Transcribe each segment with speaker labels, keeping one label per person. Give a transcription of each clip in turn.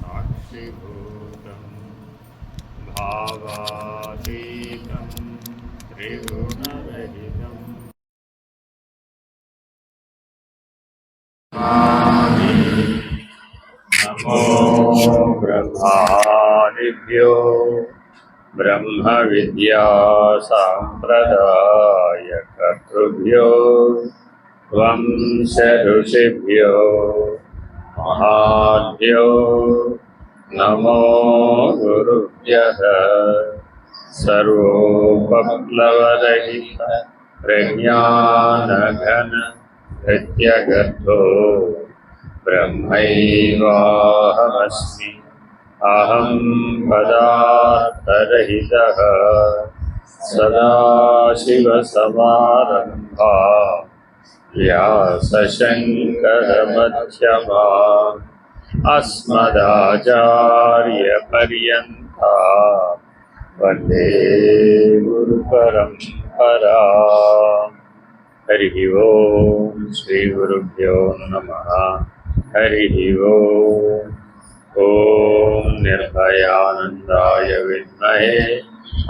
Speaker 1: साक्षिभूतं भावातीतं त्रिगुणरहितं नमो ब्रह्मादिभ्यो ब्रह्मविद्या साम्प्रदायकर्तृभ्यो वंश ऋषिभ्यो महाभ्यो नमो गुरुभ्यः सर्वोपप्लवरहित प्रज्ञानघन नित्यगर्भो ब्रह्मैवाहमस्मि अहं पदार्थरहितः सदाशिवसमारम्भा व्यासशङ्करमध्यमा अस्मदाचार्यपर्यन्ता वन्दे गुरुपरम्परा। हरिः ओम् श्रीगुरुभ्यो नमः। हरिः ओम्। ॐ निर्भयानन्दाय विद्महे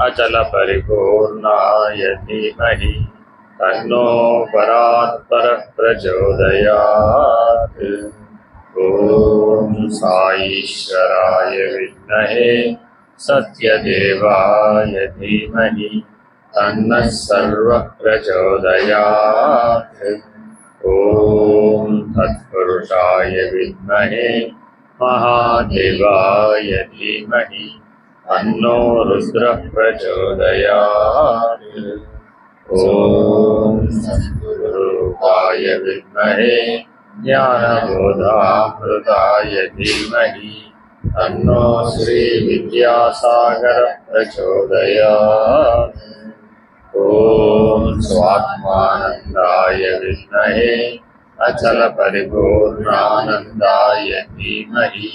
Speaker 1: अचलपरिपूर्णाय धीमहि तन्नो परात्परः प्रचोदयात्। ॐ साईश्वराय विद्महे सत्यदेवाय धीमहि तन्नः सर्वः प्रचोदयात्। ॐ तत्पुरुषाय विद्महे महादेवाय धीमहि तन्नो रुद्रः प्रचोदयात्। ॐ सद्गुरुरूपाय विद्महे ज्ञानबोधामृताय धीमहि तन्नो श्रीविद्यासागरः प्रचोदयात्। ॐ स्वात्मानन्दाय विद्महे अचलपरिपूर्णानन्दाय धीमहि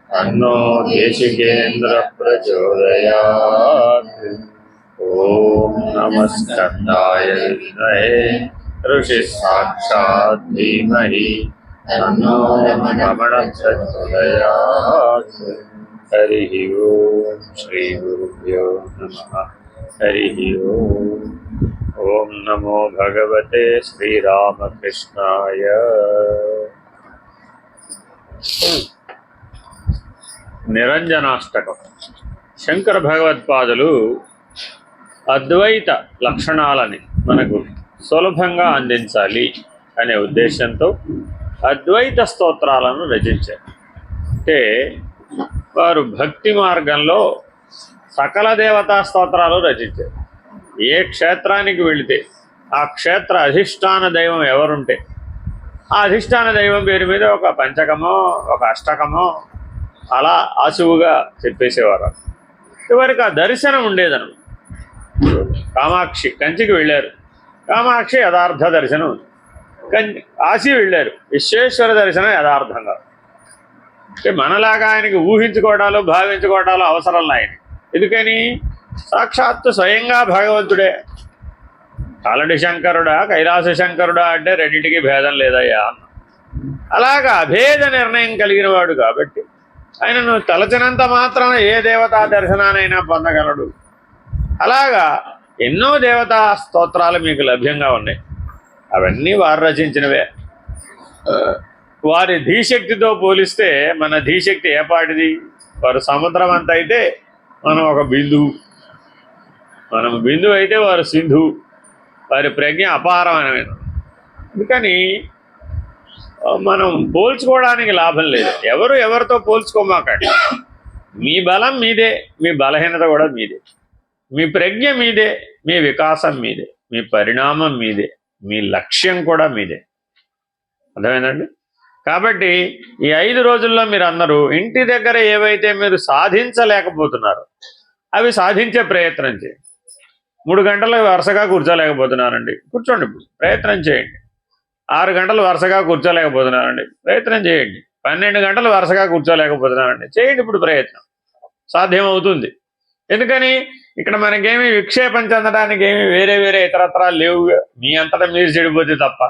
Speaker 1: तन्नो देशिकेन्द्रः प्रचोदयात्। ॐ नमस्कन्दाय विद्महे ऋषिसाक्षात् धीमहि तन्नो रमणः प्रचोदयात्। हरिः ओम् श्रीगुरुभ्यो नमः। हरिः ओम्। ॐ नमो भगवते श्रीरामकृष्णाय। నిరంజనాష్టకం. శంకర భగవత్పాదులు అద్వైత లక్షణాలని మనకు సులభంగా అందించాలి అనే ఉద్దేశంతో అద్వైత స్తోత్రాలను రచించారు. అంటే వారు భక్తి మార్గంలో సకల దేవతా స్తోత్రాలు రచించారు. ఏ క్షేత్రానికి వెళితే ఆ క్షేత్ర అధిష్టాన దైవం ఎవరుంటే ఆ అధిష్టాన దైవం పేరు మీద ఒక పంచకమో ఒక అష్టకమో అలా ఆశువుగా చెప్పేసేవారు. చివరికి ఆ దర్శనం ఉండేదను. కామాక్షి కంచికి వెళ్ళారు, కామాక్షి యథార్థ దర్శనం ఉంది. కాశీ వెళ్ళారు, విశ్వేశ్వర దర్శనం యథార్థంగా. అంటే మనలాగా ఆయనకి ఊహించుకోవడాలు భావించుకోవడాలు అవసరంలా ఆయన. ఎందుకని సాక్షాత్తు స్వయంగా భగవంతుడే. కాలడి శంకరుడా కైలాస శంకరుడా అంటే రెండింటికి భేదం లేదయ్యా అన్న. అలాగా అభేద నిర్ణయం కలిగిన వాడు కాబట్టి ఆయనను తలచినంత మాత్రాన ఏ దేవతా దర్శనానైనా పొందగలడు. అలాగా ఎన్నో దేవతా స్తోత్రాలు మీకు లభ్యంగా ఉన్నాయి. అవన్నీ వారు రచించినవే. వారి ధీశక్తితో పోలిస్తే మన ధీశక్తి ఏపాటిది? వారు సముద్రం అంత అయితే మనం ఒక బిందువు, మనం బిందువు అయితే వారు సింధు. వారి ప్రజ్ఞ అపారమైనది. అందుకని మనం పోల్చుకోవడానికి లాభం లేదు. ఎవరు ఎవరితో పోల్చుకోమాకండి. మీ బలం మీదే, మీ బలహీనత కూడా మీదే, మీ ప్రజ్ఞ మీదే, మీ వికాసం మీదే, మీ పరిణామం మీదే, మీ లక్ష్యం కూడా మీదే. అర్థమైందండి? కాబట్టి ఈ 5 రోజుల్లో మీరు అందరూ ఇంటి దగ్గర ఏవైతే మీరు సాధించలేకపోతున్నారో అవి సాధించే ప్రయత్నం చేయండి. 3 గంటలు వరుసగా కూర్చోలేకపోతున్నారండి, కూర్చోండి, ప్రయత్నం చేయండి. 6 గంటలు వరుసగా కూర్చోలేకపోతున్నారండి, ప్రయత్నం చేయండి. 12 గంటలు వరుసగా కూర్చోలేకపోతున్నారండి, చేయండి. ఇప్పుడు ప్రయత్నం సాధ్యమవుతుంది. ఎందుకని ఇక్కడ మనకేమీ విక్షేపం చెందడానికి ఏమి వేరే వేరే ఇతరత్రాలు లేవు. మీ అంతటా మీరు చెడిపోతే తప్ప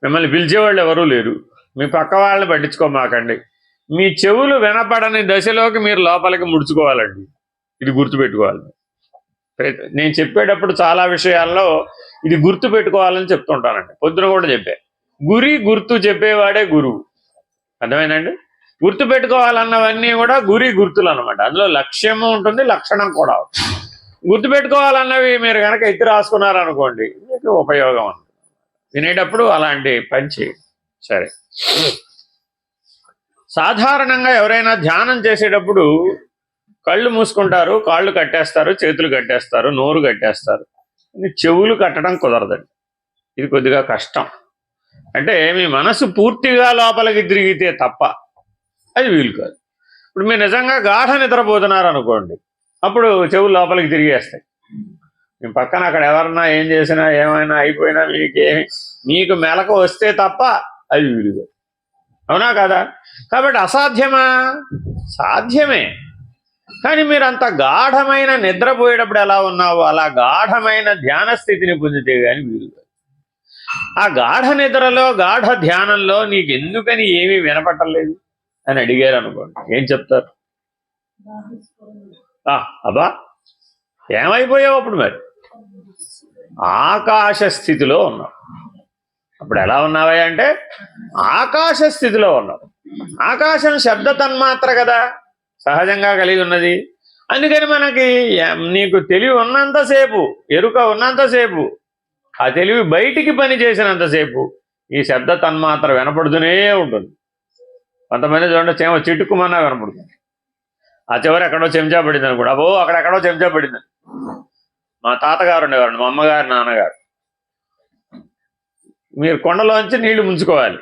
Speaker 1: మిమ్మల్ని పిలిచేవాళ్ళు ఎవరూ లేరు. మీ పక్క వాళ్ళని పట్టించుకోమాకండి. మీ చెవులు వినపడని దశలోకి మీరు లోపలికి ముడుచుకోవాలండి. ఇది గుర్తుపెట్టుకోవాలి. నేను చెప్పేటప్పుడు చాలా విషయాల్లో ఇది గుర్తు పెట్టుకోవాలని చెప్తుంటానండి. పొద్దున కూడా చెప్పే గురి గుర్తు చెప్పేవాడే గురువు. అర్థమైందండి? గుర్తు పెట్టుకోవాలన్నవన్నీ కూడా గురి గుర్తులు అనమాట. అందులో లక్ష్యము ఉంటుంది, లక్షణం కూడా ఉంటుంది. గుర్తు పెట్టుకోవాలన్నవి మీరు కనుక ఎత్తి రాసుకున్నారనుకోండి మీకు ఉపయోగం ఉంటుంది. వినేటప్పుడు అలాంటి పని చేయండి. సరే, సాధారణంగా ఎవరైనా ధ్యానం చేసేటప్పుడు కళ్ళు మూసుకుంటారు, కాళ్ళు కట్టేస్తారు, చేతులు కట్టేస్తారు, నోరు కట్టేస్తారు. చెవులు కట్టడం కుదరదండి. ఇది కొద్దిగా కష్టం. అంటే మీ మనసు పూర్తిగా లోపలికి తిరిగితే తప్ప అది వీలు కాదు. ఇప్పుడు మీరు నిజంగా గాఢ నిద్రపోతున్నారు అనుకోండి, అప్పుడు చెవులు లోపలికి తిరిగేస్తాయి. మీ పక్కన అక్కడ ఎవరన్నా ఏం చేసినా ఏమైనా అయిపోయినా మీకు మెలకు వస్తే తప్ప అది వీలు కాదు. అవునా కదా? కాబట్టి అసాధ్యమా? సాధ్యమే. కానీ మీరు అంత గాఢమైన నిద్రపోయేటప్పుడు ఎలా ఉన్నావో అలా గాఢమైన ధ్యాన స్థితిని పొందితే కానీ వీలు కాదు. ఆ గాఢ నిద్రలో గాఢ ధ్యానంలో నీకు ఎందుకని ఏమీ వినపట్టలేదు అని అడిగారు అనుకోండి, ఏం చెప్తారు? అబ్బా ఏమైపోయావు అప్పుడు? మరి ఆకాశ స్థితిలో ఉన్నావు. అప్పుడు ఎలా ఉన్నావా అంటే ఆకాశ స్థితిలో ఉన్నావు. ఆకాశం శబ్ద తన్మాత్ర కదా, సహజంగా కలిగి ఉన్నది. అందుకని మనకి నీకు తెలివి ఉన్నంతసేపు, ఎరుక ఉన్నంతసేపు, ఆ తెలివి బయటికి పని చేసినంతసేపు ఈ శబ్ద తన్మాత్ర వినపడుతూనే ఉంటుంది. కొంతమంది చూడండి, చేమ చిటుక్కుమన్నా వినపడుతుంది. ఆ చివరి ఎక్కడో చెంచా పడింది అనుకోండి, అబ్బో అక్కడెక్కడో చెంచా పడింది. మా తాతగారు ఉండేవారు, మా అమ్మగారు, నాన్నగారు. మీరు కొండలోంచి నీళ్లు ముంచుకోవాలి,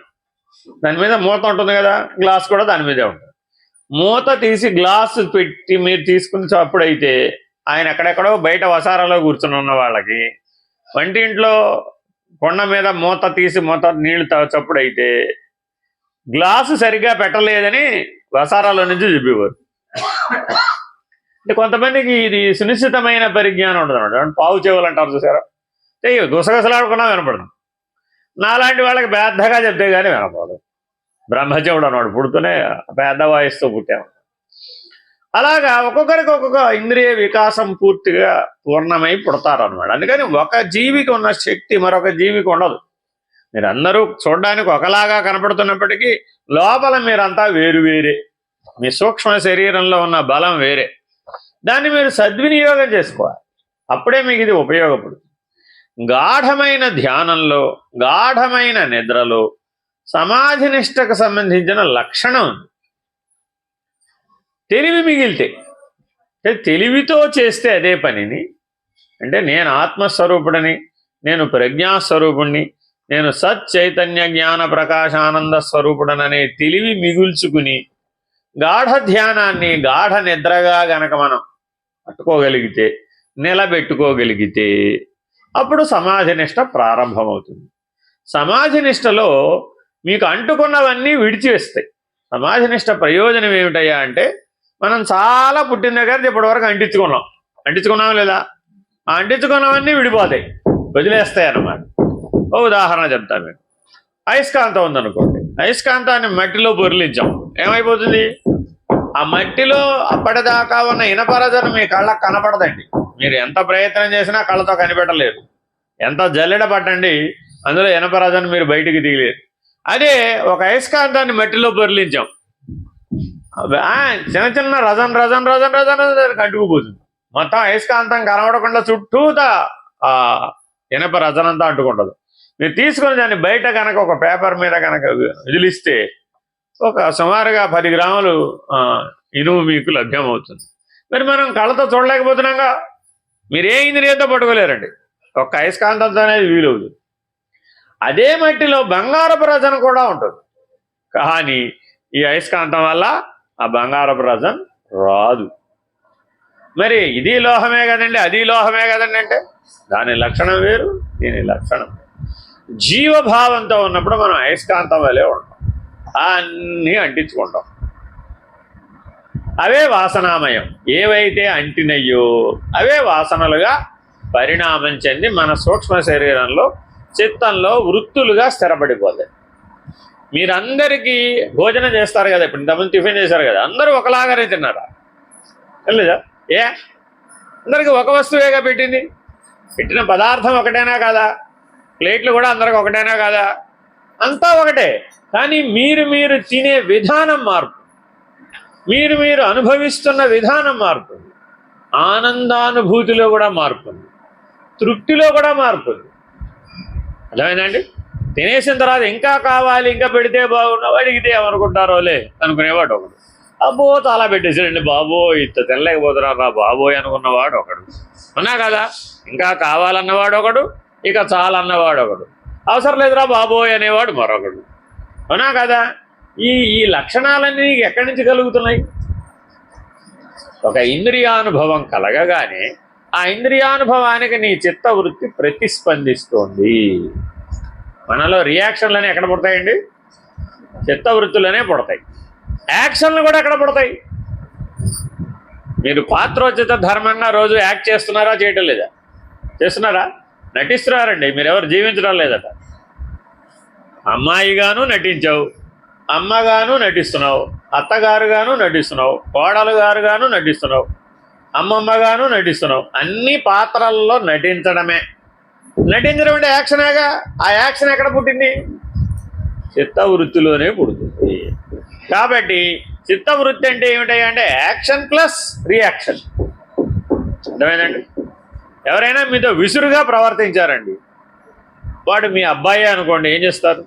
Speaker 1: దాని మీద మూత ఉంటుంది కదా, గ్లాస్ కూడా దాని మీదే ఉంటుంది. మూత తీసి గ్లాసు పెట్టి మీరు తీసుకుని చప్పుడైతే ఆయన ఎక్కడెక్కడో బయట వసారాలో కూర్చుని ఉన్న వాళ్ళకి వంటింట్లో కొండ మీద మూత తీసి మూత నీళ్లు చప్పుడైతే గ్లాసు సరిగ్గా పెట్టలేదని వసారాలో నుంచి చెప్పేవారు. అంటే కొంతమందికి ఇది సునిశ్చితమైన పరిజ్ఞానం ఉంటుంది అన్నమాట. పావు చెవులు అంటారు చూసారా, గుసగుసలాడుకున్నా వినపడదు. నాలాంటి వాళ్ళకి పెద్దగా చెప్తే కానీ వినపడదు. బ్రహ్మచెవుడు అన్నాడు, పుడుతూనే పెద్ద వాయిస్తో పుట్టాము. అలాగా ఒక్కొక్కరికి ఒక్కొక్క ఇంద్రియ వికాసం పూర్తిగా పూర్ణమై పుడతారు అనమాట. అందుకని ఒక జీవికి ఉన్న శక్తి మరొక జీవికి ఉండదు. మీరందరూ చూడడానికి ఒకలాగా కనపడుతున్నప్పటికీ లోపల మీరంతా వేరువేరే. మీ సూక్ష్మ శరీరంలో ఉన్న బలం వేరే. దాన్ని మీరు సద్వినియోగం చేసుకోవాలి. అప్పుడే మీకు ఇది ఉపయోగపడుతుంది. గాఢమైన ధ్యానంలో, గాఢమైన నిద్రలో సమాధి నిష్టకు సంబంధించిన లక్షణం ఉంది. తెలివి మిగిలితే, తెలివితో చేస్తే అదే పనిని, అంటే నేను ఆత్మస్వరూపుడిని, నేను ప్రజ్ఞాస్వరూపుణ్ణి, నేను సత్ చైతన్య జ్ఞాన ప్రకాశానంద స్వరూపుడననే తెలివి మిగుల్చుకుని గాఢ ధ్యానాన్ని గాఢ నిద్రగా గనక మనం పట్టుకోగలిగితే, నిలబెట్టుకోగలిగితే అప్పుడు సమాధి నిష్ట ప్రారంభమవుతుంది. సమాధి నిష్టలో మీకు అంటుకున్నవన్నీ విడిచివేస్తాయి. సమాధి నిష్ట ప్రయోజనం ఏమిటయ్యా అంటే, మనం చాలా పుట్టిన దగ్గర ఇప్పటివరకు అంటించుకున్నాం లేదా, ఆ అంటించుకున్నవన్నీ విడిపోతాయి, వదిలేస్తాయి అన్నమాట. ఓ ఉదాహరణ చెప్తాను మీకు. అయస్కాంతం ఉందనుకోండి, అయస్కాంతాన్ని మట్టిలో పొరిలించాం, ఏమైపోతుంది? ఆ మట్టిలో అప్పటిదాకా ఉన్న ఇనపరజను మీ కళ్ళకు కనపడదండి. మీరు ఎంత ప్రయత్నం చేసినా కళ్ళతో కనిపెట్టలేరు. ఎంత జల్లెడ పట్టండి, అందులో ఇనపరజను మీరు బయటికి దిగలేరు. అదే ఒక అయస్కాంతాన్ని మట్టిలో పొరిలించాం, చిన్న చిన్న రజన్ రజన్ రజన్ రజన్ అంటుకుపోతుంది. మొత్తం అయస్కాంతం కనబడకుండా చుట్టూతా ఆ ఇనప రజనంతా అంటుకుంటుంది. మీరు తీసుకుని దాన్ని బయట కనుక ఒక పేపర్ మీద కనుక వదిలిస్తే ఒక సుమారుగా 10 గ్రాములు ఇనుము మీకు లభ్యమవుతుంది. మరి మనం కళ్ళతో చూడలేకపోతున్నాగా, మీరే ఇంద్రియంతో పట్టుకోలేరండి. ఒక అయస్కాంతంతో అనేది వీలవుతుంది. అదే మట్టిలో బంగారపు రజన కూడా ఉంటుంది, కానీ ఈ అయస్కాంతం వల్ల ఆ బంగారపు రజన్ రాదు. మరి ఇది లోహమే కదండి, అది లోహమే కదండి అంటే దాని లక్షణం వేరు, దీని లక్షణం. జీవభావంతో ఉన్నప్పుడు మనం అయస్కాంతం వలె ఉంటాం, అన్నీ అంటించుకుంటాం. అవే వాసనామయం. ఏవైతే అంటినయ్యో అవే వాసనలుగా పరిణామం చెంది మన సూక్ష్మ శరీరంలో, చిత్తంలో వృత్తులుగా స్థిరపడిపోతాయి. మీరందరికీ భోజనం చేస్తారు కదా, ఇప్పుడు ఇంతమంది టిఫిన్ చేశారు కదా, అందరూ ఒకలాగానే తిన్నారా? లేదా? ఏ అందరికి ఒక వస్తువేగా పెట్టింది? పెట్టిన పదార్థం ఒకటేనా కాదా? ప్లేట్లు కూడా అందరికి ఒకటేనా కాదా? అంతా ఒకటే. కానీ మీరు తినే విధానం మార్పు, మీరు అనుభవిస్తున్న విధానం మార్పు, ఆనందానుభూతిలో కూడా మార్పు ఉంది, తృప్తిలో కూడా మార్పు ఉంది. అర్థమైందండి? తినేసిన తర్వాత ఇంకా కావాలి, ఇంకా పెడితే బాగున్నావు, అడిగితే ఏమనుకుంటారోలే అనుకునేవాడు ఒకడు. అబ్బో చాలా పెట్టేసాడండి బాబోయ్, ఇంత తినలేకపోతున్నారా బాబోయ్ అనుకున్నవాడు ఒకడు. ఉన్నా కదా? ఇంకా కావాలన్నవాడు ఒకడు, ఇక చాలన్నవాడు ఒకడు, అవసరం లేదురా బాబోయ్ అనేవాడు మరొకడు. అవునా కదా? ఈ లక్షణాలన్నీ ఎక్కడి నుంచి కలుగుతున్నాయి? ఒక ఇంద్రియానుభవం కలగగానే ఆ ఇంద్రియానుభవానికి నీ చిత్తవృత్తి ప్రతిస్పందిస్తోంది. మనలో రియాక్షన్లనే ఎక్కడ పుడతాయండి? చిత్తవృత్తులనే పుడతాయి. యాక్షన్లు కూడా ఎక్కడ పుడతాయి? మీరు పాత్రోచిత ధర్మంగా రోజు యాక్ట్ చేస్తున్నారా, చేయటం లేదా? చేస్తున్నారా? నటిస్తున్నారండి. మీరెవరు జీవించడం లేదట. అమ్మాయిగాను నటించావు, అమ్మగాను నటిస్తున్నావు, అత్తగారుగాను నటిస్తున్నావు, కోడలు గారుగాను నటిస్తున్నావు, అమ్మమ్మగాను నటిస్తున్నావు. అన్ని పాత్రల్లో నటించడమే. నటించడం అంటే యాక్షనేగా. ఆ యాక్షన్ ఎక్కడ పుట్టింది? చిత్తవృత్తిలోనే పుడుతుంది. కాబట్టి చిత్తవృత్తి అంటే ఏమిటంటే యాక్షన్ ప్లస్ రియాక్షన్. అర్థమైందండి? ఎవరైనా మీతో విసురుగా ప్రవర్తించారండి, వాడు మీ అబ్బాయే అనుకోండి, ఏం చేస్తారు?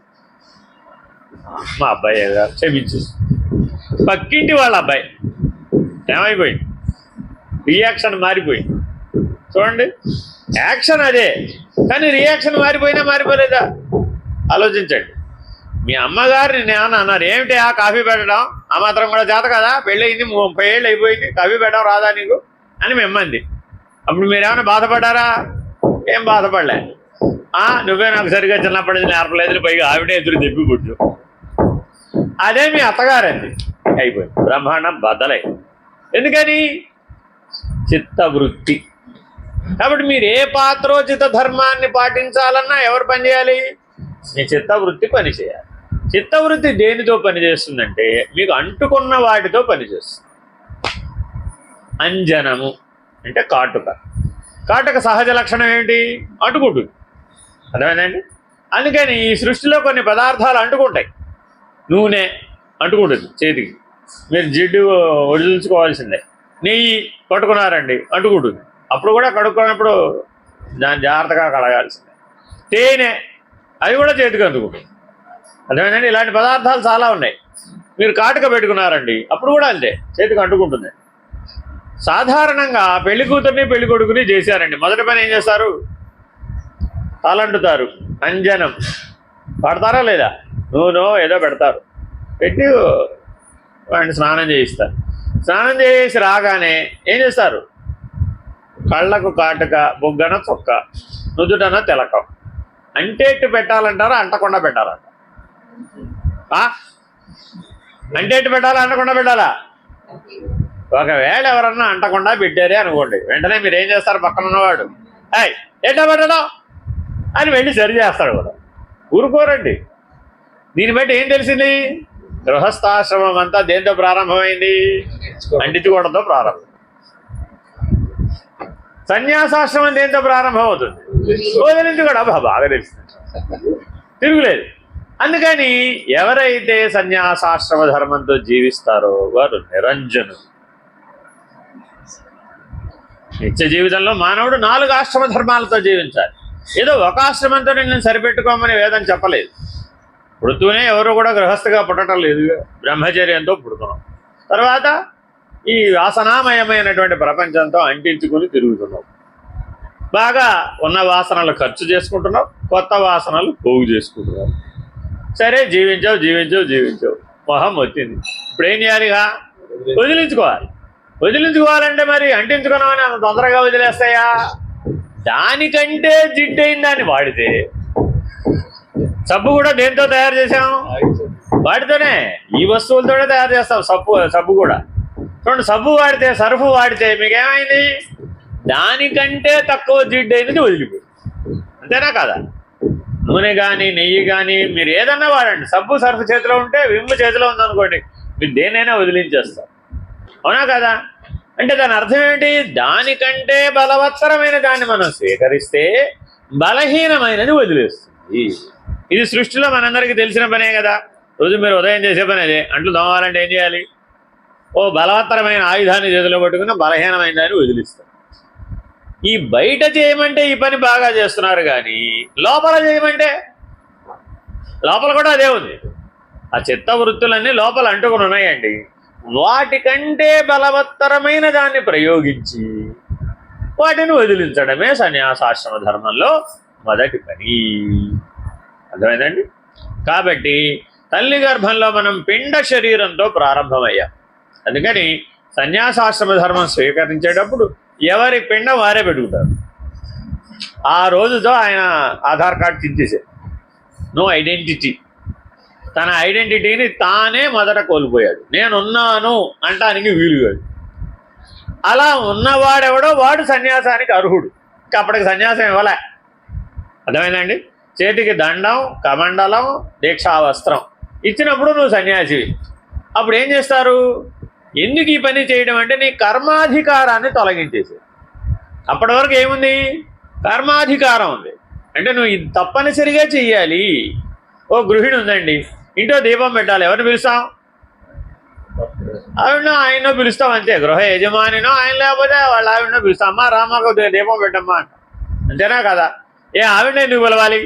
Speaker 1: మా అబ్బాయేగా క్షమించు. పక్కింటి వాళ్ళ అబ్బాయి ఏమైపోయింది? రియాక్షన్ మారిపోయింది. చూడండి, యాక్షన్ అదే, కానీ రియాక్షన్ మారిపోయినా మారిపోలేదా? ఆలోచించండి. మీ అమ్మగారిని నేను అన్నారు, ఏమిటి ఆ కాఫీ పెట్టడం, ఆ మాత్రం కూడా చేత కదా, పెళ్ళయింది 30 ఏళ్ళు అయిపోయింది, కాఫీ పెట్టడం రాదా నీకు అని మిమ్మంది. అప్పుడు మీరేమైనా బాధపడ్డారా? ఏం బాధపడలే. నువ్వే నాకు సరిగా చిన్నప్పటి నుంచి నేర్పలేదు, పైగా ఆవిడే ఎదురు చెప్పి పుట్టు. అదే మీ అత్తగారండి, అయిపోయింది, బ్రహ్మాండం బద్దలై. ఎందుకని? చిత్తవృత్తి. కాబట్టి మీరు ఏ పాత్రోచిత ధర్మాన్ని పాటించాలన్నా ఎవరు పనిచేయాలి? మీ చిత్తవృత్తి పనిచేయాలి. చిత్తవృత్తి దేనితో పనిచేస్తుందంటే మీకు అంటుకున్న వాటితో పనిచేస్తుంది. అంజనము అంటే కాటుక. కాటుక సహజ లక్షణం ఏమిటి? అంటుకుంటుంది. అర్థమైందండి? అందుకని ఈ సృష్టిలో కొన్ని పదార్థాలు అంటుకుంటాయి. నూనె అంటుకుంటుంది చేతికి, మీరు జిడ్డు వదిలించుకోవాల్సిందే. నెయ్యి పట్టుకున్నారండి, అంటుకుంటుంది. అప్పుడు కూడా కడుక్కున్నప్పుడు దాన్ని జాగ్రత్తగా కడగాల్సిందే. తేనె, అది కూడా చేతికి అందుకుంటుంది. అర్థమైందండి? ఇలాంటి పదార్థాలు చాలా ఉన్నాయి. మీరు కాటుక పెట్టుకున్నారండి, అప్పుడు కూడా అంతే, చేతికి అంటుకుంటుంది. సాధారణంగా పెళ్లి కూతుర్ని పెళ్లి కొడుకుని చేశారండి, మొదటి పని ఏం చేస్తారు? తలంటుతారు, అంజనం పడతారా లేదా? నూనె ఏదో పెడతారు, పెట్టి వాడిని స్నానం చేయిస్తారు. స్నానం చేసి రాగానే ఏం చేస్తారు? కళ్ళకు కాటుక, బొగ్గన చొక్క, నుదుటన తిలకం. అంటేట్టు పెట్టాలంటారా, అంటకుండా పెట్టాలంట? అంటేట్టు పెట్టాలా, అంటకుండా పెట్టాలా? ఒకవేళ ఎవరన్నా అంటకుండా పెట్టారే అనుకోండి, వెంటనే మీరు ఏం చేస్తారు? పక్కన ఉన్నవాడు ఏంటో పెట్టడం అని వెళ్ళి సరి చేస్తాడు కూడా. ఊరుకోరండి. దీన్ని బట్టి ఏం తెలిసింది? గృహస్థాశ్రమం అంతా దేంతో ప్రారంభమైంది? అంటించుకోవడంతో ప్రారంభం. సన్యాసాశ్రమం దేంతో ప్రారంభం అవుతుంది? వదిలించుకోవడం. బాగా తెలిసింది, తిరుగులేదు. అందుకని ఎవరైతే సన్యాసాశ్రమ ధర్మంతో జీవిస్తారో వారు నిరంజనులు. నిత్య జీవితంలో మానవుడు 4 ఆశ్రమ ధర్మాలతో జీవించాలి. ఏదో ఒక ఆశ్రమంతో నేను సరిపెట్టుకోమని వేదం చెప్పలేదు. పుడుతూనే ఎవరు కూడా గృహస్థగా పుట్టడం లేదు, బ్రహ్మచర్యంతో పుడుతున్నాం. తర్వాత ఈ వాసనామయమైనటువంటి ప్రపంచంతో అంటించుకుని తిరుగుతున్నాం. బాగా ఉన్న వాసనలు ఖర్చు చేసుకుంటున్నాం, కొత్త వాసనలు పోగు చేసుకుంటున్నాం. సరే, జీవించావు మొహం వచ్చింది. ఇప్పుడు ఏం చేయాలిగా? వదిలించుకోవాలి. వదిలించుకోవాలంటే మరి అంటించుకున్నామని అంత తొందరగా వదిలేస్తాయా? దానికంటే జిడ్డైన దాన్ని వాడితే, సబ్బు కూడా దేంతో తయారు చేసాం? వాటితోనే, ఈ వస్తువులతోనే తయారు చేస్తాం. సబ్బు కూడా చూడండి, సబ్బు వాడితే, సర్ఫు వాడితే మీకేమైంది? దానికంటే తక్కువ జిడ్డైనది వదిలిపోయింది. అంతేనా కాదా? నూనె కానీ నెయ్యి కానీ మీరు ఏదన్నా వాడండి, సబ్బు సర్ఫ్ చేతిలో ఉంటే విమ్ము చేతిలో ఉందనుకోండి, మీరు దేనైనా వదిలించేస్తారు. అవునా కదా? అంటే దాని అర్థం ఏంటి? దానికంటే బలవత్తరమైన దాన్ని మనం స్వీకరిస్తే బలహీనమైనది వదిలేస్తుంది. ఇది సృష్టిలో మనందరికీ తెలిసిన పనే కదా. రోజు మీరు ఉదయం చేసే పని అదే. అంట్లు దోమాలంటే ఏం చేయాలి? ఓ బలవత్తరమైన ఆయుధాన్ని చేతిలో పట్టుకుని బలహీనమైన దాన్ని వదిలిస్తారు. ఈ బయట చేయమంటే ఈ పని బాగా చేస్తున్నారు, కానీ లోపల చేయమంటే లోపల కూడా అదే ఉంది. ఆ చిత్త వృత్తులన్నీ లోపల అంటుకుని ఉన్నాయండి. వాటికంటే బలవత్తరమైన దాన్ని ప్రయోగించి వాటిని వదిలించడమే సన్యాసాశ్రమ ధర్మంలో మొదటి పని. అర్థమైందండి? కాబట్టి తల్లి గర్భంలో మనం పిండ శరీరంతో ప్రారంభమయ్యాం. అందుకని సన్యాసాశ్రమ ధర్మం స్వీకరించేటప్పుడు ఎవరి పిండం వారే పెట్టుకుంటారు. ఆ రోజుతో ఆయన ఆధార్ కార్డు తీసేశారు. No identity. తన ఐడెంటిటీని తానే మొదట కోల్పోయాడు. నేనున్నాను అంటానికి వీలుగాడు. అలా ఉన్నవాడెవడో వాడు సన్యాసానికి అర్హుడు. అప్పటికి సన్యాసం ఇవ్వలే. అర్థమైందండి? చేతికి దండం, కమండలం, దీక్షావస్త్రం ఇచ్చినప్పుడు నువ్వు సన్యాసివి. అప్పుడు ఏం చేస్తారు? ఎందుకు ఈ పని చేయడం అంటే నీ కర్మాధికారాన్ని తొలగించేసి. అప్పటి వరకు ఏముంది? కర్మాధికారం ఉంది. అంటే నువ్వు ఇది తప్పనిసరిగా చెయ్యాలి. ఓ గృహిణి ఉందండి, ఇంట్లో దీపం పెట్టాలి. ఎవరిని పిలుస్తాం? ఆవిడనో ఆయనో పిలుస్తాం, అంతే. గృహ యజమానినో ఆయన, లేకపోతే వాళ్ళ ఆవిడనో పిలుస్తాం. అమ్మ రామకు దీపం పెట్టమ్మా అంట. అంతేనా కదా? ఏ ఆవిడని ఎందుకు పిలవాలి?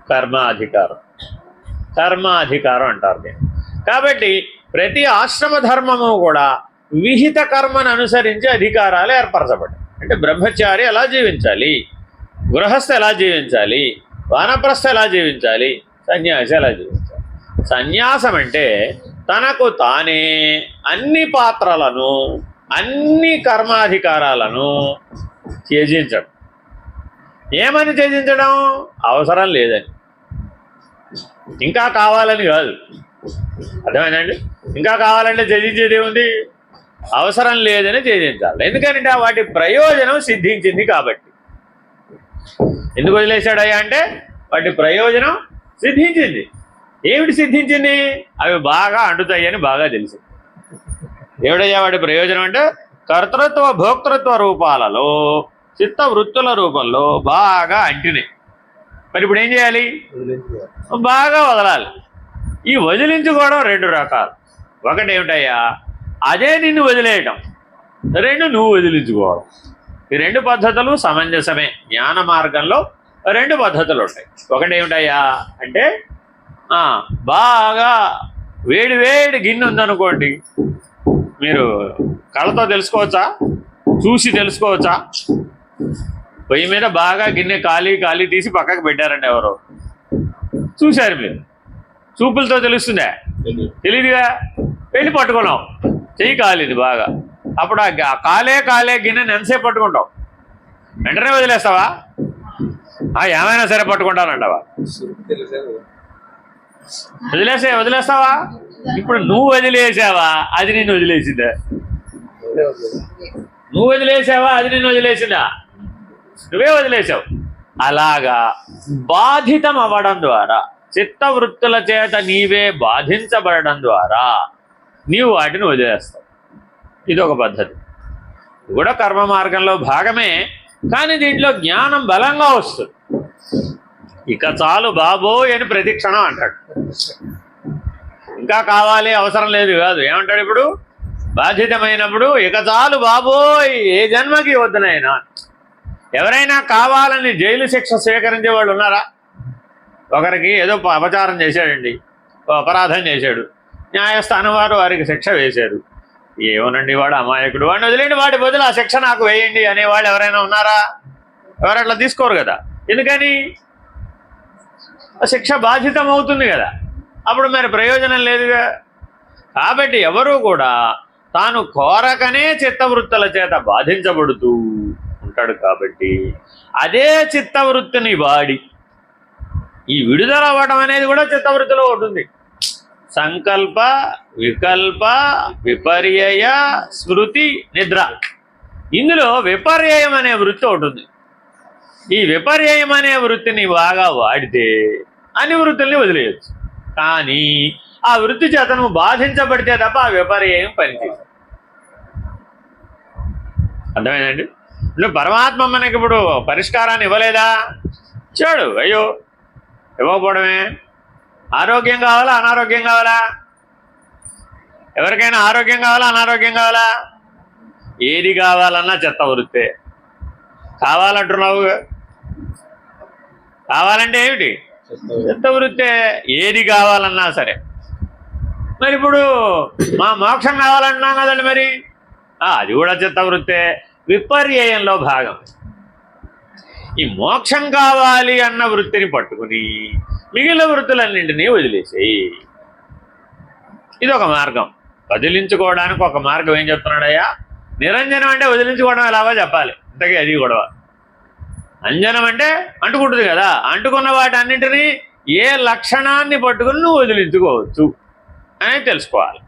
Speaker 1: కర్మాధికారం. కర్మాధికారం అంటారు దీన్ని. కాబట్టి ప్రతి ఆశ్రమ ధర్మము కూడా విహిత కర్మను అనుసరించి అధికారాలు ఏర్పరచబడ్డాయి. అంటే బ్రహ్మచారి ఎలా జీవించాలి, గృహస్థ ఎలా జీవించాలి, వానప్రస్థ ఎలా జీవించాలి, సన్యాసి ఎలా జీవించాలి. సన్యాసం అంటే తనకు తానే అన్ని పాత్రలను, అన్ని కర్మాధికారాలను త్యజించడం. ఏమని త్యజించడం? అవసరం లేదని, ఇంకా కావాలని కాదు. అర్థమైందండి? ఇంకా కావాలంటే త్యజించేది ఏముంది? అవసరం లేదని త్యజించాలి. ఎందుకంటే వాటి ప్రయోజనం సిద్ధించింది కాబట్టి. ఎందుకు వదిలేశాడయ్యా అంటే వాటి ప్రయోజనం సిద్ధించింది. ఏమిటి సిద్ధించింది? అవి బాగా అంటుతాయని బాగా తెలిసింది. ఏమిటయ్యా వాటి ప్రయోజనం అంటే కర్తృత్వ భోక్తృత్వ రూపాలలో చిత్త వృత్తుల రూపంలో బాగా అంటినాయి. మరి ఇప్పుడు ఏం చేయాలి? బాగా వదలాలి. ఈ వదిలించుకోవడం రెండు రకాలు. ఒకటి ఏమిటయ్యా? అదే నిన్ను వదిలేయటం. రెండు నువ్వు వదిలించుకోవడం. ఈ రెండు పద్ధతులు సమంజసమే. జ్ఞాన మార్గంలో రెండు పద్ధతులు ఉంటాయి. ఒకటి ఏమిటయ్యా అంటే బాగా వేడి వేడి గిన్నె ఉందనుకోండి, మీరు కళ్ళతో తెలుసుకోవచ్చా? చూసి తెలుసుకోవచ్చా? పొయ్యి మీద బాగా గిన్నె ఖాళీ తీసి పక్కకు పెట్టారండి ఎవరో. చూశారు మీరు, చూపులతో తెలుస్తుందా? తెలీదుగా. వెళ్ళి పట్టుకున్నాం, చెయ్యి కాలింది బాగా. అప్పుడు ఆ కాలే గిన్నెని ఎంతసేపు పట్టుకుంటావు? వెంటనే వదిలేస్తావా? ఏమైనా సరే పట్టుకుంటానంటావా? వదిలేస్తావా? ఇప్పుడు నువ్వు వదిలేసావా? అది నిన్ను వదిలేసిందా? నువ్వు వదిలేసావా? అది నిన్ను వదిలేసిందా? నువ్వే వదిలేసావు. అలాగా బాధితం అవ్వడం ద్వారా, చిత్తవృత్తుల చేత నీవే బాధించబడడం ద్వారా నీవు వాటిని వదిలేస్తావు. ఇదొక పద్ధతి. ఇది కూడా కర్మ మార్గంలో భాగమే, కానీ దీంట్లో జ్ఞానం బలంగా వస్తుంది. ఇక చాలు బాబోయ్ అని ప్రతి క్షణం అంటాడు. ఇంకా కావాలి, అవసరం లేదు కాదు. ఏమంటాడు ఇప్పుడు? బాధితమైనప్పుడు ఇక చాలు బాబోయ్, ఏ జన్మకి వద్దునైనా. ఎవరైనా కావాలని జైలు శిక్ష స్వీకరించే వాళ్ళు ఉన్నారా? ఒకరికి ఏదో అపచారం చేశాడండి, అపరాధం చేశాడు, న్యాయస్థానం వారు వారికి శిక్ష వేశారు. ఏమోనండి వాడు అమాయకుడు, వాడిని వదిలేండి, వాడి బదులు ఆ శిక్ష నాకు వేయండి అనేవాళ్ళు ఎవరైనా ఉన్నారా? ఎవరు అట్లా తీసుకోరు కదా. ఎందుకని? ఆ శిక్ష బాధితం అవుతుంది కదా, అప్పుడు మరి ప్రయోజనం లేదుగా. కాబట్టి ఎవరూ కూడా తాను కోరకనే చిత్తవృత్తుల చేత బాధించబడుతూ ఉంటాడు. కాబట్టి అదే చిత్తవృత్తిని వాడి ఈ విడుదల అవ్వడం అనేది కూడా చిత్తవృత్తిలో ఉంటుంది. సంకల్ప, వికల్ప, విపర్యయ, స్మృతి, నిద్ర. ఇందులో విపర్యయం అనే వృత్తి ఉంటుంది. ఈ విపర్యయం అనే వృత్తిని బాగా వాడితే అన్ని వృత్తుల్ని వదిలేయచ్చు. కానీ ఆ వృత్తి చేత నువ్వు బాధించబడితే తప్ప ఆ విపర్యయం పనిచేయదు. అర్థమైందండి? నువ్వు పరమాత్మ మనకి ఇప్పుడు పరిష్కారాన్ని ఇవ్వలేదా? ఇచ్చాడు. అయ్యో ఇవ్వకపోవడమే. ఆరోగ్యం కావాలా అనారోగ్యం కావాలా? ఎవరికైనా ఆరోగ్యం కావాలా అనారోగ్యం కావాలా? ఏది కావాలన్నా చెత్త వృత్తే. కావాలంటున్నావు, కావాలంటే ఏమిటి? చెత్త వృత్తే. ఏది కావాలన్నా సరే. మరి ఇప్పుడు మా మోక్షం కావాలన్నాం కదండి, మరి అది కూడా చెత్త వృత్తే, విపర్యయంలో భాగం. ఈ మోక్షం కావాలి అన్న వృత్తిని పట్టుకుని మిగిలిన వృత్తులన్నింటినీ వదిలేసేయి. ఇది ఒక మార్గం. వదిలించుకోవడానికి ఒక మార్గం ఏం చెప్తున్నాడయ్యా? నిరంజనం అంటే వదిలించుకోవడం ఎలాగో చెప్పాలి. ఇంతకీ అది గొడవ. అంజనం అంటే అంటుకుంటుంది కదా, అంటుకున్న వాటి అన్నింటినీ ఏ లక్షణాన్ని పట్టుకుని నువ్వు వదిలించుకోవచ్చు అనేది తెలుసుకోవాలి.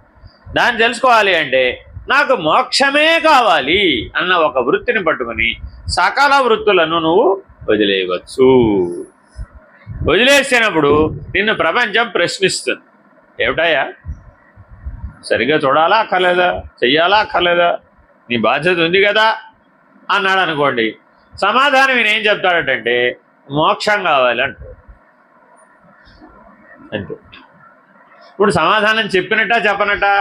Speaker 1: దాన్ని తెలుసుకోవాలి అంటే నాకు మోక్షమే కావాలి అన్న ఒక వృత్తిని పట్టుకుని సకల వృత్తులను నువ్వు వదిలేయవచ్చు. వదిలేసినప్పుడు నిన్ను ప్రపంచం ప్రశ్నిస్తుంది. ఏమిటయ్యా, సరిగ్గా చూడాలా అక్కర్లేదా, చెయ్యాలా అక్కర్లేదా, నీ బాధ్యత ఉంది కదా అన్నాడు అనుకోండి. సమాధానం ఈయన ఏం చెప్తాడటంటే మోక్షం కావాలి అంటాడు. అంతే. ఇప్పుడు సమాధానం చెప్పినట్టా చెప్పనట్టా?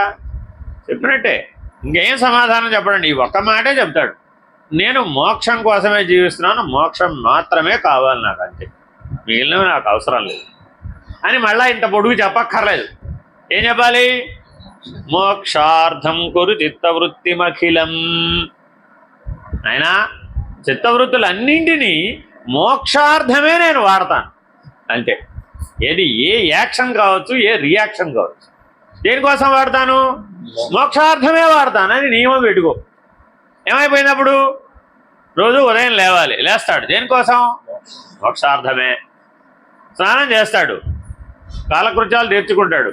Speaker 1: చెప్పినట్టే. ఇంకేం సమాధానం చెప్పడండి, ఈ ఒక్క మాటే చెప్తాడు. నేను మోక్షం కోసమే జీవిస్తున్నాను, మోక్షం మాత్రమే కావాలి నాకు, అంతే, మిగిలినవి నాకు అవసరం లేదు అని మళ్ళీ ఇంత పొడుగు చెప్పక్కర్లేదు. ఏం చెప్పాలి? మోక్షార్థం కురు చిత్తవృత్తిమఖిలం. అయినా చిత్తవృత్తులన్నింటినీ మోక్షార్థమే నేను వాడతాను, అంతే. ఏది ఏ యాక్షన్ కావచ్చు, ఏ రియాక్షన్ కావచ్చు, దేనికోసం వాడతాను? మోక్షార్థమే వాడతాను అని నియమం పెట్టుకో. ఏమైపోయినప్పుడు రోజు ఉదయం లేవాలి, లేస్తాడు దేనికోసం? మోక్షార్థమే. స్నానం చేస్తాడు, కాలకృత్యాలు తీర్చుకుంటాడు,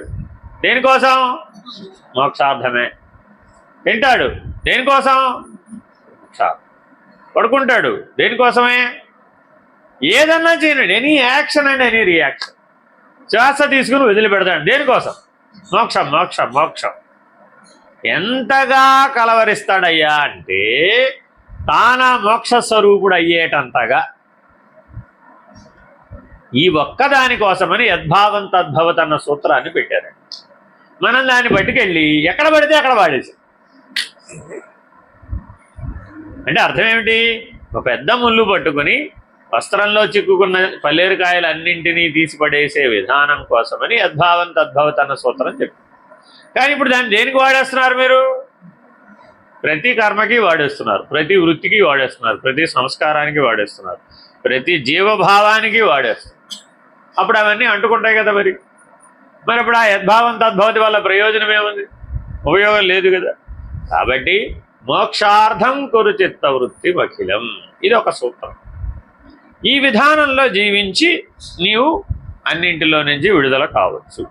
Speaker 1: దేనికోసం? మోక్షార్థమే. తింటాడు, దేనికోసం? మోక్షార్థం. పడుకుంటాడు, దేనికోసమే? ఏదన్నా చేయనండి, any action and any reaction. శ్వాస తీసుకుని వదిలిపెడతాడు, దేనికోసం? మోక్షం, మోక్షం, మోక్షం. ఎంతగా కలవరిస్తాడయ్యా అంటే తానా మోక్ష స్వరూపుడు అయ్యేటంతగా. ఈ ఒక్కదానికోసమని యద్భావం తద్భవత్ అన్న సూత్రాన్ని పెట్టారండి. మనం దాన్ని పట్టుకెళ్ళి ఎక్కడ పడితే అక్కడ వాడేసి. అంటే అర్థం ఏమిటి? ఒక పెద్ద ముళ్ళు పట్టుకుని వస్త్రంలో చిక్కుకున్న పల్లేరుకాయలు అన్నింటినీ తీసిపడేసే విధానం కోసమని యద్భావం తద్భవత్ అన్న సూత్రం చెప్పారు. కానీ ఇప్పుడు దాన్ని దేనికి వాడేస్తున్నారు మీరు? ప్రతి కర్మకి వాడేస్తున్నారు, ప్రతి వృత్తికి వాడేస్తున్నారు, ప్రతి సంస్కారానికి వాడేస్తున్నారు, ప్రతి జీవభావానికి వాడేస్తున్నారు. అప్పుడు అవన్నీ అంటుకుంటాయి కదా. మరి అప్పుడు ఆ యద్భావం తద్భవతి వల్ల ప్రయోజనం ఏముంది? ఉపయోగం లేదు కదా. కాబట్టి మోక్షార్థం కురు చిత్తవృత్తి అఖిలం, ఇది ఒక సూత్రం. ఈ విధానంలో జీవించి నీవు అన్నింటిలో నుంచి విడుదల కావచ్చు.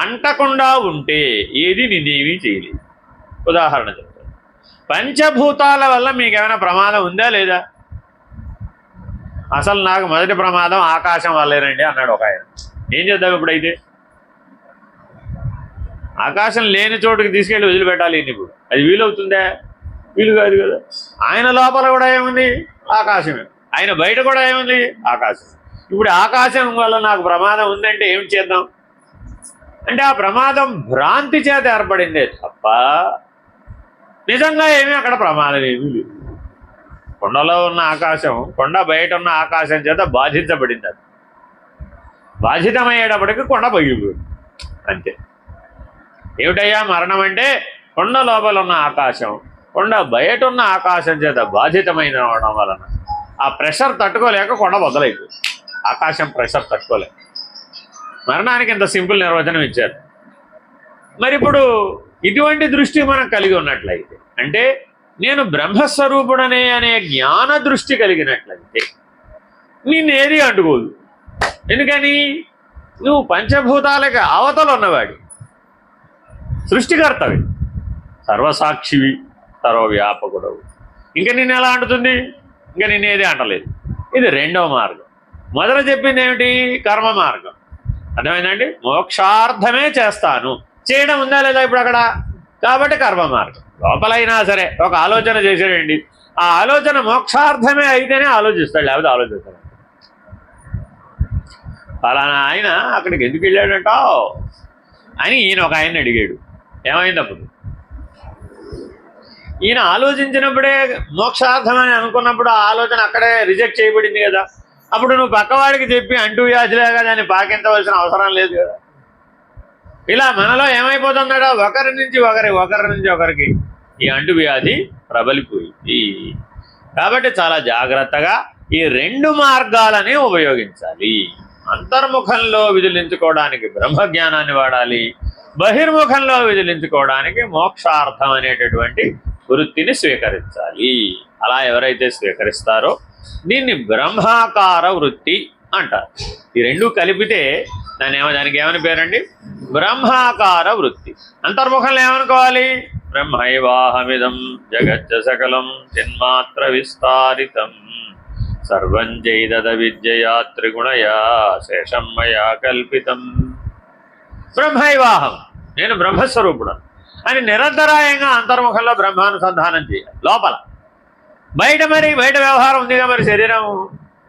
Speaker 1: అంటకుండా ఉంటే ఏది నిన్నేమీ చేయలేదు. ఉదాహరణ చెప్తాను. పంచభూతాల వల్ల మీకు ఏమైనా ప్రమాదం ఉందా లేదా? అసలు నాకు మొదటి ప్రమాదం ఆకాశం వల్లేనండి అన్నాడు ఒక ఆయన. ఏం చేద్దాం ఇప్పుడైతే? ఆకాశం లేని చోటుకి తీసుకెళ్ళి వదిలిపెట్టాలి నీకు, అది వీలవుతుందా? వీలు కాదు కదా. ఆయన లోపల కూడా ఏముంది? ఆకాశమే. ఆయన బయట కూడా ఏముంది? ఆకాశం. ఇప్పుడు ఆకాశం వల్ల నాకు ప్రమాదం ఉందంటే ఏం చేద్దాం అంటే ఆ ప్రమాదం భ్రాంతి చేత ఏర్పడిందే తప్ప నిజంగా ఏమీ అక్కడ ప్రమాదం ఏమీ లేదు. కొండలో ఉన్న ఆకాశం, కొండ బయట ఉన్న ఆకాశం చేత బాధించబడింది. అది బాధితమయ్యేటప్పటికి కొండ పగిలిపోయింది, అంతే. ఏమిటయ్యా మరణం అంటే? కొండ లోపల ఉన్న ఆకాశం కొండ బయట ఉన్న ఆకాశం చేత బాధితమైన అవడం వలన ఆ ప్రెషర్ తట్టుకోలేక కొండ బద్దలైపోయింది. ఆకాశం ప్రెషర్ తట్టుకోలేక మరణానికి ఇంత సింపుల్ నిర్వచనం ఇచ్చారు. మరి ఇప్పుడు ఇటువంటి దృష్టి మనం కలిగి ఉన్నట్లయితే, అంటే నేను బ్రహ్మస్వరూపుడనే అనే జ్ఞాన దృష్టి కలిగినట్లయితే నిన్నేది అంటుకోదు. ఎందుకని? నువ్వు పంచభూతాలకి అవతలు ఉన్నవాడి, సృష్టికర్తవి, సర్వసాక్షివి, సర్వవ్యాపకుడవు. ఇంకా నిన్ను ఎలా అంటుతుంది? ఇంకా నిన్నేది అంటలేదు. ఇది రెండవ మార్గం. మొదట చెప్పింది ఏమిటి? కర్మ మార్గం. అర్థమైందండి? మోక్షార్థమే చేస్తాను, చేయడం ఉందా లేదా ఇప్పుడు అక్కడ? కాబట్టి కర్మ మార్గం. లోపలైనా సరే ఒక ఆలోచన చేసాడండి, ఆ ఆలోచన మోక్షార్థమే అయితేనే ఆలోచిస్తాడు, లేకపోతే ఆలోచిస్తాడు. ఫలానా ఆయన అక్కడికి ఎందుకు వెళ్ళాడంటావు అని ఈయన ఒక ఆయన్ని అడిగాడు. ఏమైంది అప్పుడు? ఈయన ఆలోచించినప్పుడే మోక్షార్థం అని అనుకున్నప్పుడు ఆ ఆలోచన అక్కడే రిజెక్ట్ చేయబడింది కదా. అప్పుడు నువ్వు పక్కవాడికి చెప్పి అంటూ వ్యాధిలాగా దాన్ని పాకించవలసిన అవసరం లేదు కదా. ఇలా మనలో ఏమైపోతుందట, ఒకరి నుంచి ఒకరికి ఈ అంటు వ్యాధి ప్రబలిపోయింది. కాబట్టి చాలా జాగ్రత్తగా ఈ రెండు మార్గాలని ఉపయోగించాలి. అంతర్ముఖంలో విదిలించుకోవడానికి బ్రహ్మజ్ఞానాన్ని వాడాలి, బహిర్ముఖంలో విదిలించుకోవడానికి మోక్షార్థం అనేటటువంటి వృత్తిని స్వీకరించాలి. అలా ఎవరైతే స్వీకరిస్తారో దీన్ని బ్రహ్మాకార వృత్తి అంటారు. ఈ రెండు కలిపితే దానికి ఏమని పేరండి? బ్రహ్మాకార వృత్తి. అంతర్ముఖంలో ఏమనుకోవాలి? బ్రహ్మైవాహమిదం జగచ్చ సకలం చిన్మాత్ర విస్తారితం సర్వం జైదద విద్యయా త్రిగుణయా శేషం మయా కల్పితం. బ్రహ్మైవాహం, నేను బ్రహ్మస్వరూపుడు అని నిరంతరాయంగా అంతర్ముఖంలో బ్రహ్మానుసంధానం చేయాలి. లోపల బయట వ్యవహారం ఉందిగా, మరి శరీరం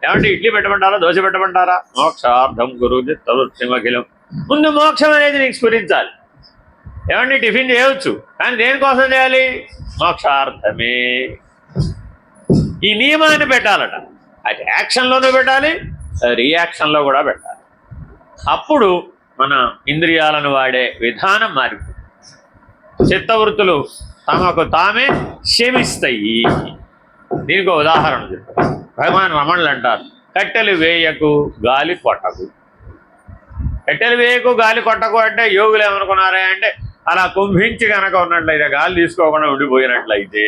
Speaker 1: ఏమంటే ఇడ్లీ పెట్టమంటారా, దోశ పెట్టమంటారా? మోక్షార్థం గురు చిత్తవృత్తిమఖిలం. ముందు మోక్షం అనేది నీకు స్ఫురించాలి. ఏమంటే టిఫిన్ చేయవచ్చు, కానీ దేనికోసం చేయాలి? మోక్షార్థమే. ఈ నియమాన్ని పెట్టాలట. అది యాక్షన్లోనూ పెట్టాలి, రియాక్షన్లో కూడా పెట్టాలి. అప్పుడు మన ఇంద్రియాలను వాడే విధానం మారిపోతుంది. చిత్తవృత్తులు తమకు తామే శమిస్తాయి. దీనికి ఉదాహరణ చెప్తారు. భగవాన్ రమణులు అంటారు, కట్టెలు వేయకు గాలి కొట్టకు. కట్టెలు వేయకు గాలి కొట్టకు అంటే యోగులు ఏమనుకున్నారే అంటే, అలా కుంభించి కనుక ఉన్నట్లయితే, గాలి తీసుకోకుండా ఉండిపోయినట్లయితే,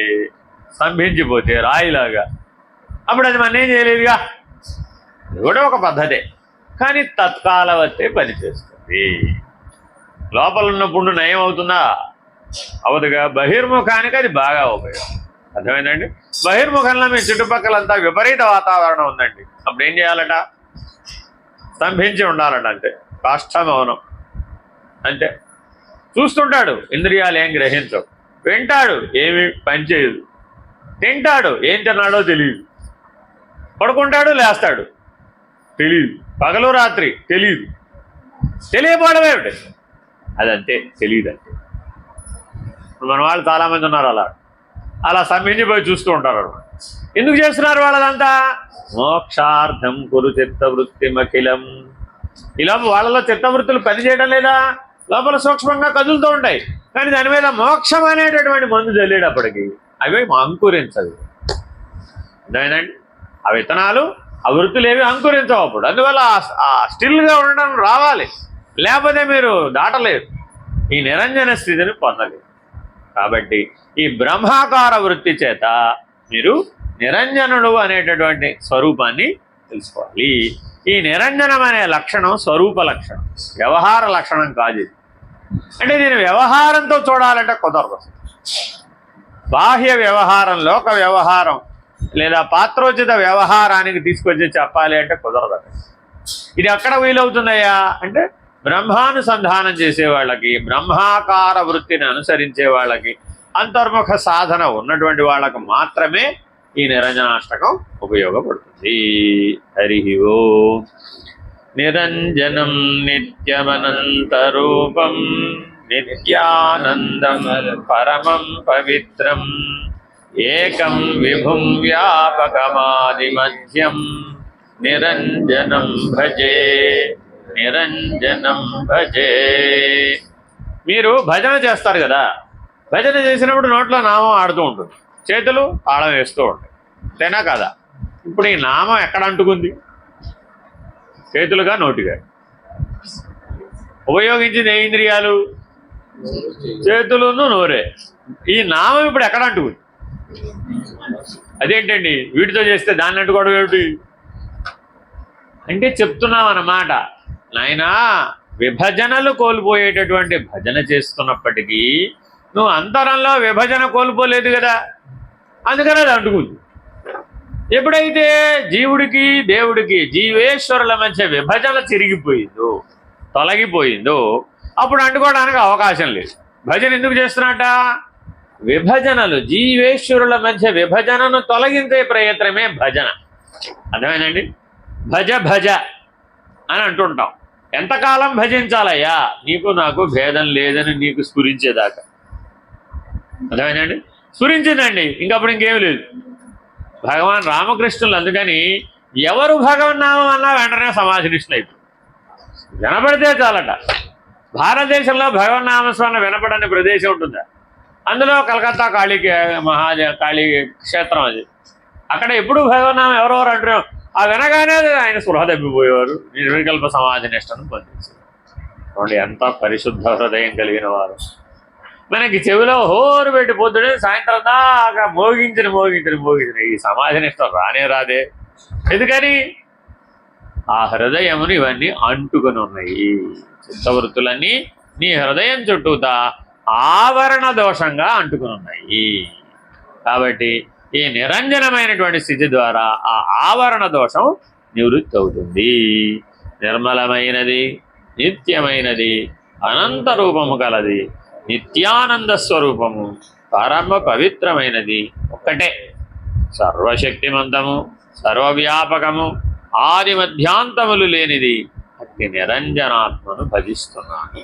Speaker 1: స్తంభించిపోతే రాయిలాగా, అప్పుడు అది మనం ఏం చేయలేదుగా. ఇది కూడా ఒక పద్ధతే, కానీ తత్కాలవత్తే పనిచేస్తుంది. లోపల ఉన్నప్పుడు నయం అవుతుందా? అవదుగా. బహిర్ముఖానికి అది బాగా ఉపయోగం. అర్థమైందండి? బహిర్ముఖంలో మీ చుట్టుపక్కలంతా విపరీత వాతావరణం ఉందండి, అప్పుడు ఏం చేయాలట? స్తంభించి ఉండాలట. అంతే, కాష్టమౌనం. అంతే. చూస్తుంటాడు, ఇంద్రియాలు ఏం గ్రహించవు. వింటాడు, ఏమి పనిచేయదు. తింటాడు, ఏం తిన్నాడో తెలియదు. పడుకుంటాడు, లేస్తాడు, తెలియదు. పగలు రాత్రి తెలియదు. తెలియపోవడం ఏమిటి? అదంతే, తెలియదంటే. మన వాళ్ళు చాలామంది ఉన్నారు అలా స్తంభించిపోయి చూస్తూ ఉంటారు అన్నమాట. ఎందుకు చేస్తున్నారు వాళ్ళదంతా? మోక్షార్థం కురు చిత్తవృత్తిమఖిలం. ఇలా వాళ్ళలో చిత్తవృత్తులు పనిచేయడం లేదా? లోపల సూక్ష్మంగా కదులుతూ ఉంటాయి, కానీ దాని మీద మోక్షం అనేటటువంటి మందు చల్లేటప్పటికి అవి అంకురించవు. అదేనండి, ఆ విత్తనాలు, ఆ వృత్తులు ఏవి అంకురించవు. అప్పుడు అందువల్ల స్టిల్గా ఉండడం రావాలి, లేకపోతే మీరు దాటలేరు, ఈ నిరంజన స్థితిని పొందలేరు. కాబట్టి ఈ బ్రహ్మాకార వృత్తి చేత మీరు నిరంజనుడు అనేటటువంటి స్వరూపాన్ని తెలుసుకోవాలి. ఈ నిరంజనం అనే లక్షణం స్వరూప లక్షణం, వ్యవహార లక్షణం కాదు ఇది. అంటే దీని వ్యవహారంతో చూడాలంటే కుదరదు. బాహ్య వ్యవహారం, లోక వ్యవహారం లేదా పాత్రోచిత వ్యవహారానికి తీసుకొచ్చి చెప్పాలి అంటే కుదరదు. ఇది ఎక్కడ వీలవుతుందయ్యా అంటే, బ్రహ్మానుసంధానం చేసే వాళ్ళకి, బ్రహ్మాకార వృత్తిని అనుసరించే వాళ్ళకి, అంతర్ముఖ సాధన ఉన్నటువంటి వాళ్ళకు మాత్రమే ఈ నిరంజనాష్టకం ఉపయోగపడుతుంది. హరి ఓం. నిరంజనం నిత్యమనంతరూపం నిత్యానందం పరమం పవిత్రం ఏకం విభుం వ్యాపకమాదిమధ్యం నిరంజనం భజే నిరంజనం భజే. మీరు భజన చేస్తారు కదా, భజన చేసినప్పుడు నోట్లో నామం ఆడుతూ ఉంటుంది, చేతులు తాళం వేస్తూ ఉంటాయి, అంతేనా కదా? ఇప్పుడు ఈ నామం ఎక్కడ అంటుకుంది? చేతులుగా, నోటిగా. ఉపయోగించింది ఏ ఇంద్రియాలు? చేతులును నోరే. ఈ నామం ఇప్పుడు ఎక్కడ అంటుకుంది? అదేంటండి వీటితో చేస్తే దాన్ని అంటుకోవడం ఏమిటి అంటే చెప్తున్నాం అన్నమాట. నాయనా, విభజనలు కోల్పోయేటటువంటి భజన చేస్తున్నప్పటికీ నువ్వు అంతరంలో విభజన కోల్పోలేదు కదా, అందుకని అది అంటుకుంది. ఎప్పుడైతే జీవుడికి దేవుడికి జీవేశ్వరుల మధ్య విభజన చిరిగిపోయిందో తొలగిపోయిందో అప్పుడు అంటుకోవడానికి అవకాశం లేదు. భజన ఎందుకు చేస్తున్నట్ట? విభజనలు జీవేశ్వరుల మధ్య విభజనను తొలగించే ప్రయత్నమే భజన. అర్థమైందండి? భజ భజ అని అంటుంటాం. ఎంతకాలం భజించాలయ్యా? నీకు నాకు భేదం లేదని నీకు స్ఫురించేదాకా. అర్థమైందండి? స్ఫురించిందండి, ఇంకప్పుడు ఇంకేం లేదు. భగవాన్ రామకృష్ణులు అందుకని ఎవరు భగవన్నామం అన్నా వెంటనే సమాధినిష్ఠులు అయిపోయి వినపడితే చాలట. భారతదేశంలో భగవన్నామస్మరణ వినపడని ప్రదేశం ఉంటుందా? అందులో కలకత్తా కాళీ క్షేత్రం అది. అక్కడ ఎప్పుడు భగవన్నామం ఎవరెవరు అంటారు, ఆ వినగానే ఆయన స్పృహ తప్పిపోయేవారు, నిర్వికల్ప సమాధి నిష్టను పొందించారు. ఎంత పరిశుద్ధ హృదయం కలిగిన వారు. మనకి చెవిలో హోరు పెట్టి పొద్దునే సాయంత్రం దాకా మోగించిన ఈ సమాధి నిష్ట రానే రాదే. ఎందుకని? ఆ హృదయమును ఇవన్నీ అంటుకొని ఉన్నాయి. చిత్తవృత్తులన్నీ నీ హృదయం చుట్టూతా ఆవరణ దోషంగా అంటుకొని ఉన్నాయి. కాబట్టి ఈ నిరంజనమైనటువంటి స్థితి ద్వారా ఆ ఆవరణ దోషం నివృత్తి అవుతుంది. నిర్మలమైనది, నిత్యమైనది, అనంత రూపము కలది, నిత్యానంద స్వరూపము, పరమ పవిత్రమైనది ఒక్కటే. సర్వశక్తిమంతము, సర్వవ్యాపకము, ఆది మధ్యాంతములు లేనిది అట్టి నిరంజనాత్మను భజిస్తున్నాను.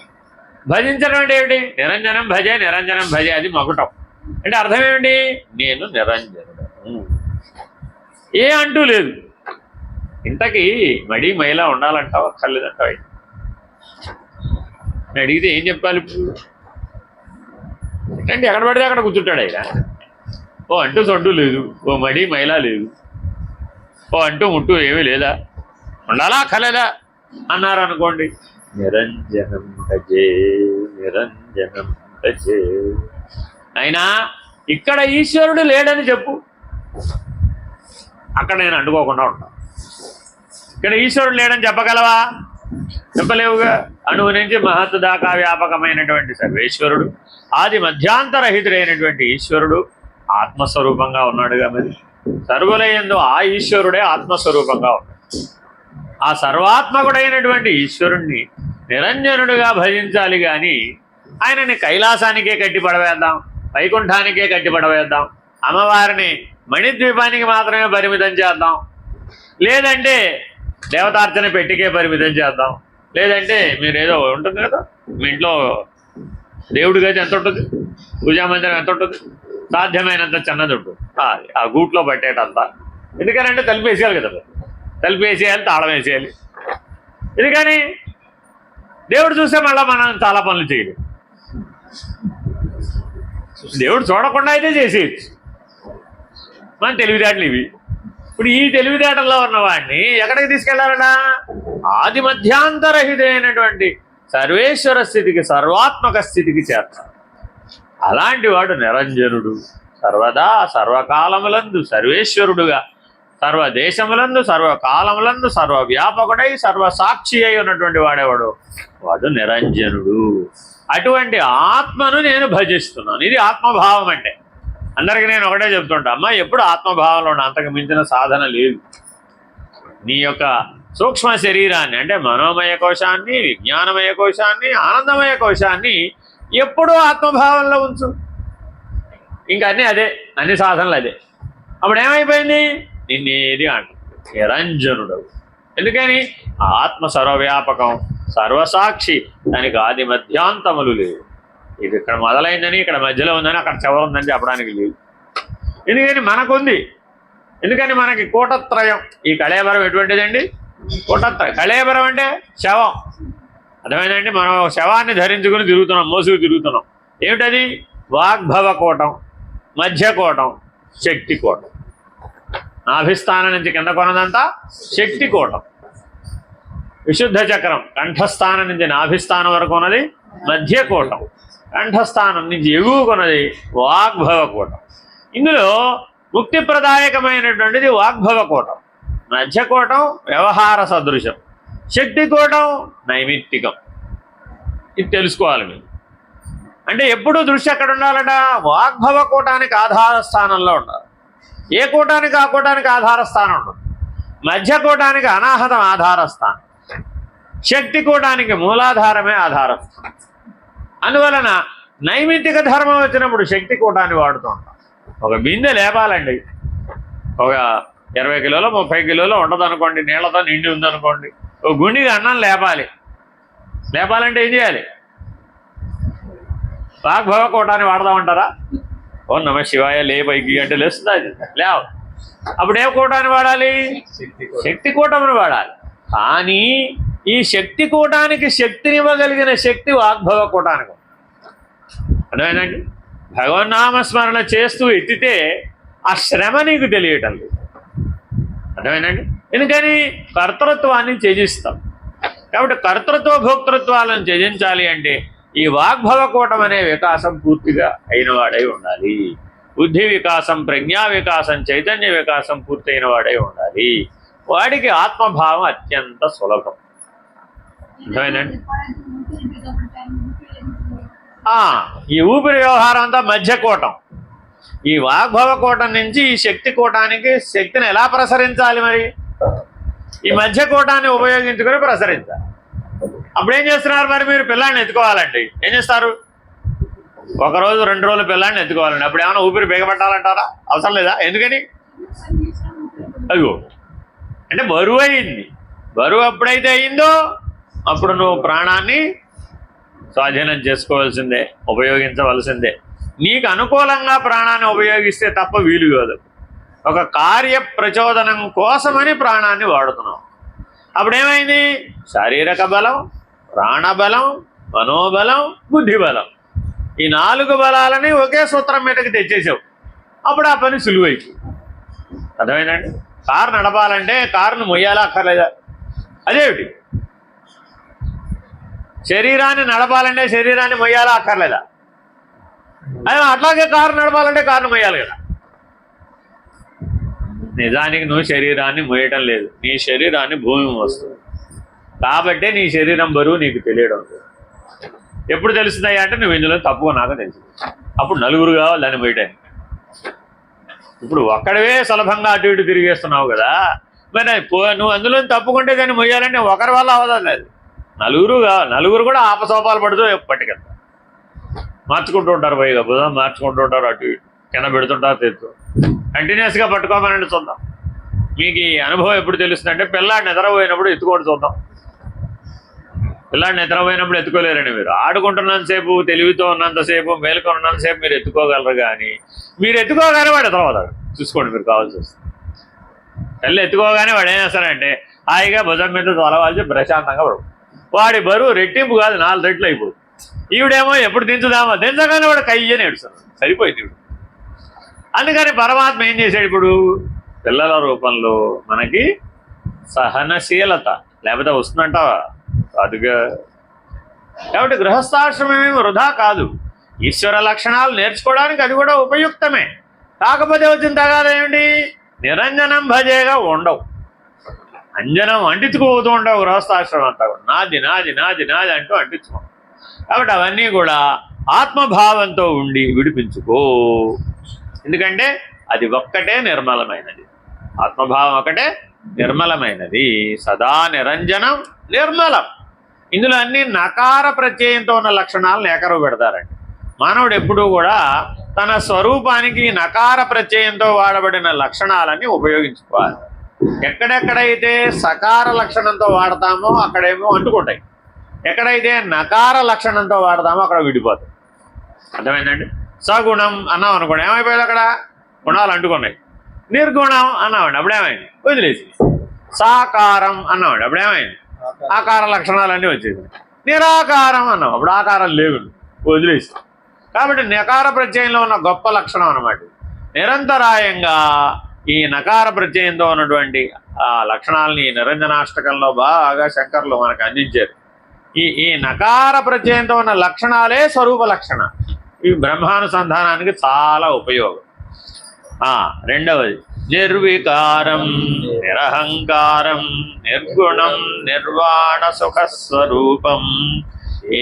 Speaker 1: భజించడం అంటే ఏమిటి? నిరంజనం భజే, నిరంజనం భజే, అది మొగటం. అంటే అర్థం ఏమిటి? నేను నిరంజనుడను, ఏ అంటూ లేదు. ఇంతకీ మడి మైలా ఉండాలంటావు, అక్కర్లేదంటావు? అడిగితే ఏం చెప్పాలి ఇప్పుడు? అంటే ఎక్కడ పడితే అక్కడ కూర్చుంటాడు ఆయన. ఓ అంటూ సొంటూ లేదు, ఓ మడి మైలా లేదు, ఓ అంటూ ముట్టు ఏమీ లేదా, ఉండాలా అక్కర్లేదా అన్నారు అనుకోండి, నిరంజనం భజే, నిరంజనం భజే. అయినా ఇక్కడ ఈశ్వరుడు లేడని చెప్పు, అక్కడ నేను అంటుకోకుండా ఉంటాను. ఇక్కడ ఈశ్వరుడు లేడని చెప్పగలవా? చెప్పలేవుగా. అణువు నుంచి మహత్తు దాకా వ్యాపకమైనటువంటి సర్వేశ్వరుడు, ఆది మధ్యాంతరహితుడైనటువంటి ఈశ్వరుడు ఆత్మస్వరూపంగా ఉన్నాడుగా. మరి సర్వులయందు ఆ ఈశ్వరుడే ఆత్మస్వరూపంగా ఉన్నాడు. ఆ సర్వాత్మకుడైనటువంటి ఈశ్వరుణ్ణి నిరంజనుడిగా భజించాలి. కానీ ఆయనని కైలాసానికే కట్టిపడవేద్దాం, వైకుంఠానికే కట్టిపడవేద్దాం, అమ్మవారిని మణిద్వీపానికి మాత్రమే పరిమితం చేద్దాం, లేదంటే దేవతార్చన పెట్టికే పరిమితం చేద్దాం, లేదంటే మీరు ఏదో ఉంటుంది కదా మీ ఇంట్లో దేవుడి గది ఎంత ఉంటుంది, పూజామందిరం ఎంత ఉంటుంది, సాధ్యమైనంత చిన్నది ఉంటుంది, ఆ గూట్లో పట్టేటంతా. ఎందుకనంటే తలుపు వేసేయాలి కదా, తలుపు వేసేయాలి, తాళం వేసేయాలి. ఎందుకని? దేవుడు చూస్తే మళ్ళీ మనం చాలా పనులు చేయలేము. దేవుడు చూడకుండా అయితే చేసేయచ్చు. మన తెలివితేటలు ఇవి. ఇప్పుడు ఈ తెలివితేటల్లో ఉన్నవాడిని ఎక్కడికి తీసుకెళ్లాలన్నా? ఆది మధ్యాంతరహితమైనటువంటి సర్వేశ్వర స్థితికి, సర్వాత్మక స్థితికి చేర్చాలి. అలాంటి వాడు నిరంజనుడు, సర్వదా సర్వకాలములందు సర్వేశ్వరుడుగా, సర్వదేశములందు సర్వకాలములందు సర్వవ్యాపకుడై సర్వసాక్షి అయి ఉన్నటువంటి వాడేవాడు, వాడు నిరంజనుడు. అటువంటి ఆత్మను నేను భజిస్తున్నాను. ఇది ఆత్మభావం అంటే. అందరికీ నేను ఒకటే చెప్తుంటా, అమ్మ ఎప్పుడు ఆత్మభావంలో ఉన్న, అంతకు మించిన సాధన లేదు. నీ యొక్క సూక్ష్మ శరీరాన్ని అంటే మనోమయ కోశాన్ని, విజ్ఞానమయ కోశాన్ని, ఆనందమయ కోశాన్ని ఎప్పుడూ ఆత్మభావంలో ఉంచు. ఇంకా అన్ని సాధనలు అదే. అప్పుడు ఏమైపోయింది? నిన్నేది అంట నిరంజనుడు. ఎందుకని? ఆత్మ సర్వవ్యాపకం, సర్వసాక్షి, దానికి ఆది మధ్యాంతములు లేవు. ఇది ఇక్కడ మొదలైందని, ఇక్కడ మధ్యలో ఉందని, అక్కడ చివరి ఉందని చెప్పడానికి లేదు. ఎందుకని? మనకుంది. ఎందుకని? మనకి కూటత్రయం. ఈ కళేబరం ఎటువంటిదండి? కూటత్రయం. కళేబరం అంటే శవం. అర్థమైందండి? మనం శవాన్ని ధరించుకుని తిరుగుతున్నాం, మోసుకు తిరుగుతున్నాం. ఏమిటది? వాగ్భవ కూటం, మధ్యకూటం, శక్తి కూటం. నాభిస్థానం నుంచి కింద కొన్నదంతా శక్తి కూటం. విశుద్ధ చక్రం కంఠస్థానం నుంచి నాభిస్థానం వరకు ఉన్నది మధ్యకూటం, కంఠస్థానం నుంచి ఎగువకున్నది వాగ్భవ కూటం. ఇందులో ముక్తిప్రదాయకమైనటువంటిది వాగ్భవ కూటం, మధ్యకూటం వ్యవహార సదృశం, శక్తి కూటం నైమిత్తికం. ఇది తెలుసుకోవాలి మీరు. అంటే ఎప్పుడూ దృష్టి ఎక్కడ ఉండాలట? వాగ్భవ కూటానికి ఆధార స్థానంలో ఉండాలి. ఏ కూటానికి ఆ కూటానికి ఆధారస్థానం ఉంటుంది. మధ్య కూటానికి అనాహతం ఆధారస్థానం, శక్తి కూటానికి మూలాధారమే ఆధారస్థానం. అందువలన నైమిత్తిక ధర్మం వచ్చినప్పుడు శక్తి కూటాన్ని వాడుతూ ఉంటాం. ఒక బిందె లేపాలండి, ఒక 20 కిలోలో 30 కిలోలో ఉండదనుకోండి, నీళ్లతో నిండి ఉందనుకోండి, ఒక గుండిగా అన్నం లేపాలంటే ఏం చేయాలి? వాగ్భవ కూటాన్ని వాడదామంటారా? ఓ నమ శివాయ లే పైకి అంటే లేస్తుంది, అది లేవు. అప్పుడు ఏ కూటాన్ని వాడాలి? శక్తి కూటమును వాడాలి. కానీ ఈ శక్తి కూటానికి శక్తినివ్వగలిగిన శక్తి వాగ్భవ కూటానికి. అర్థమైందండి? భగవన్నామస్మరణ చేస్తూ ఎత్తితే ఆ శ్రమ నీకు తెలియటం లేదు. అర్థమైందండి? ఎందుకని? కర్తృత్వాన్ని త్యజిస్తాం. కాబట్టి కర్తృత్వ భోక్తృత్వాలను త్యజించాలి అంటే ఈ వాగ్భవ కూటం అనే వికాసం పూర్తిగా అయిన వాడై ఉండాలి. బుద్ధి వికాసం, ప్రజ్ఞా వికాసం, చైతన్య వికాసం పూర్తయిన వాడై ఉండాలి. వాడికి ఆత్మభావం అత్యంత సులభం. అర్థమైందండి? ఈ ఊపిరి వ్యవహారం అంతా మధ్య కూటం. ఈ వాగ్భవ కూటం నుంచి ఈ శక్తి కూటానికి శక్తిని ఎలా ప్రసరించాలి? మరి ఈ మధ్య కూటాన్ని ఉపయోగించుకొని ప్రసరించాలి. అప్పుడేం చేస్తున్నారు? మరి మీరు పిల్లాన్ని ఎత్తుకోవాలండి, ఏం చేస్తారు? 1 రోజు 2 రోజులు పిల్లాన్ని ఎత్తుకోవాలండి. అప్పుడు ఏమైనా ఊపిరి బిగబట్టాలంటారా? అవసరం లేదా? ఎందుకని? అయ్యో అంటే బరువు అయింది. బరువు ఎప్పుడైతే అయిందో అప్పుడు నువ్వు ప్రాణాన్ని స్వాధీనం చేసుకోవాల్సిందే, ఉపయోగించవలసిందే. నీకు అనుకూలంగా ప్రాణాన్ని ఉపయోగిస్తే తప్ప వీలు కాదు. ఒక కార్య ప్రచోదనం కోసమని ప్రాణాన్ని వాడుతున్నాం. అప్పుడేమైంది? శారీరక బలం, ప్రాణబలం, మనోబలం, బుద్ధిబలం, ఈ 4 బలాలని ఒకే సూత్రం మీదకి తెచ్చేసావు. అప్పుడు ఆ పని సులువైపు. అర్థమైందండి? కారు నడపాలంటే కారును మొయ్యాలా అక్కర్లేదా? అదేమిటి? శరీరాన్ని నడపాలంటే శరీరాన్ని మొయ్యాలా అక్కర్లేదా? అట్లాగే కారు నడపాలంటే కారును మొయ్యాలి కదా. నిజానికి నువ్వు శరీరాన్ని మోయటం లేదు, నీ శరీరాన్ని భూమి మోస్తుంది. కాబట్టే నీ శరీరం బరువు నీకు తెలియడం లేదు. ఎప్పుడు తెలుస్తున్నాయి అంటే నువ్వు ఇందులో తప్పుగా నాకు తెలుసు. అప్పుడు 4 కావాలి దాన్ని మోయటానికి. ఇప్పుడు ఒక్కడవే సులభంగా అటు ఇటు తిరిగేస్తున్నావు కదా. మరి నువ్వు అందులో తప్పుకుంటే దాన్ని మొయ్యాలంటే ఒకరి వల్ల అవదాం లేదు, 4 కావాలి. 4 కూడా ఆపసోపాలు పడుతూ పట్టుకెళ్తారు, మార్చుకుంటూ ఉంటారు. పైగా బుధం మార్చుకుంటూ ఉంటారు, అటు ఇటు కింద పెడుతుంటారు, తెచ్చు కంటిన్యూస్గా పట్టుకోమనండి. చూద్దాం మీకు ఈ అనుభవం ఎప్పుడు తెలుస్తుందంటే పిల్లాడిని నిద్రపోయినప్పుడు ఎత్తుకోండి చూద్దాం. పిల్లాడిని నిద్రపోయినప్పుడు ఎత్తుకోలేరండి. మీరు ఆడుకుంటున్నంతసేపు, తెలివితో ఉన్నంతసేపు, మేలుకొన్నంతసేపు మీరు ఎత్తుకోగలరు. కానీ మీరు ఎత్తుకోగానే వాడు ఎదురవుతాడు. చూసుకోండి, మీరు కావాల్సి వస్తుంది. పిల్ల ఎత్తుకోగానే వాడు ఏం చేస్తాడంటే హాయిగా భుజం మీద తొలవాల్సి ప్రశాంతంగా పడు. వాడి బరువు రెట్టింపు కాదు 4 రెట్లు అయిపోతుంది. ఈవిడేమో ఎప్పుడు దించుదామో దించగానే వాడు కయ్యని ఏడుస్తాడు. సరిపోయింది ఇప్పుడు. అందుకని పరమాత్మ ఏం చేశాడు? ఇప్పుడు పిల్లల రూపంలో మనకి సహనశీలత లేకపోతే వస్తుందంటావా? కాదుగా. కాబట్టి గృహస్థాశ్రమమే వృధా కాదు. ఈశ్వర లక్షణాలు నేర్చుకోవడానికి అది కూడా ఉపయుక్తమే. కాకపోతే వచ్చిన తగాదా ఏమిటి? నిరంజనం భజేగా ఉండవు, అంజనం అంటించుకోబోతూ ఉండవు. గృహస్థాశ్రమం అంతా కూడా నాది నాది నాది నాది అంటూ అంటించుకో. కాబట్టి అవన్నీ కూడా ఆత్మభావంతో ఉండి విడిపించుకో. ఎందుకంటే అది ఒక్కటే నిర్మలమైనది. ఆత్మభావం ఒకటే నిర్మలమైనది. సదా నిరంజనం నిర్మలం. ఇందులో అన్ని నకార ప్రత్యయంతో ఉన్న లక్షణాలను ఏకరువు పెడతారండి. మానవుడు ఎప్పుడూ కూడా తన స్వరూపానికి నకార ప్రత్యయంతో వాడబడిన లక్షణాలన్నీ ఉపయోగించుకోవాలి. ఎక్కడెక్కడైతే సకార లక్షణంతో వాడతామో అక్కడేమో అంటుకుంటాయి, ఎక్కడైతే నకార లక్షణంతో వాడతామో అక్కడ విడిపోతాయి. అర్థమైందండి? సగుణం అన్నాం అనుకోండి, ఏమైపోయింది? అక్కడ గుణాలు అంటుకున్నాయి. నిర్గుణం అన్నామండి, అప్పుడేమైంది? వదిలేసి. సాకారం అన్నామండి, అప్పుడేమైంది? ఆకార లక్షణాలన్నీ వచ్చేది. నిరాకారం అన్నాం, అప్పుడు ఆకారం లేవు, వదిలేసి. కాబట్టి నకార ప్రత్యయంలో ఉన్న గొప్ప లక్షణం అన్నమాట. నిరంతరాయంగా ఈ నకార ప్రత్యయంతో ఉన్నటువంటి ఆ లక్షణాలని నిరంజనాష్టకంలో బాగా శంకర్లు మనకు అందించారు. ఈ నకార ప్రత్యయంతో ఉన్న లక్షణాలే స్వరూప లక్షణాలు. ఇవి బ్రహ్మానుసంధానానికి చాలా ఉపయోగం. రెండవది నిర్వికారం, నిరహంకారం, నిర్గుణం, నిర్వాణ సుఖస్వరూపం,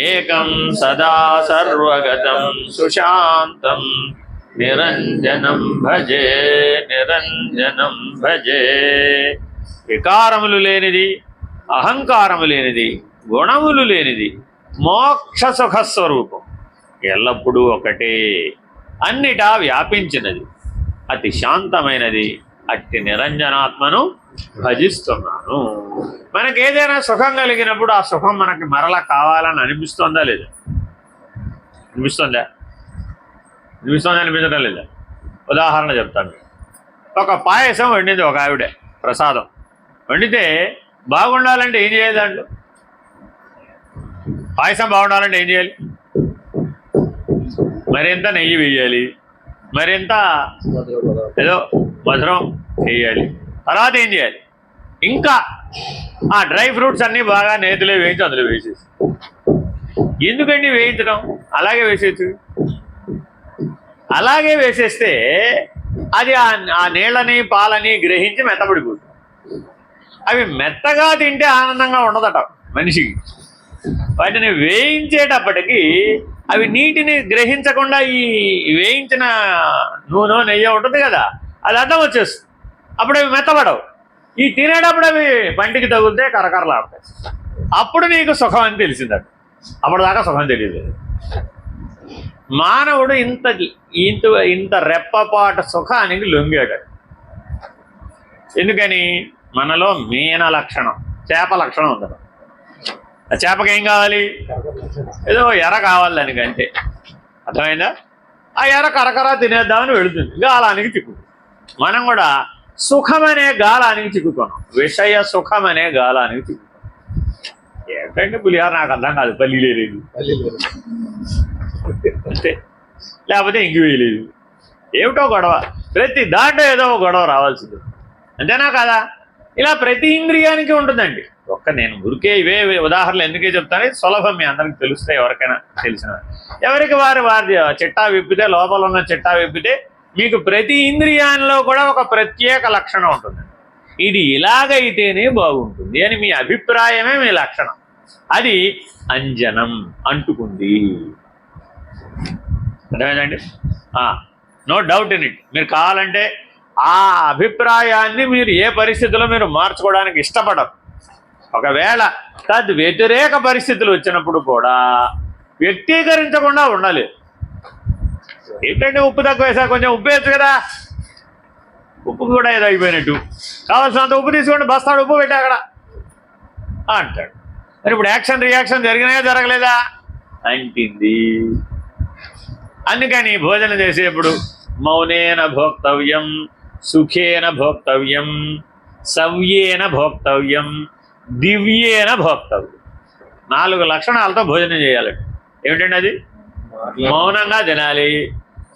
Speaker 1: ఏకం సదా సర్వగతం సుశాంతం, నిరంజనం భజే నిరంజనం భజే. వికారములు లేనిది, అహంకారము లేనిది, గుణములు లేనిది, మోక్ష సుఖస్వరూపం, ఎల్లప్పుడూ ఒకటే, అన్నిటా వ్యాపించినది, అతి శాంతమైనది, అట్టి నిరంజనాత్మను భజిస్తున్నాను. మనకేదైనా సుఖం కలిగినప్పుడు ఆ సుఖం మనకి మరలా కావాలని అనిపిస్తుందా లేదా? అనిపిస్తుందా? అనిపించడం లేదా? ఉదాహరణ చెప్తాను. ఒక పాయసం వండింది ఒక ఆవిడే, ప్రసాదం వండితే బాగుండాలంటే ఏం చేయాలి? దాంట్లో పాయసం బాగుండాలంటే ఏం చేయాలి? మరింత నెయ్యి వేయాలి, మరింత ఏదో మధురం వేయాలి. తర్వాత ఏం చేయాలి? ఇంకా ఆ డ్రై ఫ్రూట్స్ అన్నీ బాగా నేతిలో వేయించి అందులో వేసేసి. ఎందుకండి వేయించడం? అలాగే వేసేసి, అలాగే వేసేస్తే అది ఆ నీళ్ళని పాలని గ్రహించి మెత్తబడిపోతుంది. అవి మెత్తగా తింటే ఆనందంగా ఉండదట మనిషికి. వాటిని వేయించేటప్పటికి అవి నీటిని గ్రహించకుండా ఈ వేయించిన నూనె నెయ్యి ఉంటుంది కదా, అది అడ్డం వచ్చేస్తుంది. అప్పుడు అవి మెత్తబడవు. ఈ తినేటప్పుడు అవి పంటికి తగిలితే కరకరలాడతాయి. అప్పుడు నీకు సుఖం అని తెలిసిందట. అప్పటిదాకా సుఖం తెలియదు. మానవుడు ఇంత ఇంత ఇంత రెప్పపాటు సుఖానికి లొంగాడు. ఎందుకని? మనలో మీన లక్షణం, చేప లక్షణం ఉండదు. ఆ చేపకి ఏం కావాలి? ఏదో ఎర కావాలి దానికి, అంతే. అర్థమైందా? ఆ ఎర కరకర తినేద్దామని వెళుతుంది, గాలానికి చిక్కుతుంది. మనం కూడా సుఖమనే గాలానికి చిక్కుకున్నాం, విషయ సుఖమనే గాలానికి చిక్కుకున్నాం. ఏంటంటే పులిహార నాకు అర్థం కాదు, పల్లి లేదు అంతే, లేకపోతే ఇంక వేయలేదు, ఏమిటో గొడవ. ప్రతి దాంట్లో ఏదో గొడవ రావాల్సింది, అంతేనా కదా? ఇలా ప్రతి ఇంద్రియానికి ఉంటుందండి. నేను ఊరికే ఇవే ఉదాహరణలు ఎందుకే చెప్తాను, సులభం, మీ అందరికి తెలుస్తాయి, ఎవరికైనా తెలిసిన. ఎవరికి వారి చిట్టా విప్పితే, లోపల ఉన్న చిట్టా విప్పితే మీకు ప్రతి ఇంద్రియాల్లో కూడా ఒక ప్రత్యేక లక్షణం ఉంటుంది. ఇది ఇలాగైతేనే బాగుంటుంది అని మీ అభిప్రాయమే మీ లక్షణం. అది అంజనం, అంటుకుంది. అర్థమైందండి? No doubt in it. మీరు కావాలంటే ఆ అభిప్రాయాన్ని మీరు ఏ పరిస్థితుల్లో మీరు మార్చుకోవడానికి ఇష్టపడరు. ఒకవేళ తద్ వ్యతిరేక పరిస్థితులు వచ్చినప్పుడు కూడా వ్యక్తీకరించకుండా ఉండాలి. ఏంటంటే ఉప్పు తక్కువ వేసా, కొంచెం ఉప్పు వేయచ్చు కదా, ఉప్పు కూడా ఏదో అయిపోయినట్టు, కావాల్సినంత ఉప్పు తీసుకోండి, బస్తాడు ఉప్పు పెట్టా అక్కడ అంటాడు. మరి ఇప్పుడు యాక్షన్ రియాక్షన్ జరిగినాయా జరగలేదా? అంటింది. అందుకని భోజనం చేసేప్పుడు మౌనేన భోక్తవ్యం, సుఖేన భోక్తవ్యం, సవ్యేన భోక్తవ్యం, దివ్యేన భోక్తవ్యం. 4 లక్షణాలతో భోజనం చేయాలండి. ఏమిటండి అది? మౌనంగా తినాలి,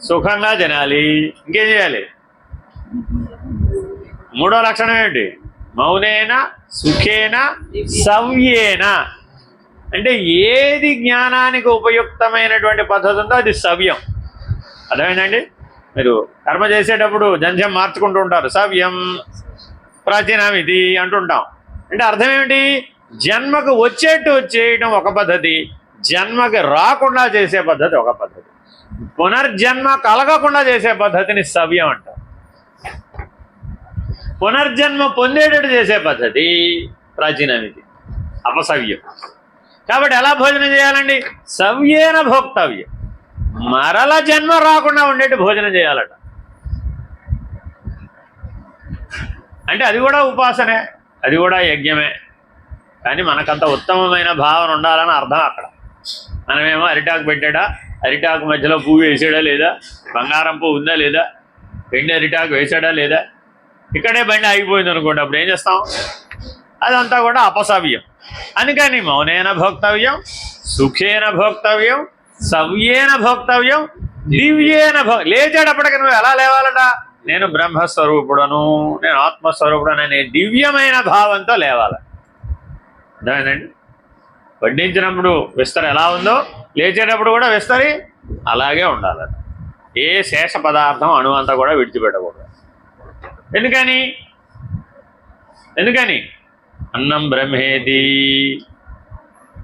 Speaker 1: సుఖంగా తినాలి, ఇంకేం చేయాలి? 3వ లక్షణం ఏమిటి? మౌనేన, సుఖేన, సవ్యేన. అంటే ఏది జ్ఞానానికి ఉపయుక్తమైనటువంటి పద్ధతి ఉందో అది సవ్యం. అర్థమైందండి? మీరు కర్మ చేసేటప్పుడు జంధ్యం మార్చుకుంటూ ఉంటారు, సవ్యం ప్రాచీనమిది అంటుంటాం. అంటే అర్థం ఏమిటి? జన్మకు వచ్చేట్టు చేయడం ఒక పద్ధతి, జన్మకి రాకుండా చేసే పద్ధతి ఒక పద్ధతి, పునర్జన్మ కలగకుండా చేసే పద్ధతిని సవ్యం అంటారు. పునర్జన్మ పొందేటట్టు చేసే పద్ధతి ప్రాచీనమిది, అపసవ్యం. కాబట్టి ఎలా భోజనం చేయాలండి? సవ్యేన భోక్తవ్యం. మరల జన్మ రాకుండా ఉండేట్టు భోజనం చేయాలట. అంటే అది కూడా ఉపాసనే, అది కూడా యజ్ఞమే. కానీ మనకంత ఉత్తమమైన భావన ఉండాలని అర్థం అక్కడ. మనమేమో అరిటాకు పెట్టాడా, అరిటాకు మధ్యలో పువ్వు వేసాడా లేదా, బంగారం పువ్వు ఉందా లేదా, వెండి అరిటాకు వేసాడా లేదా, ఇక్కడే బండి ఆగిపోయింది అనుకోండి, అప్పుడు ఏం చేస్తాం? అదంతా కూడా అపసవ్యం. అందుకని మౌనేన భోక్తవ్యం, సుఖేన భోక్తవ్యం, సవ్యేన భోక్తవ్యం, దివ్యేన లేచేటప్పటికి నువ్వు ఎలా లేవాలట? నేను బ్రహ్మస్వరూపుడను, నేను ఆత్మస్వరూపుడను అనే దివ్యమైన భావంతో లేవాలి. అర్థమైందండి? వడ్డించినప్పుడు విస్తరి ఎలా ఉందో లేచేటప్పుడు కూడా విస్తరి అలాగే ఉండాలట. ఏ శేష పదార్థం అణువంతా కూడా విడిచిపెట్టకూడదు. ఎందుకని అన్నం బ్రహ్మేది,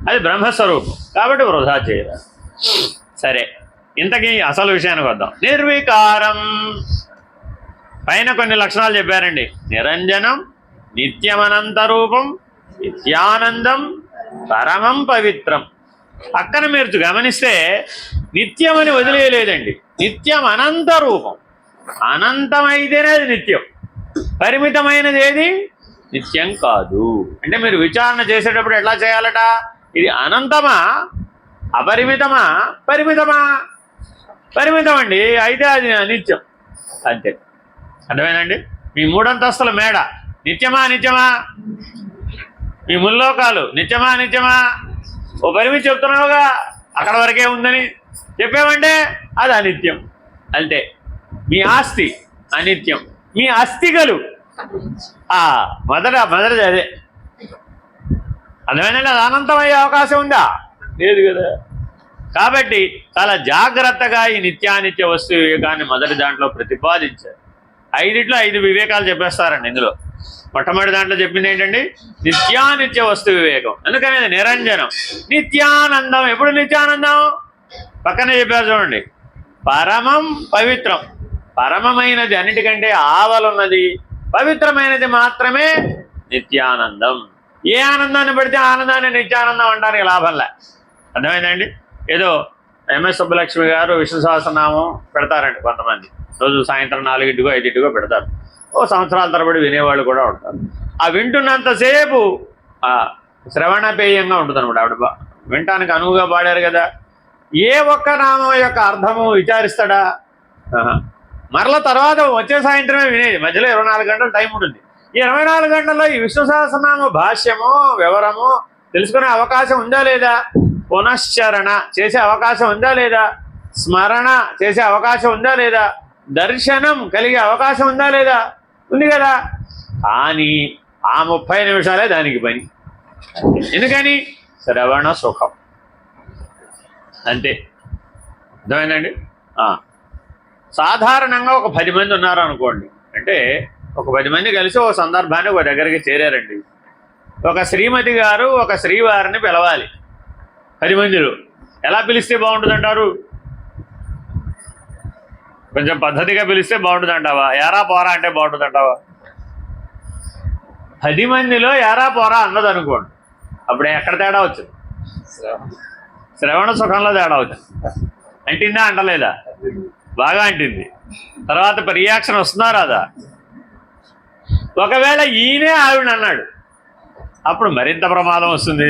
Speaker 1: అది బ్రహ్మస్వరూపం కాబట్టి వృధా చేయరాదు. సరే, ఇంతకీ అసలు విషయానికి వద్దాం. నిర్వికారం పైన కొన్ని లక్షణాలు చెప్పారండి. నిరంజనం, నిత్యమనంత రూపం, నిత్యానందం, పరమం పవిత్రం. పక్కన మీరు గమనిస్తే నిత్యమని వదిలేయలేదండి. నిత్యం అనంత రూపం. అనంతమైతేనే అది నిత్యం, పరిమితమైనది ఏది నిత్యం కాదు. అంటే మీరు విచారణ చేసేటప్పుడు ఎట్లా చేయాలట? ఇది అనంతమా, అపరిమితమా, పరిమితమా? పరిమితం అండి, అయితే అది నిత్యం అంతే. అర్థమేనండి? మీ 3 అంతస్తుల మేడ నిత్యమా నిత్యమా? మీ ముల్లోకాలు నిత్యమా నిత్యమా? ఓ పరిమితి చెప్తున్నావుగా, అక్కడ వరకే ఉందని చెప్పామంటే అది అనిత్యం అంతే. మీ ఆస్తి అనిత్యం, మీ అస్థికలు మొదటి అదే. అర్థమేనండి? అది అనంతమయ్యే అవకాశం ఉందా? లేదు కదా. కాబట్టి చాలా జాగ్రత్తగా ఈ నిత్యానిత్య వస్తు వివేకాన్ని మొదటి దాంట్లో ప్రతిపాదించారు. 5 5 వివేకాలు చెప్పేస్తారండి ఇందులో. మొట్టమొదటి దాంట్లో చెప్పింది ఏంటండి? నిత్యానిత్య వస్తు వివేకం. అందుకని అది నిరంజనం, నిత్యానందం. ఎప్పుడు నిత్యానందం? పక్కనే చెప్పారు చూడండి. పరమం పవిత్రం. పరమమైనది అన్నిటికంటే ఆవలున్నది, పవిత్రమైనది మాత్రమే నిత్యానందం. ఏ ఆనందాన్ని పడితే ఆనందాన్ని నిత్యానందం అంటానికి లాభంలే. అర్థమైందండి? ఏదో ఎంఎస్ సుబ్బలక్ష్మి గారు విష్ణు సహస్రనామం పెడతారండి కొంతమంది. రోజు సాయంత్రం 4 5 పెడతారు. ఓ సంవత్సరాల తరబడి వినేవాళ్ళు కూడా ఉంటారు. ఆ వింటున్నంతసేపు శ్రవణపేయంగా ఉంటుంది అనమాట. ఆవిడ వినటానికి అనువుగా పాడారు కదా. ఏ ఒక్క నామం యొక్క అర్థము విచారిస్తాడా? మరల తర్వాత వచ్చే సాయంత్రమే వినేది. మధ్యలో 24 గంటలు టైం ఉంటుంది. ఈ 24 గంటల్లో ఈ విష్ణు సహస్రనామ భాష్యము, వివరము తెలుసుకునే అవకాశం ఉందా లేదా? పునశ్చరణ చేసే అవకాశం ఉందా లేదా? స్మరణ చేసే అవకాశం ఉందా లేదా? దర్శనం కలిగే అవకాశం ఉందా లేదా? ఉంది కదా. కానీ ఆ 30 నిమిషాలే దానికి పని. ఎందుకని? శ్రవణ సుఖం అంతే. అర్థమైందండి? సాధారణంగా ఒక 10 మంది ఉన్నారు అనుకోండి. అంటే ఒక 10 మంది కలిసి ఒక సందర్భాన్ని ఒక దగ్గరికి చేరారండి. ఒక శ్రీమతి గారు ఒక శ్రీవారిని పిలవాలి 10 మందిలో. ఎలా పిలిస్తే బాగుంటుందంటారు? కొంచెం పద్ధతిగా పిలిస్తే బాగుంటుందంటావా? యారా పోరా అంటే బాగుంటుందంటావా? 10 మందిలో యారా పోరా అన్నది అనుకోండి, అప్పుడు ఎక్కడ తేడా వచ్చింది? శ్రవణ సుఖంలో తేడా వచ్చింది. అంటిందా అంటలేదా? బాగా అంటింది. తర్వాత రియాక్షన్ వస్తుందా రాదా? ఒకవేళ ఈయనే ఆవిడ అన్నాడు, అప్పుడు మరింత ప్రమాదం వస్తుంది.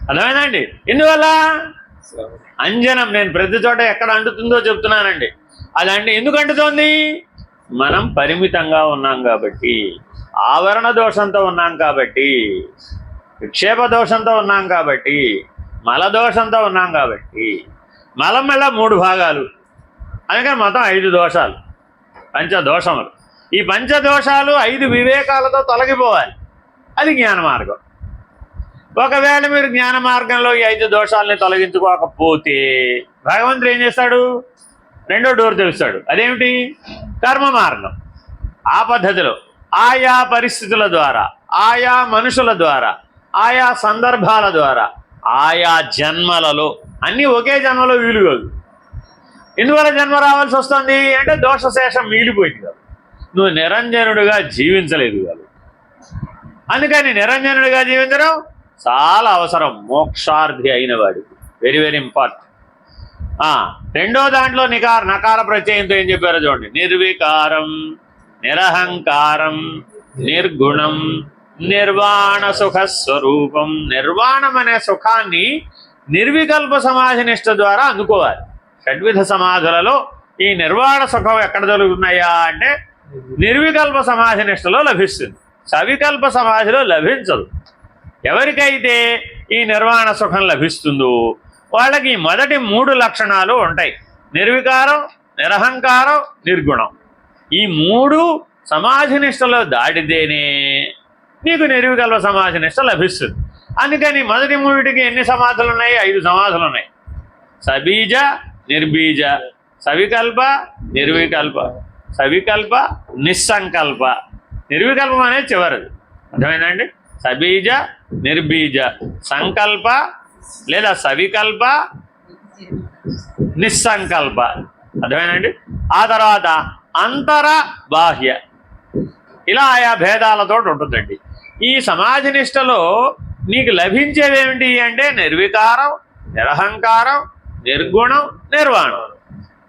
Speaker 1: అర్థమైందండి? ఎందువల్ల? అంజనం. నేను ప్రతి చోట ఎక్కడ అంటుతుందో చెప్తున్నానండి. అది ఎందుకు అంటుతోంది? మనం పరిమితంగా ఉన్నాం కాబట్టి, ఆవరణ దోషంతో ఉన్నాం కాబట్టి, విక్షేప దోషంతో ఉన్నాం కాబట్టి, మల దోషంతో ఉన్నాం కాబట్టి. మలం వల్ల 3 భాగాలు, అందుకని మొత్తం 5 దోషాలు, పంచదోషములు. ఈ పంచదోషాలు 5 వివేకాలతో తొలగిపోవాలి. అది జ్ఞాన మార్గం. ఒకవేళ మీరు జ్ఞాన మార్గంలో ఈ 5 దోషాలని తొలగించుకోకపోతే భగవంతుడు ఏం చేస్తాడు? 2వ డోర్ తెలుస్తాడు. అదేమిటి? కర్మ మార్గం. ఆ పద్ధతిలో ఆయా పరిస్థితుల ద్వారా, ఆయా మనుషుల ద్వారా, ఆయా సందర్భాల ద్వారా, ఆయా జన్మలలో, అన్నీ ఒకే జన్మలో వీలు కాదు. ఎందువల్ల జన్మ రావాల్సి వస్తుంది అంటే దోషశేషం మిగిలిపోయింది కాదు, నువ్వు నిరంజనుడిగా జీవించలేదు కాదు. అందుకని నిరంజనుడిగా జీవించడం చాలా అవసరం మోక్షార్థి అయిన వాడికి. Very very important. 2వ దాంట్లో నకార ప్రత్యయంతో ఏం చెప్పారో చూడండి. నిర్వికారం, నిరహంకారం, నిర్గుణం, నిర్వాణ సుఖ స్వరూపం. నిర్వాణం అనే సుఖాన్ని నిర్వికల్ప సమాధి నిష్ట ద్వారా అందుకోవాలి. షడ్విధ సమాధులలో ఈ నిర్వాణ సుఖం ఎక్కడ దొరుకుతున్నాయా అంటే నిర్వికల్ప సమాధి నిష్టలో లభిస్తుంది. సవికల్ప సమాధిలో లభించదు. ఎవరికైతే ఈ నిర్వాణ సుఖం లభిస్తుందో వాళ్ళకి మొదటి 3 లక్షణాలు ఉంటాయి. నిర్వికారం, నిరహంకారం, నిర్గుణం. ఈ 3 సమాధి నిష్టలో దాటితేనే నీకు నిర్వికల్ప సమాధి నిష్ట లభిస్తుంది. అందుకని మొదటి 3టికి ఎన్ని సమాధులు ఉన్నాయి? 5 సమాధులు ఉన్నాయి. సబీజ, నిర్బీజ, సవికల్ప, నిర్వికల్ప, సవికల్ప, నిస్సంకల్ప. నిర్వికల్పం అనేది చివరిది. అర్థమైందండి? సబీజ, నిర్బీజ, సంకల్ప లేదా సవికల్ప, నిస్సంకల్ప, అర్థమేనండి. ఆ తర్వాత అంతర బాహ్య, ఇలా ఆయా భేదాలతో ఉంటుందండి. ఈ సమాధి నిష్టలో నీకు లభించేదేమిటి అంటే నిర్వికారం, నిరహంకారం, నిర్గుణం, నిర్వాణం,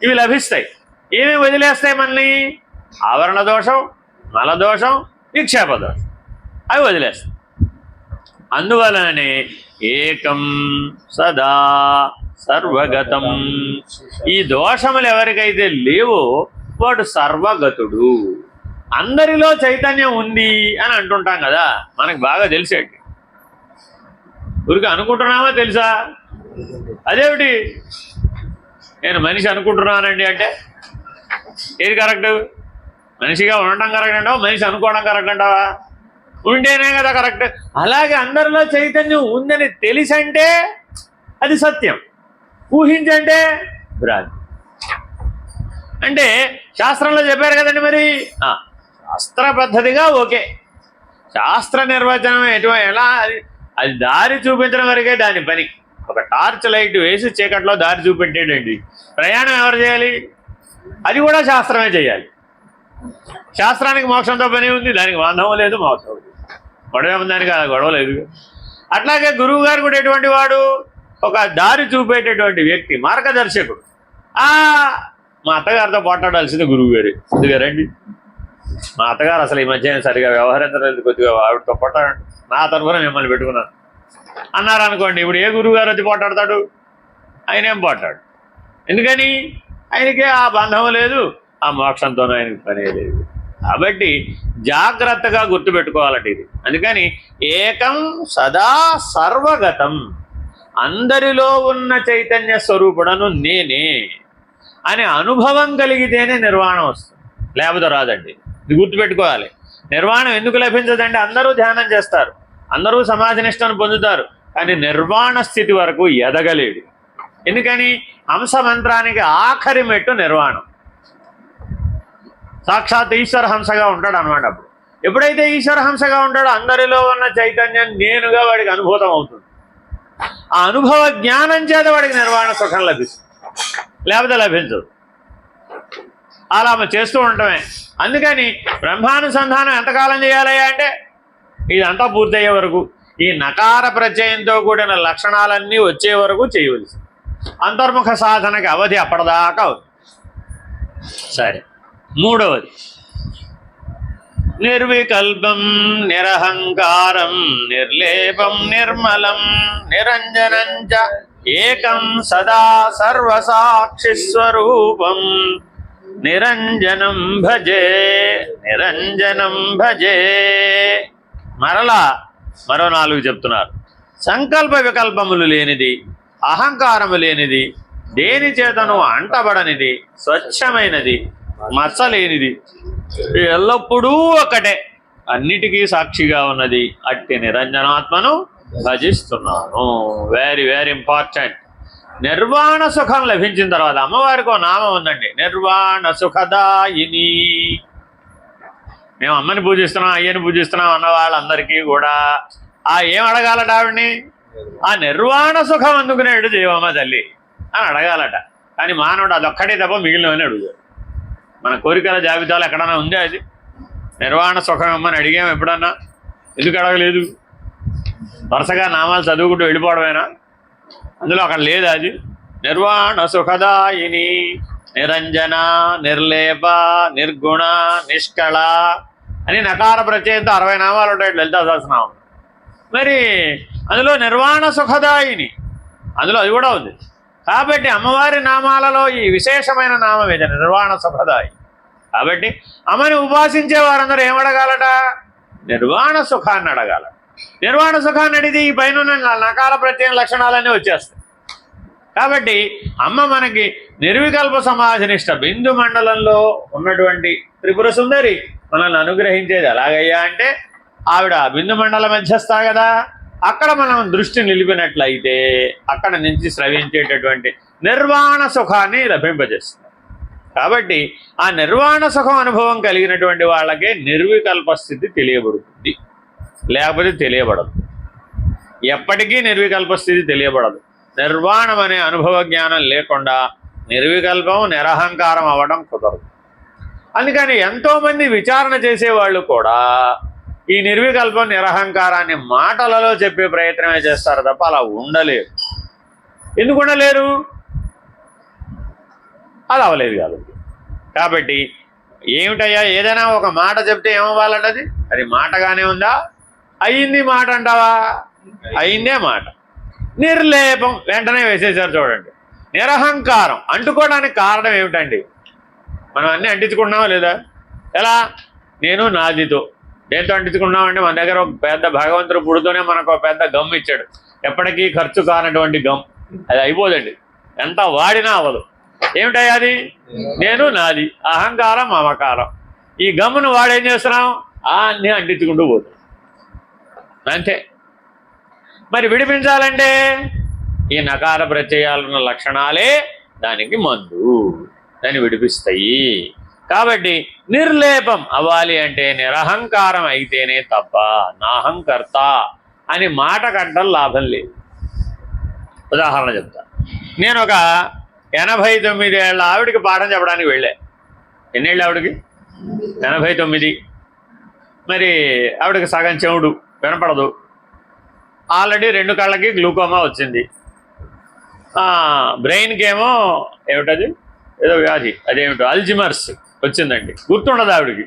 Speaker 1: ఇవి లభిస్తాయి. ఏమి వదిలేస్తాయి మనల్ని? ఆవరణ దోషం, మలదోషం, విక్షేప దోషం, అవి వదిలేస్తాయి. అందువలనే ఏకం సదా సర్వగతం. ఈ దోషములు ఎవరికైతే లేవో వాడు సర్వగతుడు. అందరిలో చైతన్యం ఉంది అని అంటుంటాం కదా, మనకు బాగా తెలిసేటి. ఊరికి అనుకుంటున్నామా తెలుసా? అదేమిటి నేను మనిషి అనుకుంటున్నానండి అంటే ఏది కరెక్ట్? మనిషిగా ఉండటం కరెక్ట్ అంటావా, మనిషి అనుకోవడం కరెక్ట్ అంటావా? ఉంటేనే కదా కరెక్ట్. అలాగే అందరిలో చైతన్యం ఉందని తెలిసంటే అది సత్యం, ఊహించంటే భ్రాంతి. అంటే శాస్త్రంలో చెప్పారు కదండి. మరి శాస్త్ర పద్ధతిగా ఓకే, శాస్త్ర నిర్వచనం ఎలా అది దారి చూపించడం వరకే దాని పని. ఒక టార్చ్ లైట్ వేసి చీకట్లో దారి చూపెట్టేటండి. ప్రయాణం ఎవరు చేయాలి? అది కూడా శాస్త్రమే చేయాలి. శాస్త్రానికి మోక్షంతో పని ఉంది, దానికి బాంధవం లేదు, మోక్షం లేదు, గొడవ ఉంది, దానికి గొడవ లేదు. అట్లాగే గురువు గారు కూడా ఎటువంటి వాడు? ఒక దారి చూపేటటువంటి వ్యక్తి, మార్గదర్శకుడు. మా అత్తగారితో పోట్లాడాల్సింది గురువు గారు. అందుగారండి మా అత్తగారు అసలు ఈ మధ్య సరిగా వ్యవహరించలేదు, కొద్దిగా ఆవిడతో పోట్లాడండి, నా తరఫున మిమ్మల్ని పెట్టుకున్నాను అన్నారు అనుకోండి. ఇప్పుడు ఏ గురువు గారు వచ్చి పోట్లాడతాడు? ఆయన ఏం పోట్లాడు. ఎందుకని? ఆయనకే ఆ బంధం లేదు, ఆ మోక్షంతోనూ ఆయనకి పనే లేదు. కాబట్టి జాగ్రత్తగా గుర్తుపెట్టుకోవాలంటే ఇది. అందుకని ఏకం సదా సర్వగతం, అందరిలో ఉన్న చైతన్య స్వరూపుడను నేనే అనే అనుభవం కలిగితేనే నిర్వాణం వస్తుంది, లేకపోతే రాదండి. ఇది గుర్తుపెట్టుకోవాలి. నిర్వాణం ఎందుకు లభించదండి? అందరూ ధ్యానం చేస్తారు, అందరూ సమాధి నిష్టను పొందుతారు, కానీ నిర్వాణ స్థితి వరకు ఎదగలేడు. ఎందుకని? హంస మంత్రానికి ఆఖరి మెట్టు నిర్వాణం. సాక్షాత్ ఈశ్వర హంసగా ఉంటాడు అనమాట. అప్పుడు ఎప్పుడైతే ఈశ్వర హంసగా ఉంటాడో అందరిలో ఉన్న చైతన్యం నేనుగా వాడికి అనుభూతం అవుతుంది. ఆ అనుభవ జ్ఞానం చేత వాడికి నిర్వాణ సుఖం లభిస్తుంది, లేకపోతే లభించదు. అలా చేస్తూ ఉండటమే. అందుకని బ్రహ్మానుసంధానం ఎంతకాలం చేయాలయ్యా అంటే ఇదంతా పూర్తయ్యే వరకు, ఈ నకార ప్రత్యయంతో కూడిన లక్షణాలన్నీ వచ్చే వరకు చేయవలసి. అంతర్ముఖ సాధనకి అవధి అప్పటిదాకా అవుతుంది. సరే, మూడవది నిర్వికల్పం నిరహంకారం నిర్లేపం నిర్మలం నిరంజనంచ ఏకం సదా సర్వసాక్షి స్వరూపం నిరంజనం భజే నిరంజనం భజే. మరలా మరో 4 చెప్తున్నారు. సంకల్ప వికల్పములు లేనిది, అహంకారము లేనిది, దేని చేతను అంటబడనిది, స్వచ్ఛమైనది, మచ్చలేనిది, ఎల్లప్పుడూ ఒకటే, అన్నిటికీ సాక్షిగా ఉన్నది, అట్టి నిరంజనాత్మను భజిస్తున్నాను. Very very important. నిర్వాణ సుఖం లభించిన తర్వాత అమ్మవారికి ఒక నామం ఉందండి, నిర్వాణ సుఖదాయిని. మేము అమ్మని పూజిస్తున్నాం, అయ్యని పూజిస్తున్నాం అన్న వాళ్ళందరికీ కూడా ఏం అడగాలట? ఆవిడ్ని ఆ నిర్వాణ సుఖం అందుకునేడు దేవమ్మ తల్లి అని అడగాలట. కానీ మానవుడు అదొక్కడే తప్ప మిగిలినవని అడుగుతాడు. మన కోరికల జాబితాలో ఎక్కడన్నా ఉందే అది? నిర్వాణ సుఖం అమ్మని అడిగాము ఎప్పుడన్నా? ఎందుకు అడగలేదు? వరుసగా నామాలు చదువుకుంటూ వెళ్ళిపోవడమేనా? అందులో అక్కడ లేదు అది. నిర్వాణ సుఖదాయిని, నిరంజన, నిర్లేప, నిర్గుణ, నిష్కళ అని నకార ప్రత్యయంతో 60 నామాలు ఉంటాయి లలితా సహస్రనామం. మరి అందులో నిర్వాణ సుఖదాయిని, అందులో అది కూడా ఉంది. కాబట్టి అమ్మవారి నామాలలో ఈ విశేషమైన నామం ఇది, నిర్వాణ సుఖదాయి. కాబట్టి అమ్మని ఉపాసించే వారందరూ ఏమడగాలట? నిర్వాణ సుఖాన్ని అడగాల. నిర్వాణ సుఖాన్ని అడిగితే ఈ పైన నకార ప్రత్యయ లక్షణాలన్నీ వచ్చేస్తాయి. కాబట్టి అమ్మ మనకి నిర్వికల్ప సమాధినిష్ట బిందు మండలంలో ఉన్నటువంటి త్రిపుర సుందరి మనల్ని అనుగ్రహించేది ఎలాగయ్యా అంటే, ఆవిడ బిందు మండల మధ్యస్థ కదా, అక్కడ మనం దృష్టి నిలిపినట్లయితే అక్కడ నుంచి స్రవించేటటువంటి నిర్వాణ సుఖాన్ని లభింపజేస్తుంది. కాబట్టి ఆ నిర్వాణ సుఖం అనుభవం కలిగినటువంటి వాళ్ళకే నిర్వికల్ప స్థితి తెలియబడుతుంది, లేకపోతే తెలియబడదు. ఎప్పటికీ నిర్వికల్ప స్థితి తెలియబడదు. నిర్వాణం అనే అనుభవ జ్ఞానం లేకుండా నిర్వికల్పం నిరహంకారం అవ్వడం కుదరదు. అందుకని ఎంతోమంది విచారణ చేసేవాళ్ళు కూడా ఈ నిర్వికల్పం నిరహంకారాన్ని మాటలలో చెప్పే ప్రయత్నమే చేస్తారు తప్ప అలా ఉండలేరు. ఎందుకు ఉండలేరు? అది అవ్వలేదు కాబట్టి ఏమిటయ్యా, ఏదైనా ఒక మాట చెప్తే ఏమవ్వాలంటే అది మాటగానే ఉందా? అయింది మాట అంటావా? అయిందే మాట. నిర్లేపం వెంటనే వేసేసారు చూడండి. నిరహంకారం అంటుకోవడానికి కారణం ఏమిటండి? మనం అన్నీ అంటించుకున్నామా లేదా? ఎలా? నేను నాదితో దేంతో అంటించుకున్నామంటే మన దగ్గర ఒక పెద్ద భగవంతుడు పుడుతూనే మనకు ఒక పెద్ద గమ్ ఇచ్చాడు. ఎప్పటికీ ఖర్చు కానటువంటి గమ్. అది అయిపోదండి, ఎంత వాడినా అవ్వదు. ఏమిటయ్యా అది? నేను నాది, అహంకారం మమకారం. ఈ గమ్మును వాడేం చేస్తున్నాం? అన్నీ అంటించుకుంటూ పోతున్నాం అంతే. మరి విడిపించాలంటే ఈ నకార ప్రత్యయాలున్న లక్షణాలే దానికి మందు, దాన్ని విడిపిస్తాయి. కాబట్టి నిర్లేపం అవ్వాలి అంటే నిరహంకారం అయితేనే తప్ప నాహంకర్త అని మాట కట్టడం లాభం లేదు. ఉదాహరణ చెప్తా. నేను ఒక 89 ఏళ్ళ ఆవిడికి పాఠం చెప్పడానికి వెళ్ళా. ఎన్నేళ్ళు ఆవిడికి? 89. మరి ఆవిడకి సగం చెవుడు వినపడదు. ఆల్రెడీ 2 కళ్ళకి గ్లూకోమా వచ్చింది. బ్రెయిన్కి ఏమో ఏమిటది, ఏదో వ్యాధి, అదేమిటో అల్జిమర్స్ వచ్చిందండి. గుర్తుండదు ఆవిడికి.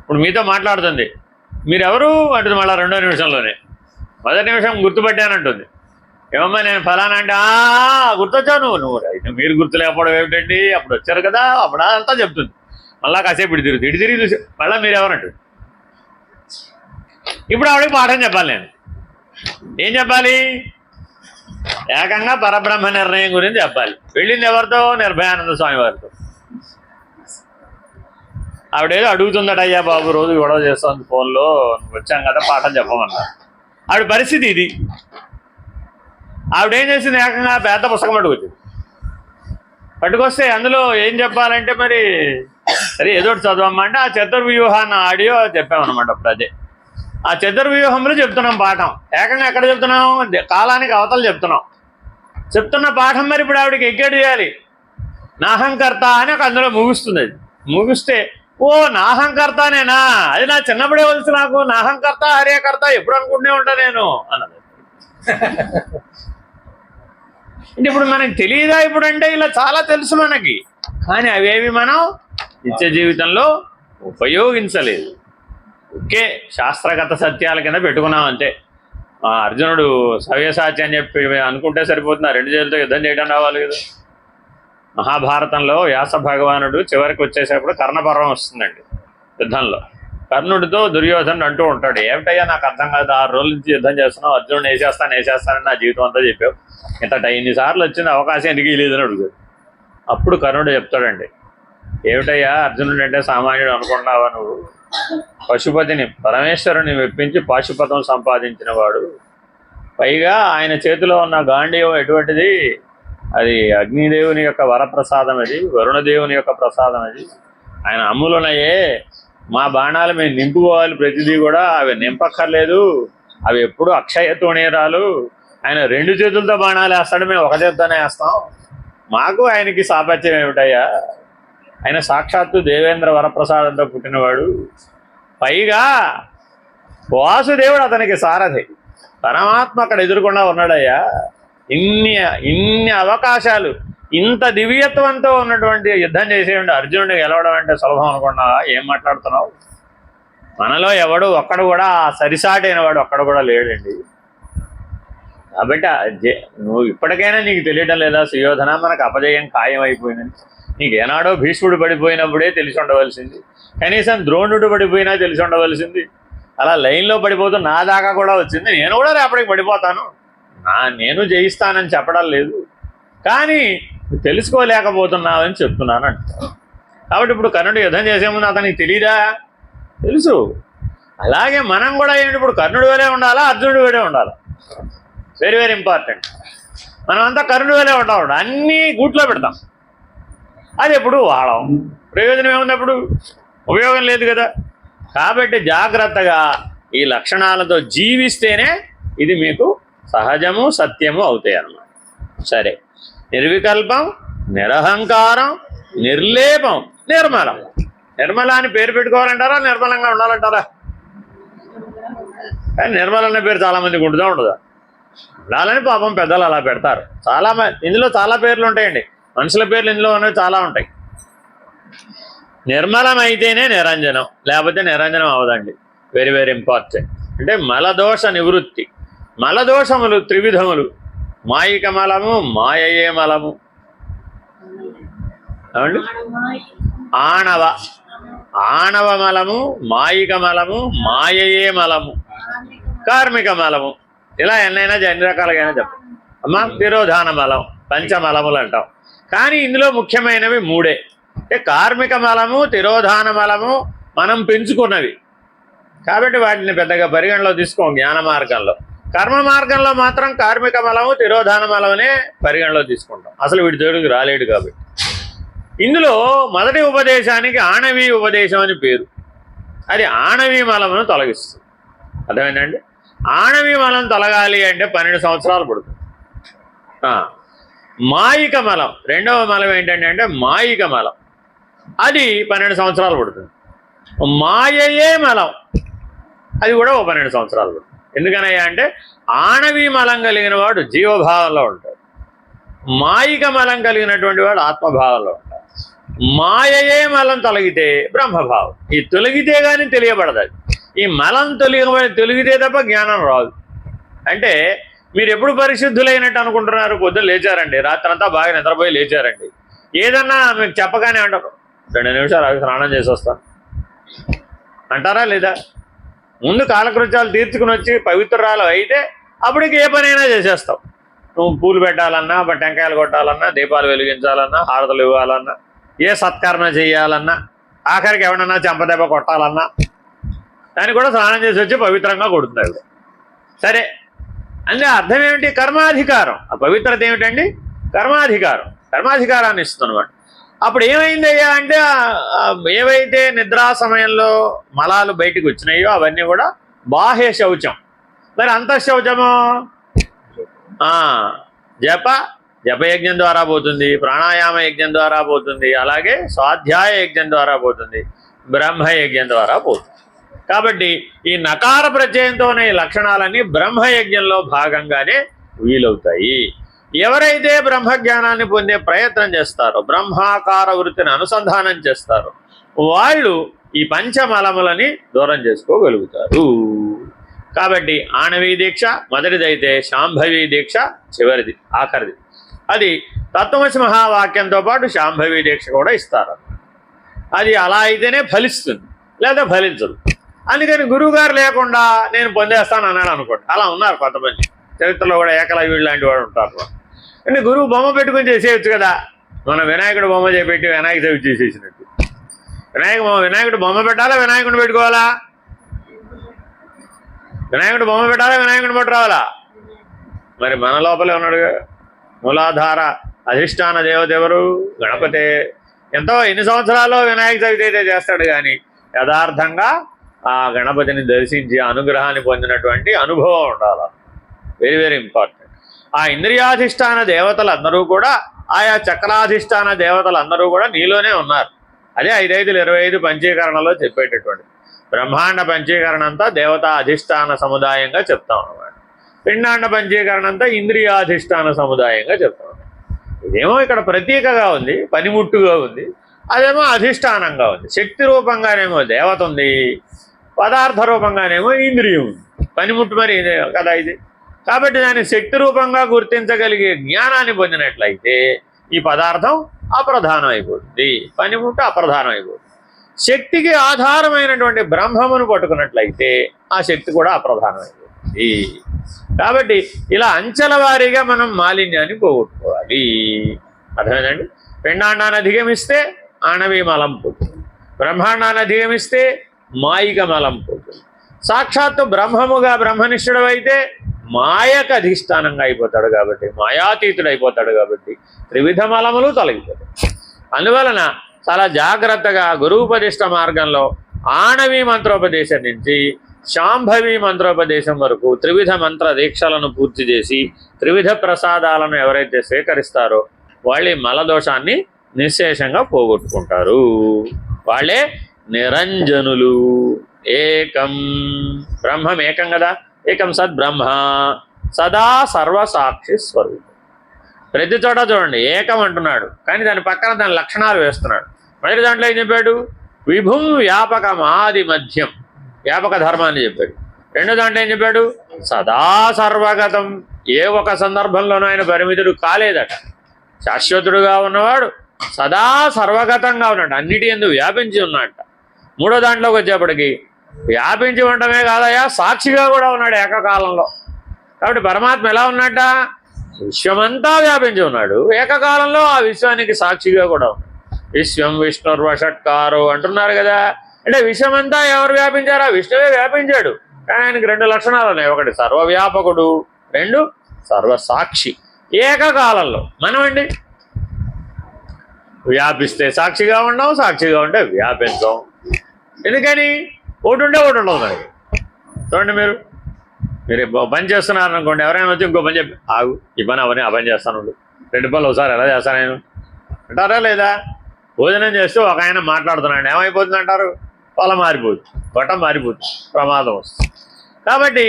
Speaker 1: ఇప్పుడు మీతో మాట్లాడుతుంది, మీరెవరు అంటుంది. మళ్ళీ 2వ నిమిషంలోనే 1వ నిమిషం గుర్తుపట్టానంటుంది. ఏమమ్మా నేను ఫలానా అంటే గుర్తొచ్చావు నువ్వు మీరు గుర్తు లేకపోవడం ఏమిటండి, అప్పుడు వచ్చారు కదా, అప్పుడు అంతా చెప్తుంది. మళ్ళా కాసేపు ఇటు తిరిగి చూసి మళ్ళీ మీరెవరంటుంది. ఇప్పుడు ఆవిడకి పాఠం చెప్పాలి. నేను ఏం చెప్పాలి? ఏకంగా పరబ్రహ్మ నిర్ణయం గురించి చెప్పాలి. వెళ్ళింది ఎవరితో? నిర్భయానంద స్వామి వారితో. ఆవిడేదో అడుగుతుందట, అయ్యా బాబు రోజు గొడవ చేస్తుంది ఫోన్లో, వచ్చాం కదా పాఠం చెప్పమన్నారు. ఆవిడ పరిస్థితి ఇది. ఆవిడేం చేసింది? ఏకంగా పెద్ద పుస్తకం పట్టుకొస్తే అందులో ఏం చెప్పాలంటే మరి సరే ఏదో చదవమ్మా అంటే ఆ చతుర్వ్యూహాన్న ఆడియో చెప్పామన్నమాట. అప్పుడు అదే ఆ చతుర్వ్యూహంలో చెప్తున్నాం పాఠం. ఏకంగా ఎక్కడ చెప్తున్నాం? కాలానికి అవతలు చెప్తున్న పాఠం. మరి ఇప్పుడు ఆవిడకి ఎగ్గేడు చేయాలి. నాహంకర్త అని ఒక అందులో ముగుస్తుంది. అది ముగిస్తే ఓ నాహంకర్తనేనా, అది నా చిన్నప్పుడే తెలుసు నాకు. నాహంకర్త హరేకర్త ఎప్పుడు అనుకుంటూనే ఉంటా నేను అన్నది. అంటే ఇప్పుడు మనకి తెలియదా? ఇప్పుడు అంటే ఇలా చాలా తెలుసు మనకి, కానీ అవేవి మనం నిత్య జీవితంలో ఉపయోగించలేదు. ఓకే, శాస్త్రగత సత్యాల కింద పెట్టుకున్నాం అంతే. అర్జునుడు సవ్యసాచి అని చెప్పి అనుకుంటే సరిపోతుంది. 2 చేతులతో యుద్ధం చేయడం రావాలి కదా. మహాభారతంలో వ్యాస భగవానుడు చివరికి వచ్చేసేప్పుడు కర్ణపర్వం వస్తుందండి. యుద్ధంలో కర్ణుడితో దుర్యోధనుడు అంటూ ఉంటాడు, ఏమిటయ్యా నాకు అర్థం కాదు, 6 రోజుల నుంచి యుద్ధం చేస్తున్నావు, అర్జునుడు వేసేస్తానని నా జీవితం అంతా చెప్పావు, ఇన్నిసార్లు వచ్చిన అవకాశం ఎందుకు లేదని అడుగుతాడు. అప్పుడు కర్ణుడు చెప్తాడండి, ఏమిటయ్యా అర్జునుడు అంటే సామాన్యుడు అనుకున్నావా నువ్వు? పశుపతిని పరమేశ్వరుని మెప్పించి పాశుపతం సంపాదించిన వాడు. పైగా ఆయన చేతిలో ఉన్న గాంధీవం ఎటువంటిది? అది అగ్నిదేవుని యొక్క వరప్రసాదం, అది వరుణదేవుని యొక్క ప్రసాదం. అది ఆయన అమ్ములున్నాయే, మా బాణాలు మేము నింపుకోవాలి ప్రతిదీ కూడా, అవి నింపక్కర్లేదు, అవి ఎప్పుడు అక్షయ తోణీరాలు. ఆయన 2 చేతులతో బాణాలు వేస్తాడు, మేము ఒక చేతితోనే వేస్తాం. మాకు ఆయనకి సాపత్యం ఏమిటయ్యా? ఆయన సాక్షాత్తు దేవేంద్ర వరప్రసాదంతో పుట్టినవాడు. పైగా వాసుదేవుడు అతనికి సారథి. పరమాత్మ అక్కడ ఎదురుకుండా ఉన్నాడయ్యా. ఇన్ని అవకాశాలు, ఇంత దివ్యత్వంతో ఉన్నటువంటి యుద్ధం చేసేయండి అర్జునుడిని గెలవడం అంటే సులభం అనుకున్నావా? ఏం మాట్లాడుతున్నావు? మనలో ఎవడు ఒక్కడు కూడా సరిసాటి అయిన వాడు ఒక్కడు కూడా లేడండి. కాబట్టి నువ్వు ఇప్పటికైనా నీకు తెలియడం లేదా సుయోధన, మనకు అపజయం ఖాయం అయిపోయిందని? నీకేనాడో భీష్ముడు పడిపోయినప్పుడే తెలిసి ఉండవలసింది, కనీసం ద్రోణుడు పడిపోయినా తెలిసి ఉండవలసింది. అలా లైన్లో పడిపోతూ నా దాకా కూడా వచ్చింది. నేను కూడా రేపటికి పడిపోతాను, నేను జయిస్తానని చెప్పడం లేదు, కానీ తెలుసుకోలేకపోతున్నావని చెప్తున్నాను అంటారు. కాబట్టి ఇప్పుడు కర్ణుడు యుద్ధం చేసే ముందు అతనికి తెలీదా? తెలుసు. అలాగే మనం కూడా ఏంటి, ఇప్పుడు కర్ణుడు వేరే ఉండాలా, అర్జునుడు వేరే ఉండాలా? Very very important. మనమంతా కర్ణుడు వేరే ఉంటాం, అన్నీ గూట్లో పెడతాం. అది ఎప్పుడు వాడడం ప్రయోజనం ఏమున్నప్పుడు? ఉపయోగం లేదు కదా. కాబట్టి జాగ్రత్తగా ఈ లక్షణాలతో జీవిస్తేనే ఇది మీకు సహజము సత్యము అవుతాయి అన్నమాట. సరే, నిర్వికల్పం, నిరహంకారం, నిర్లేపం, నిర్మలం. నిర్మల అని పేరు పెట్టుకోవాలంటారా, నిర్మలంగా ఉండాలంటారా? కానీ నిర్మల అనే పేరు చాలామందికి ఉంటుందా ఉండదా? ఉండాలని పాపం పెద్దలు అలా పెడతారు. ఇందులో చాలా పేర్లు ఉంటాయండి, మనుషుల పేర్లు ఇందులో అనేవి చాలా ఉంటాయి. నిర్మలం అయితేనే నిరంజనం, లేకపోతే నిరంజనం అవదండి. Very very important. అంటే మలదోష నివృత్తి. మలదోషములు త్రివిధములు: మాయిక మలము, మాయయే మలము, ఏమండి, ఆణవ మలము, మాయిక మలము, మాయయే మలము, కార్మిక మలము. ఇలా ఎన్నైనా ఎన్ని రకాలుగా చెప్పండి అమ్మా. తిరోధాన మలం, పంచమలములు అంటాం. కానీ ఇందులో ముఖ్యమైనవి మూడే. అంటే కార్మిక మలము, తిరోధాన మలము మనం పెంచుకున్నవి కాబట్టి వాటిని పెద్దగా పరిగణలో తీసుకోం జ్ఞాన మార్గంలో. కర్మ మార్గంలో మాత్రం కార్మిక మలము, తిరోధాన మలమునే పరిగణలో తీసుకుంటాం. అసలు వీడి జోడికి రాలేడు కాబట్టి. ఇందులో మొదటి ఉపదేశానికి ఆణవీ ఉపదేశం అని పేరు. అది ఆణవీ మలమును తొలగిస్తుంది. అర్థమైందండి? ఆణవీ మలం తొలగాలి అంటే 12 సంవత్సరాలు పడుతుంది. మాయిక మలం, రెండవ మలం ఏంటంటే అంటే మాయిక మలం, అది 12 సంవత్సరాలు పడుతుంది. మాయయే మలం, అది కూడా 12 సంవత్సరాలు పడుతుంది. ఎందుకనయ్యా అంటే ఆణవీ మలం కలిగిన వాడు జీవభావంలో ఉంటాడు, మాయిక మలం కలిగినటువంటి వాడు ఆత్మభావంలో ఉంటాడు. మాయయే మలం తొలగితే బ్రహ్మభావం. ఈ తొలగితే కానీ తెలియబడదు. ఈ మలం తొలగితే తప్ప జ్ఞానం రాదు. అంటే మీరు ఎప్పుడు పరిశుద్ధులైనట్టు అనుకుంటున్నారు? పొద్దున్న లేచారండి, రాత్రంతా బాగా నిద్రపోయి లేచారండి, ఏదన్నా మీకు చెప్పగానే అంటారు 2 నిమిషాలు అవి స్నానం చేసి వస్తాను అంటారా లేదా? ముందు కాలకృత్యాలు తీర్చుకుని వచ్చి పవిత్రాలు అయితే అప్పటికి ఏ పనైనా చేసేస్తావు. నువ్వు పూలు పెట్టాలన్నా, టెంకాయలు కొట్టాలన్నా, దీపాలు వెలిగించాలన్నా, హారతలు ఇవ్వాలన్నా, ఏ సత్కర్మ చేయాలన్నా, ఆఖరికి ఎవడన్నా చెంపదెబ్బ కొట్టాలన్నా దాన్ని కూడా స్నానం చేసి వచ్చి పవిత్రంగా కొడుతుంది. సరే, అంటే అర్థం ఏమిటి? కర్మాధికారం. ఆ పవిత్రత ఏమిటండి? కర్మాధికారం. కర్మాధికారాన్ని ఇస్తుంది అనమాట. అప్పుడు ఏమైందయ్యా అంటే ఏవైతే నిద్రా సమయంలో మలాలు బయటికి వచ్చినాయో అవన్నీ కూడా బాహ్య శౌచం. మరి అంతఃశౌచము జపయజ్ఞం ద్వారా పోతుంది, ప్రాణాయామ యజ్ఞం ద్వారా పోతుంది, అలాగే స్వాధ్యాయ యజ్ఞం ద్వారా పోతుంది, బ్రహ్మయజ్ఞం ద్వారా పోతుంది. కాబట్టి ఈ నకార ప్రత్యయంతోనే ఈ లక్షణాలన్నీ బ్రహ్మయజ్ఞంలో భాగంగానే వీలవుతాయి. ఎవరైతే బ్రహ్మజ్ఞానాన్ని పొందే ప్రయత్నం చేస్తారో, బ్రహ్మాకార వృత్తిని అనుసంధానం చేస్తారో, వాళ్ళు ఈ పంచమలములని దూరం చేసుకోగలుగుతారు. కాబట్టి ఆణవీ దీక్ష మొదటిదైతే శాంభవీ దీక్ష చివరిది, ఆఖరిది. అది తత్వమసి మహావాక్యంతో పాటు శాంభవీ దీక్ష కూడా ఇస్తారు. అది అలా అయితేనే ఫలిస్తుంది, లేదా ఫలించదు. అందుకని గురువుగారు లేకుండా నేను పొందేస్తాను అన్నాడు అనుకోండి. అలా ఉన్నారు కొంతమంది, చరిత్రలో కూడా ఏకలవ్యుడు లాంటి వాడు ఉంటారు. అంటే గురువు బొమ్మ పెట్టుకుని చేసేయచ్చు కదా. మన వినాయకుడు బొమ్మ చేపెట్టి వినాయక చవితి చేసేసినట్టు. వినాయకుడు బొమ్మ పెట్టాలా, వినాయకుడిని పెట్టుకోవాలా? వినాయకుడు బొమ్మ పెట్టాలా, వినాయకుడిని పట్టు రావాలా? మరి మన లోపలే ఉన్నాడు మూలాధార అధిష్టాన దేవత ఎవరు? గణపతే. ఎన్ని సంవత్సరాల్లో వినాయక చవితి అయితే చేస్తాడు, కానీ యథార్థంగా ఆ గణపతిని దర్శించి అనుగ్రహాన్ని పొందినటువంటి అనుభవం ఉండాలి. Very very important. ఆ ఇంద్రియాధిష్టాన దేవతలందరూ కూడా, ఆయా చక్రాధిష్టాన దేవతలందరూ కూడా నీలోనే ఉన్నారు. అదే 5-5-25 పంచీకరణలో చెప్పేటటువంటి బ్రహ్మాండ పంచీకరణ అంతా దేవతా అధిష్టాన సముదాయంగా చెప్తాం అన్నమాట. పిండాండ పంచీకరణ అంతా ఇంద్రియాధిష్టాన సముదాయంగా చెప్తాం. ఇదేమో ఇక్కడ ప్రతీకగా ఉంది, పనిముట్టుగా ఉంది, అదేమో అధిష్టానంగా ఉంది. శక్తి రూపంగానేమో దేవత ఉంది, పదార్థ రూపంగానేమో ఇంద్రియం ఉంది. పనిముట్టు మరి కదా ఇది. కాబట్టి దాన్ని శక్తి రూపంగా గుర్తించగలిగే జ్ఞానాన్ని పొందినట్లయితే ఈ పదార్థం అప్రధానం అయిపోతుంది, పనిముట్టు అప్రధానం అయిపోతుంది. శక్తికి ఆధారమైనటువంటి బ్రహ్మమును పట్టుకున్నట్లయితే ఆ శక్తి కూడా అప్రధానం అయిపోతుంది. కాబట్టి ఇలా అంచెల వారీగా మనం మాలిన్యాన్ని పోగొట్టుకోవాలి. అర్థమైందండి? పిండాండాన్ని అధిగమిస్తే ఆణవీ మలం పోతుంది, బ్రహ్మాండాన్ని అధిగమిస్తే మాయిక మలం పోతుంది. సాక్షాత్తు బ్రహ్మముగా బ్రహ్మనిష్ఠుడు అయితే మాయకు అధిష్టానంగా అయిపోతాడు కాబట్టి, మాయాతీతుడు అయిపోతాడు కాబట్టి త్రివిధ మలములు తొలగిపోతాయి. అందువలన చాలా జాగ్రత్తగా గురూపదిష్ట మార్గంలో ఆణవీ మంత్రోపదేశం నుంచి శాంభవి మంత్రోపదేశం వరకు త్రివిధ మంత్ర దీక్షలను పూర్తి చేసి త్రివిధ ప్రసాదాలను ఎవరైతే స్వీకరిస్తారో వాళ్ళే మలదోషాన్ని నిశ్శేషంగా పోగొట్టుకుంటారు. వాళ్ళే నిరంజనులు. ఏకం బ్రహ్మం ఏకం కదా, ఏకం సద్ బ్రహ్మ సదా సర్వసాక్షి స్వరూపం. ప్రతి చోట చూడండి ఏకం అంటున్నాడు, కానీ దాని పక్కన దాని లక్షణాలు వేస్తున్నాడు. మొదటి దాంట్లో ఏం చెప్పాడు? విభుం వ్యాపకం ఆది మధ్యం, వ్యాపక ధర్మాన్ని చెప్పాడు. రెండో దాంట్లో ఏం చెప్పాడు? సదా సర్వగతం, ఏ ఒక సందర్భంలోనూ ఆయన పరిమితుడు కాలేదట. శాశ్వతుడుగా ఉన్నవాడు సదా సర్వగతంగా ఉన్నాడు, అన్నిటి యందు వ్యాపించి ఉన్నట్ట. మూడో దాంట్లోకి వచ్చేప్పటికి వ్యాపించి ఉండటమే కాదయా, సాక్షిగా కూడా ఉన్నాడు ఏకకాలంలో. కాబట్టి పరమాత్మ ఎలా ఉన్నట్ట? విశ్వమంతా వ్యాపించి ఉన్నాడు, ఏకకాలంలో ఆ విశ్వానికి సాక్షిగా కూడా ఉన్నాడు. విశ్వం విష్ణుర్వషట్కారో అంటున్నారు కదా, అంటే విశ్వమంతా ఎవరు వ్యాపించారా? విష్ణువే వ్యాపించాడు. కానీ ఆయనకి రెండు లక్షణాలు ఉన్నాయి, ఒకటి సర్వవ్యాపకుడు, రెండు సర్వసాక్షి. ఏకకాలంలో మనమండి వ్యాపిస్తే సాక్షిగా ఉన్నాం, సాక్షిగా ఉంటే వ్యాపించాం. ఎందుకని? ఒకటి ఉంటే ఒకటి ఉండవు మనకి. చూడండి, మీరు పని చేస్తున్నారు అనుకోండి, ఎవరైనా వచ్చి ఇంకో పని చెప్పి ఆగు, ఈ పని అవన్నీ ఆ పని చేస్తాను, రెండు పనులు ఒకసారి ఎలా చేస్తాను నేను అంటారా లేదా? భోజనం చేస్తూ ఒక ఆయన మాట్లాడుతున్నాడు, ఏమైపోతుంది అంటారు? పొల మారిపోతుంది, గొట్టం మారిపోతుంది, ప్రమాదం వస్తుంది. కాబట్టి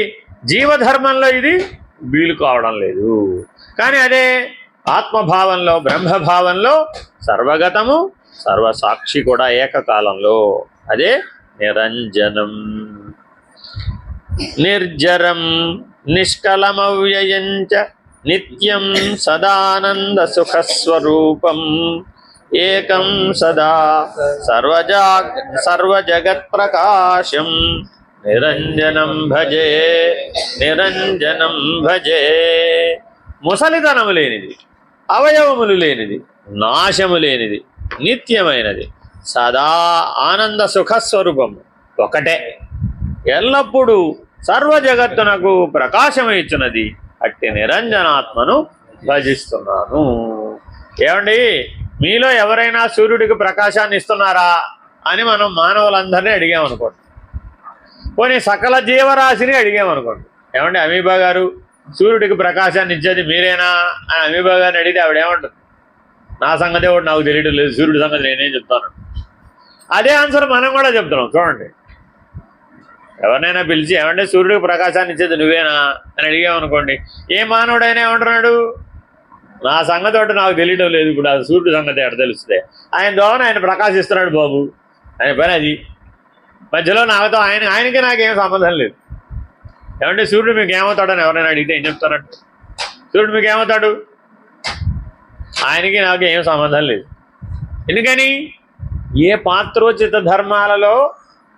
Speaker 1: జీవధర్మంలో ఇది వీలు కావడం లేదు. కానీ అదే ఆత్మభావంలో, బ్రహ్మభావంలో సర్వగతము, సర్వసాక్షి కూడా ఏకకాలంలో. అదే నిరంజనం. నిర్జరం నిష్కలమవ్యయంచ నిత్యం సదానంద సుఖస్వరూపం ఏకం సదా సర్వజగత్ప్రకాశం నిరంజనం భజే, నిరంజనం భజే. ముసలితనము లేనిది, అవయవములు లేనిది, నాశము లేనిది, నిత్యమైనది, సదా ఆనంద సుఖస్వరూపము ఒకటే, ఎల్లప్పుడూ సర్వజగత్తునకు ప్రకాశం ఇచ్చినది అట్టి నిరంజనాత్మను భజిస్తున్నాను. ఏమండి, మీలో ఎవరైనా సూర్యుడికి ప్రకాశాన్ని ఇస్తున్నారా అని మనం మానవులందరినీ అడిగామనుకోండి, పోనీ సకల జీవరాశిని అడిగామనుకోండి, ఏమండి అమీబా గారు సూర్యుడికి ప్రకాశాన్ని ఇచ్చేది మీరేనా అని అమీబా గారిని అడిగితే ఆవిడేమంటుంది? నా సంగతి ఒకటి నాకు తెలియడం లేదు, సూర్యుడి సంగతి నేనేం చెప్తాను. అదే ఆన్సర్ మనం కూడా చెప్తున్నాం. చూడండి, ఎవరినైనా పిలిచి ఏమంటే సూర్యుడికి ప్రకాశాన్ని ఇచ్చేది నువ్వేనా అని అడిగామనుకోండి, ఏ మానవుడైనా ఏమంటున్నాడు? నా సంగతి ఒకటి నాకు తెలియడం లేదు, ఇప్పుడు ఆ సూర్యుడి సంగతి ఎక్కడ తెలుస్తుంది? ఆయన ద్వారా ఆయన ప్రకాశిస్తున్నాడు బాబు, ఆయన పని అది. మధ్యలో నాతో ఆయనకి నాకేం సంబంధం లేదు. ఏమంటే సూర్యుడు మీకు ఏమవుతాడని ఎవరైనా అడిగితే ఏం చెప్తారంటే, సూర్యుడు మీకు ఏమవుతాడు? ఆయనకి నాకు ఏం సంబంధం లేదు. ఎందుకని? ఏ పాత్రోచిత ధర్మాలలో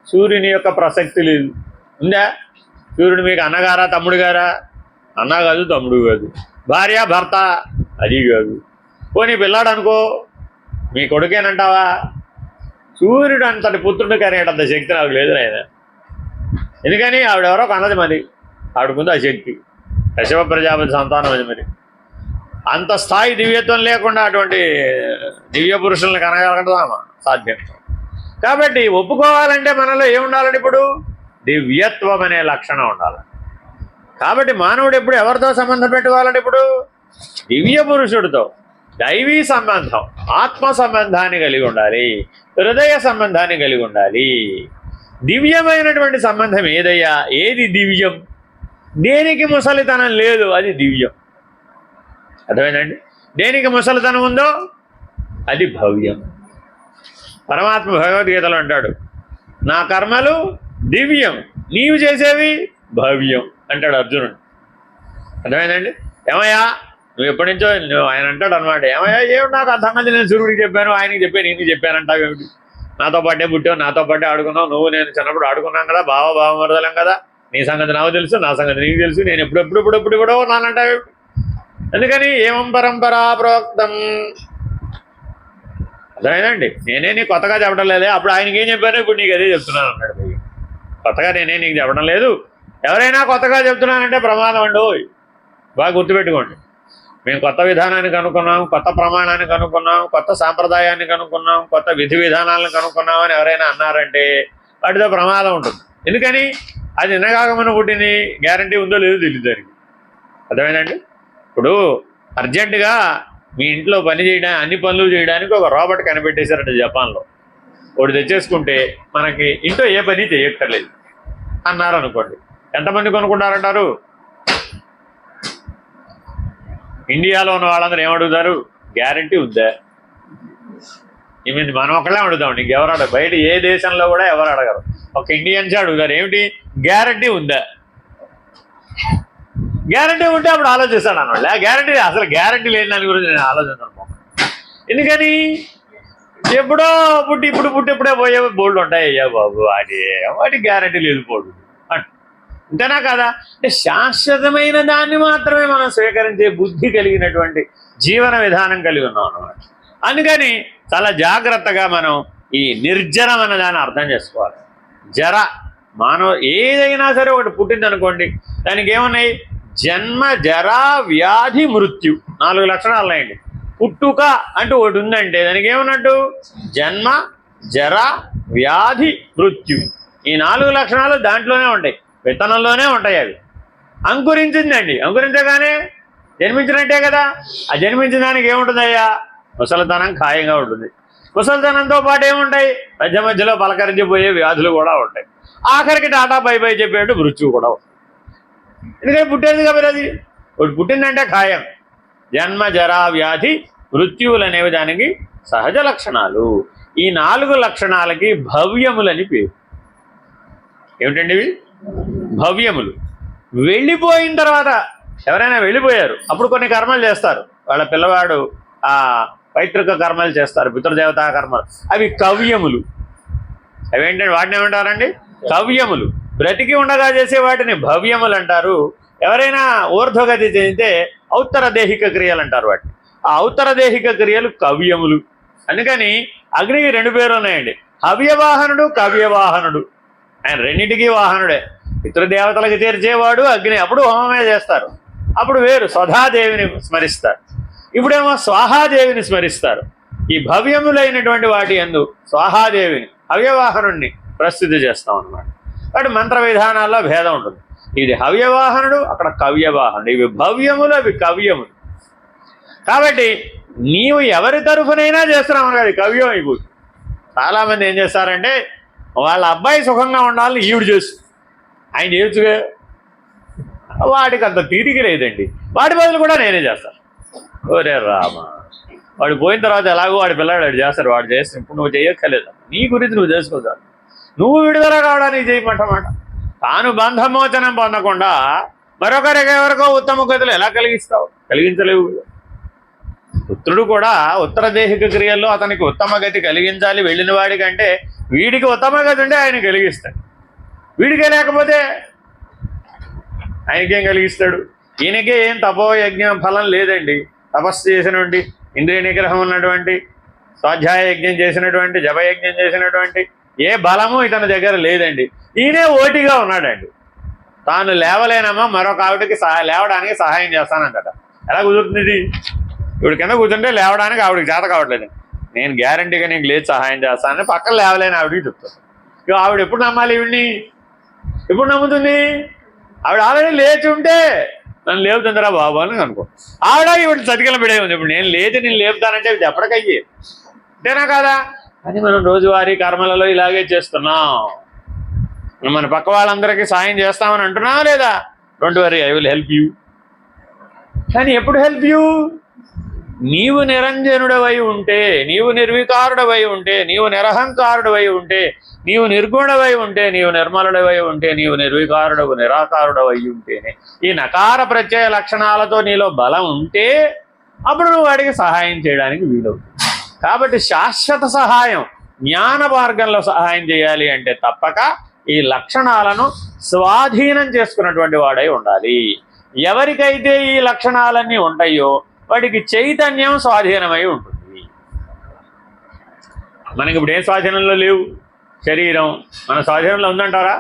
Speaker 1: సూర్యుని యొక్క ప్రసక్తి లేదు. ఉందా? సూర్యుడు మీకు అన్నగారా, తమ్ముడు గారా? అన్న కాదు, తమ్ముడు కాదు. భార్య, భర్త? అది కాదు. పోనీ పిల్లాడు అనుకో, మీ కొడుకేనంటావా? సూర్యుడు అంతటి పుత్రుడు కనేటంత శక్తి నాకు లేదు ఆయన. ఎందుకని? ఆవిడెవరో కన్నది, మరి ఆవిడకుంది ఆ శక్తి. కశ్యప ప్రజాపతి సంతానం అది. మరి అంత స్థాయి దివ్యత్వం లేకుండా అటువంటి దివ్య పురుషులను కనగలగడదామా? సాధ్యం. కాబట్టి ఒప్పుకోవాలంటే మనలో ఏముండాలండి? ఇప్పుడు దివ్యత్వం అనే లక్షణం ఉండాలి. కాబట్టి మానవుడు ఎప్పుడు ఎవరితో సంబంధం పెట్టుకోవాలంటే ఇప్పుడు దివ్య పురుషుడితో. దైవీ సంబంధం, ఆత్మ సంబంధాన్ని కలిగి ఉండాలి, హృదయ సంబంధాన్ని కలిగి ఉండాలి. దివ్యమైనటువంటి సంబంధం ఏదయ్యా? ఏది దివ్యం? దేనికి ముసలితనం లేదు, అది దివ్యం. అర్థమైందండి? దేనికి ముసలితనం ఉందో అది భవ్యం. పరమాత్మ భగవద్గీతలో అంటాడు, నా కర్మలు దివ్యం, నీవు చేసేవి భవ్యం అంటాడు అర్జునుడు. అర్థమైందండి? ఏమయ్యా నువ్వు ఎప్పటి నుంచో ఆయన అంటాడు అనమాట, ఏమయ్యా ఏమిటి నాకు అర్థం కాదు, నేను సూర్యుడికి చెప్పాను, ఆయనకి చెప్పాను, నీకు చెప్పానంటావు ఏమిటి? నాతో పాటే పుట్టావు, నాతో పాటే ఆడుకున్నావు, నువ్వు నేను చిన్నప్పుడు ఆడుకున్నాం కదా, భావమరదలం కదా, నీ సంగతి నాకు తెలుసు, నా సంగతి నీకు తెలుసు, నేను ఎప్పుడెప్పుడు నానంటావు ఏమిటి? అందుకని ఏమం పరంపరా ప్రోక్తం. అర్థమైందండి? నేనే నీకు కొత్తగా చెప్పడం లేదే, అప్పుడు ఆయనకి ఏం చెప్పాను, ఇప్పుడు నీకు అదే చెప్తున్నాను అన్నాడు. కొత్తగా నేనే నీకు చెప్పడం లేదు, ఎవరైనా కొత్తగా చెప్తున్నానంటే ప్రమాదం అండి. బాగా గుర్తుపెట్టుకోండి. మేము కొత్త విధానాన్ని కనుక్కున్నాం, కొత్త ప్రమాణాన్ని కనుక్కున్నాం, కొత్త సాంప్రదాయాన్ని కనుక్కున్నాం, కొత్త విధి విధానాలను కనుక్కున్నాం అని ఎవరైనా అన్నారంటే వాటితో ప్రమాదం ఉంటుంది. ఎందుకని? అది నిన్నగాకమని పుట్టింది, గ్యారంటీ ఉందో లేదో తెలియదు దానికి. అర్థమైందండి? ఇప్పుడు అర్జెంటుగా మీ ఇంట్లో పని చేయడానికి, అన్ని పనులు చేయడానికి ఒక రోబోట్ కనిపెట్టేశారంట జపాన్లో. ఒకటి తెచ్చేసుకుంటే మనకి ఇంట్లో ఏ పని చేయక్కర్లేదు అన్నారు అనుకోండి. ఎంతమంది కొనుక్కుంటారంటారు? ఇండియాలో ఉన్న వాళ్ళందరూ ఏమడుగుతారు? గ్యారంటీ ఉందా? ఈమె మనం ఒకళ్ళే అడుగుతాం, నీకు ఎవరు అడగరు. బయట ఏ దేశంలో కూడా ఎవరు అడగరు, ఒక ఇండియన్సే అడుగుతారు. ఏమిటి? గ్యారంటీ ఉందా? గ్యారంటీ ఉంటే అప్పుడు ఆలోచిస్తాను అన్నమాట. గ్యారంటీ, అసలు గ్యారంటీ లేని దాని గురించి నేను ఆలోచిస్తాను. ఎందుకని? ఎప్పుడో పుట్టి ఇప్పుడే పోయే బోల్డ్ ఉంటాయి. అయ్యా బాబు, వాటి గ్యారంటీ లేదు పోడు అంతేనా కదా? అంటే శాశ్వతమైన దాన్ని మాత్రమే మనం స్వీకరించే బుద్ధి కలిగినటువంటి జీవన విధానం కలిగి ఉన్నాం అన్నమాట. అందుకని చాలా జాగ్రత్తగా మనం ఈ నిర్జరం అన్న దాన్ని అర్థం చేసుకోవాలి. జర మానవ ఏదైనా సరే ఒకటి పుట్టిందనుకోండి, దానికి ఏమున్నాయి? జన్మ, జరా, వ్యాధి, మృత్యు, 4 లక్షణాలు ఉన్నాయండి. పుట్టుక అంటూ ఒకటి ఉందంటే దానికి ఏమన్నట్టు? జన్మ, జర, వ్యాధి, మృత్యు. ఈ 4 లక్షణాలు దాంట్లోనే ఉంటాయి, విత్తనంలోనే ఉంటాయి. అవి అంకురించిందండి, అంకురించగానే జన్మించినట్టే కదా. ఆ జన్మించిన దానికి ఏముంటుందయ్యా? ముసలితనం ఖాయంగా ఉంటుంది. ముసలితనంతో పాటు ఏముంటాయి? మధ్య మధ్యలో పలకరించిపోయే వ్యాధులు కూడా ఉంటాయి. ఆఖరికి టాటా బై బై చెప్పేట్టు మృత్యువు కూడా ఉంటుంది. ఎందుకంటే పుట్టేది కాబట్టి అది ఒకటి పుట్టిందంటే ఖాయం. జన్మ, జరా, వ్యాధి, మృత్యువులు అనేవి దానికి సహజ లక్షణాలు. ఈ 4 లక్షణాలకి భవ్యములని పేరు. ఏమిటండి ఇవి? భవ్యములు. వెళ్ళిపోయిన తర్వాత ఎవరైనా వెళ్ళిపోయారు, అప్పుడు కొన్ని కర్మలు చేస్తారు. వాళ్ళ పిల్లవాడు పైతృక కర్మలు చేస్తారు, పితృదేవతా కర్మలు. అవి కవ్యములు. అవేంటంటే వాటిని ఏమంటారండి? కవ్యములు. బ్రతికి ఉండగా చేసే వాటిని భవ్యములు అంటారు. ఎవరైనా ఊర్ధ్వగతి చెందితే ఔత్తర దేహిక క్రియలు అంటారు వాటిని. ఆ ఔత్తర దేహిక క్రియలు కవ్యములు. అందుకని అగ్నికి 2 పేర్లు ఉన్నాయండి, హవ్యవాహనుడు, కవ్యవాహనుడు. ఆయన రెండింటికి వాహనుడే. పితృదేవతలకు చేర్చేవాడు అగ్ని. అప్పుడు హోమమే చేస్తారు, అప్పుడు వేరు స్వధాదేవిని స్మరిస్తారు. ఇప్పుడేమో స్వాహాదేవిని స్మరిస్తారు. ఈ భవ్యములైనటువంటి వాటి యందు స్వాహాదేవిని, హవ్యవాహనుడిని ప్రస్తుతి చేస్తాం అన్నమాట. కాబట్టి మంత్ర విధానాల్లో భేదం ఉంటుంది. ఇది హవ్యవాహనుడు, అక్కడ కవ్యవాహనుడు. ఇవి భవ్యములు, అవి కవ్యములు. కాబట్టి నీవు ఎవరి తరఫునైనా చేస్తున్నావు కదా కవ్యం అయిపోతుంది. చాలామంది ఏం చేస్తారంటే వాళ్ళ అబ్బాయి సుఖంగా ఉండాలని ఈవిడ చేస్తుంది, ఆయన చేయొచ్చుగా. వాడికి అంత తీరిక లేదండి, వాడి బదులు కూడా నేనే చేస్తాను. ఓరే రామ, వాడు పోయిన తర్వాత ఎలాగో వాడి పిల్లాడు వాడు చేస్తారు, వాడు చేస్తే ఇప్పుడు నువ్వు చేయక్కర్లేదు, నీ గురించి నువ్వు చేసుకోవాలి. నువ్వు విడుదల కావడానికి చేయమంటమాట. తాను బంధమోచనం పొందకుండా మరొకరికి ఎవరికో ఉత్తమ గతులు ఎలా కలిగిస్తావు? కలిగించలేవు. పుత్రుడు కూడా ఉత్తర దేహిక క్రియల్లో అతనికి ఉత్తమ గతి కలిగించాలి. వెళ్ళిన వాడికంటే వీడికి ఉత్తమ గతి ఉంటే ఆయన కలిగిస్తాడు, వీడికే లేకపోతే ఆయనకేం కలిగిస్తాడు? ఈయనకే ఏం తపోయజ్ఞం ఫలం లేదండి. తపస్సు చేసినటువంటి, ఇంద్రియ నిగ్రహం ఉన్నటువంటి, స్వాధ్యాయ యజ్ఞం చేసినటువంటి, జపయజ్ఞం చేసినటువంటి ఏ బలము ఇతని దగ్గర లేదండి. ఈయనే ఓటిగా ఉన్నాడండి. తాను లేవలేనమ్మా మరొక ఆవిడకి లేవడానికి సహాయం చేస్తానంటట. ఎలా కుదురుతుంది? ఇప్పుడు కింద కూర్చుంటే లేవడానికి ఆవిడకి చేత కావట్లేదు. నేను గ్యారంటీగా నీకు లేచి సహాయం చేస్తానని పక్కన లేవలేని ఆవిడకి చెప్తాను. ఇక ఆవిడ ఎప్పుడు నమ్మాలి? ఈవిడ్ని ఎప్పుడు నమ్ముతుంది? ఆవిడ ఆల్రెడీ లేచి ఉంటే నన్ను లేపుతుందిరా బాబు అని అనుకో. ఆవిడ ఈవిడ చతికిల బిడే ఉంది. ఇప్పుడు నేను లేపుతానంటే ఇది ఎప్పటికయ్యి అంతేనా కాదా? అని మనం రోజువారీ కర్మలలో ఇలాగే చేస్తున్నాం. మన పక్క వాళ్ళందరికీ సాయం చేస్తామని అంటున్నావా లేదా? Don't worry, I will help you. కానీ ఎప్పుడు హెల్ప్ యూ? నీవు నిరంజనుడవై ఉంటే, నీవు నిర్వికారుడవై ఉంటే, నీవు నిరహంకారుడవై ఉంటే, నీవు నిర్గుణవై ఉంటే, నీవు నిర్మలుడవై ఉంటే, నీవు నిర్వికారుడవు నిరాకారుడవై ఉంటేనే, ఈ నకార ప్రత్యయ లక్షణాలతో నీలో బలం ఉంటే అప్పుడు నువ్వు వాడికి సహాయం చేయడానికి వీలవుతుంది. కాబట్టి శాశ్వత సహాయం, జ్ఞాన మార్గంలో సహాయం చేయాలి అంటే తప్పక ఈ లక్షణాలను స్వాధీనం చేసుకున్నటువంటి వాడై ఉండాలి. ఎవరికైతే ఈ లక్షణాలన్నీ ఉంటాయో వాడికి చైతన్యం స్వాధీనమై ఉంటుంది. మనకి ఇప్పుడు ఏ స్వాధీనంలో లేవు? శరీరం మన స్వాధీనంలో ఉందంటారా?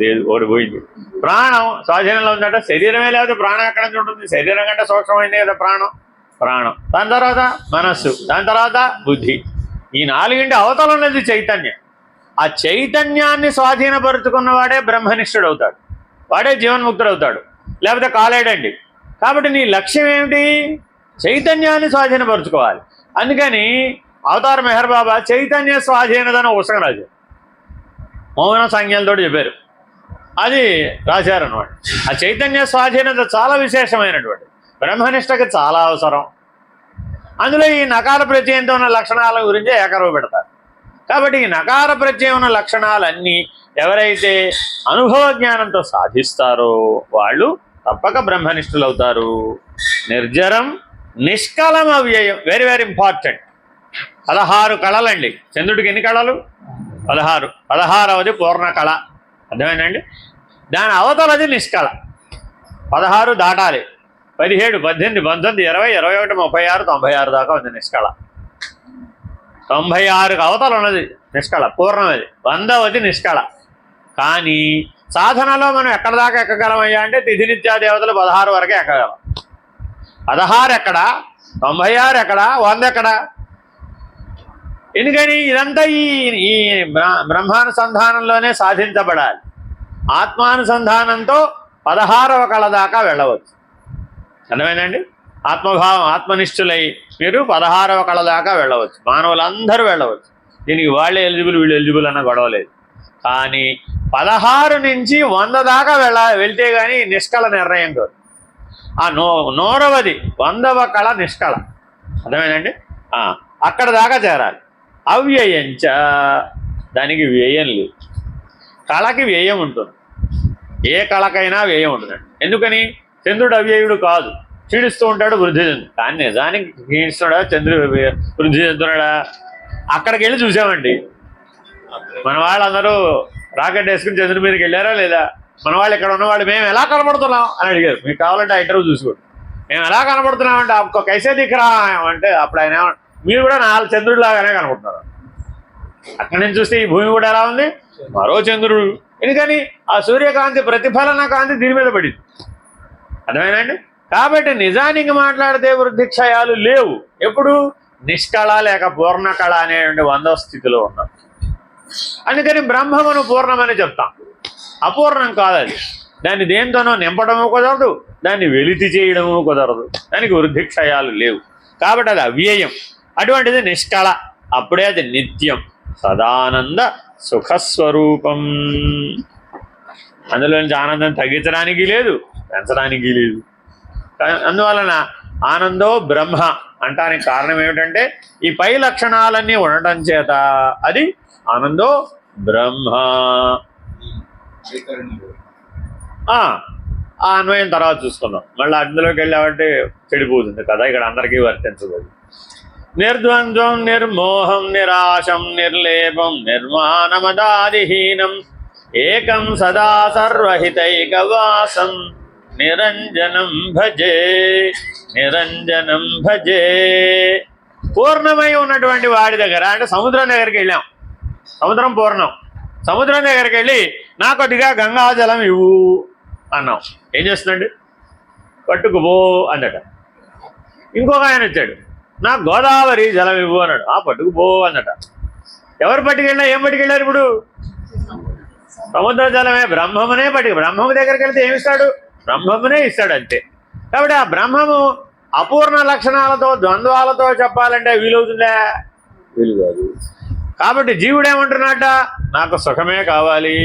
Speaker 1: లేదు, ఓడిపోయింది. ప్రాణం స్వాధీనంలో ఉందంట. శరీరమే లేకపోతే ప్రాణం ఎక్కడి నుంచి ఉంటుంది? శరీరం కంటే సూక్ష్మమైంది కదా ప్రాణం. దాని తర్వాత మనస్సు, దాని తర్వాత బుద్ధి. ఈ 4 అవతల ఉన్నది చైతన్యం. ఆ చైతన్యాన్ని స్వాధీనపరుచుకున్నవాడే బ్రహ్మనిష్ఠుడు అవుతాడు, వాడే జీవన్ముక్తుడు అవుతాడు, లేకపోతే కాలేడండి. కాబట్టి నీ లక్ష్యం ఏమిటి? చైతన్యాన్ని స్వాధీనపరుచుకోవాలి. అందుకని అవతార మెహర్ బాబా చైతన్య స్వాధీనతను పుస్తకం రాశారు, మౌన సంజ్ఞలతో చెప్పారు, అది రాశారనమాట. ఆ చైతన్య స్వాధీనత చాలా విశేషమైనటువంటి బ్రహ్మనిష్టకి చాలా అవసరం. అందులో ఈ నకార ప్రత్యయంతో ఉన్న లక్షణాల గురించి ఏకరవ పెడతారు. కాబట్టి ఈ నకార ప్రత్యయం ఉన్న లక్షణాలన్నీ ఎవరైతే అనుభవ జ్ఞానంతో సాధిస్తారో వాళ్ళు తప్పక బ్రహ్మనిష్ఠులు అవుతారు. నిర్జరం నిష్కలం అవ్యయం, వెరీ వెరీ ఇంపార్టెంట్. 16 కళలండి. చంద్రుడికి ఎన్ని కళలు? 16. 16వది పూర్ణ కళ, అర్థమైందండి? దాని అవతలది నిష్కళ. 16 దాటాలి. 17, 18, 19, 20, 21, 36, 96 దాకా ఉంది నిష్కళ. 96కి అవతల ఉన్నది నిష్కళ, పూర్ణమది. 100వది నిష్కళ. కానీ సాధనలో మనం ఎక్కడి దాకా ఎక్కగలమయ్యా అంటే తిథి నిత్యా దేవతలు 16 వరకే ఎక్కగలం. 16 ఎక్కడ, 96 ఎక్కడ, 100 ఎక్కడ? ఎందుకని ఇదంతా ఈ బ్రహ్మానుసంధానంలోనే సాధించబడాలి. ఆత్మానుసంధానంతో 16వ కళ దాకా వెళ్ళవచ్చు, అర్థమైందండి? ఆత్మభావం ఆత్మనిష్ఠులై మీరు 16వ కళ దాకా వెళ్ళవచ్చు, మానవులందరూ వెళ్ళవచ్చు. దీనికి వాళ్ళే ఎలిజిబుల్ వీళ్ళు ఎలిజిబుల్ అన్న గొడవ లేదు. కానీ 16 నుంచి 100 దాకా వెళ్తే కానీ నిష్కళ నిర్ణయం కాదు. ఆ 100వది 100వ కళ నిష్కళ, అర్థమైందండి? అక్కడ దాకా చేరాలి. అవ్యయంచ, దానికి వ్యయం లేదు. కళకి వ్యయం ఉంటుంది, ఏ కళకైనా వ్యయం ఉంటుందండి. ఎందుకని? చంద్రుడు అవ్యయుడు కాదు, క్షీణిస్తూ ఉంటాడు, వృద్ధి చెందు. కానీ నిజానికి క్షీణిస్తున్నాడా చంద్రుడు, వృద్ధి చెందుతున్నాడా? అక్కడికి వెళ్ళి చూసామండి. మన వాళ్ళందరూ రాకెట్ వేసుకుని చంద్రుడి మీదకి వెళ్ళారా లేదా? మన వాళ్ళు ఇక్కడ ఉన్నవాళ్ళు మేము ఎలా కనబడుతున్నాం అని అడిగారు. మీకు కావాలంటే ఆ ఇంటర్వ్యూ చూసుకోండి. మేము ఎలా కనబడుతున్నామంటే आपको कैसे दिख रहा है అంటే అప్పుడు ఆయన మీరు కూడా 4 చంద్రుడిలాగానే కనబడుతున్నారు. అక్కడి నుంచి చూస్తే ఈ భూమి కూడా ఎలా ఉంది? మరో చంద్రుడు. ఎందుకని? ఆ సూర్యకాంతి ప్రతిఫలన కాంతి దీని మీద పడింది, అర్థమైందండి? కాబట్టి నిజానికి మాట్లాడితే వృద్ధి క్షయాలు లేవు. ఎప్పుడు? నిష్కళ లేక పూర్ణ కళ అనేటువంటి 100వ స్థితిలో ఉన్నాం. అందుకని బ్రహ్మమును పూర్ణమని చెప్తాం, అపూర్ణం కాదు అది. దాన్ని దేంతోనో నింపడము కుదరదు, దాన్ని వెలితి చేయడము కుదరదు, దానికి వృద్ధి క్షయాలు లేవు. కాబట్టి అది అవ్యయం, అటువంటిది నిష్కళ. అప్పుడే అది నిత్యం, సదానంద సుఖస్వరూపం. అందులో నుంచి ఆనందం తగ్గించడానికి లేదు, పెంచడానికి లేదు. అందువలన ఆనందో బ్రహ్మ అంటానికి కారణం ఏమిటంటే ఈ పై లక్షణాలన్నీ ఉండటం చేత అది ఆనందో బ్రహ్మ. ఆ అన్వయం తర్వాత చూసుకుందాం. మళ్ళీ అందులోకి వెళ్ళామంటే చెడిపోతుంది కదా, ఇక్కడ అందరికీ వర్తించదు. నిర్ద్వంద్వం నిర్మోహం నిరాశం నిర్లేపం నిర్మాణమదాదిహీనం ఏకం సదా సర్వహితైకవాసం నిరంజనం భజే, నిరంజనం భజే. పూర్ణమై ఉన్నటువంటి వాడి దగ్గర, అంటే సముద్రం దగ్గరికి వెళ్ళాం, సముద్రం పూర్ణం. సముద్రం దగ్గరికి వెళ్ళి నా కొద్దిగా గంగాజలం ఇవ్వు అన్నాం. ఏం చేస్తుందండి? పట్టుకుపో అందట. ఇంకొక ఆయన వచ్చాడు, నాకు గోదావరి జలం ఇవ్వు అన్నాడు. పట్టుకుపో అందట. ఎవరు పట్టుకెళ్ళినా ఏం పట్టుకెళ్ళారు? ఇప్పుడు సముద్ర జలమే, బ్రహ్మమునే బ్రహ్మము దగ్గరికి వెళ్తే ఏమిస్తాడు? బ్రహ్మమునే ఇస్తాడు అంతే. కాబట్టి ఆ బ్రహ్మము అపూర్ణ లక్షణాలతో ద్వంద్వాలతో చెప్పాలంటే వీలవుతుందా? వీలు కాదు. కాబట్టి జీవుడు ఏమంటున్నట్ట? నాకు సుఖమే కావాలి,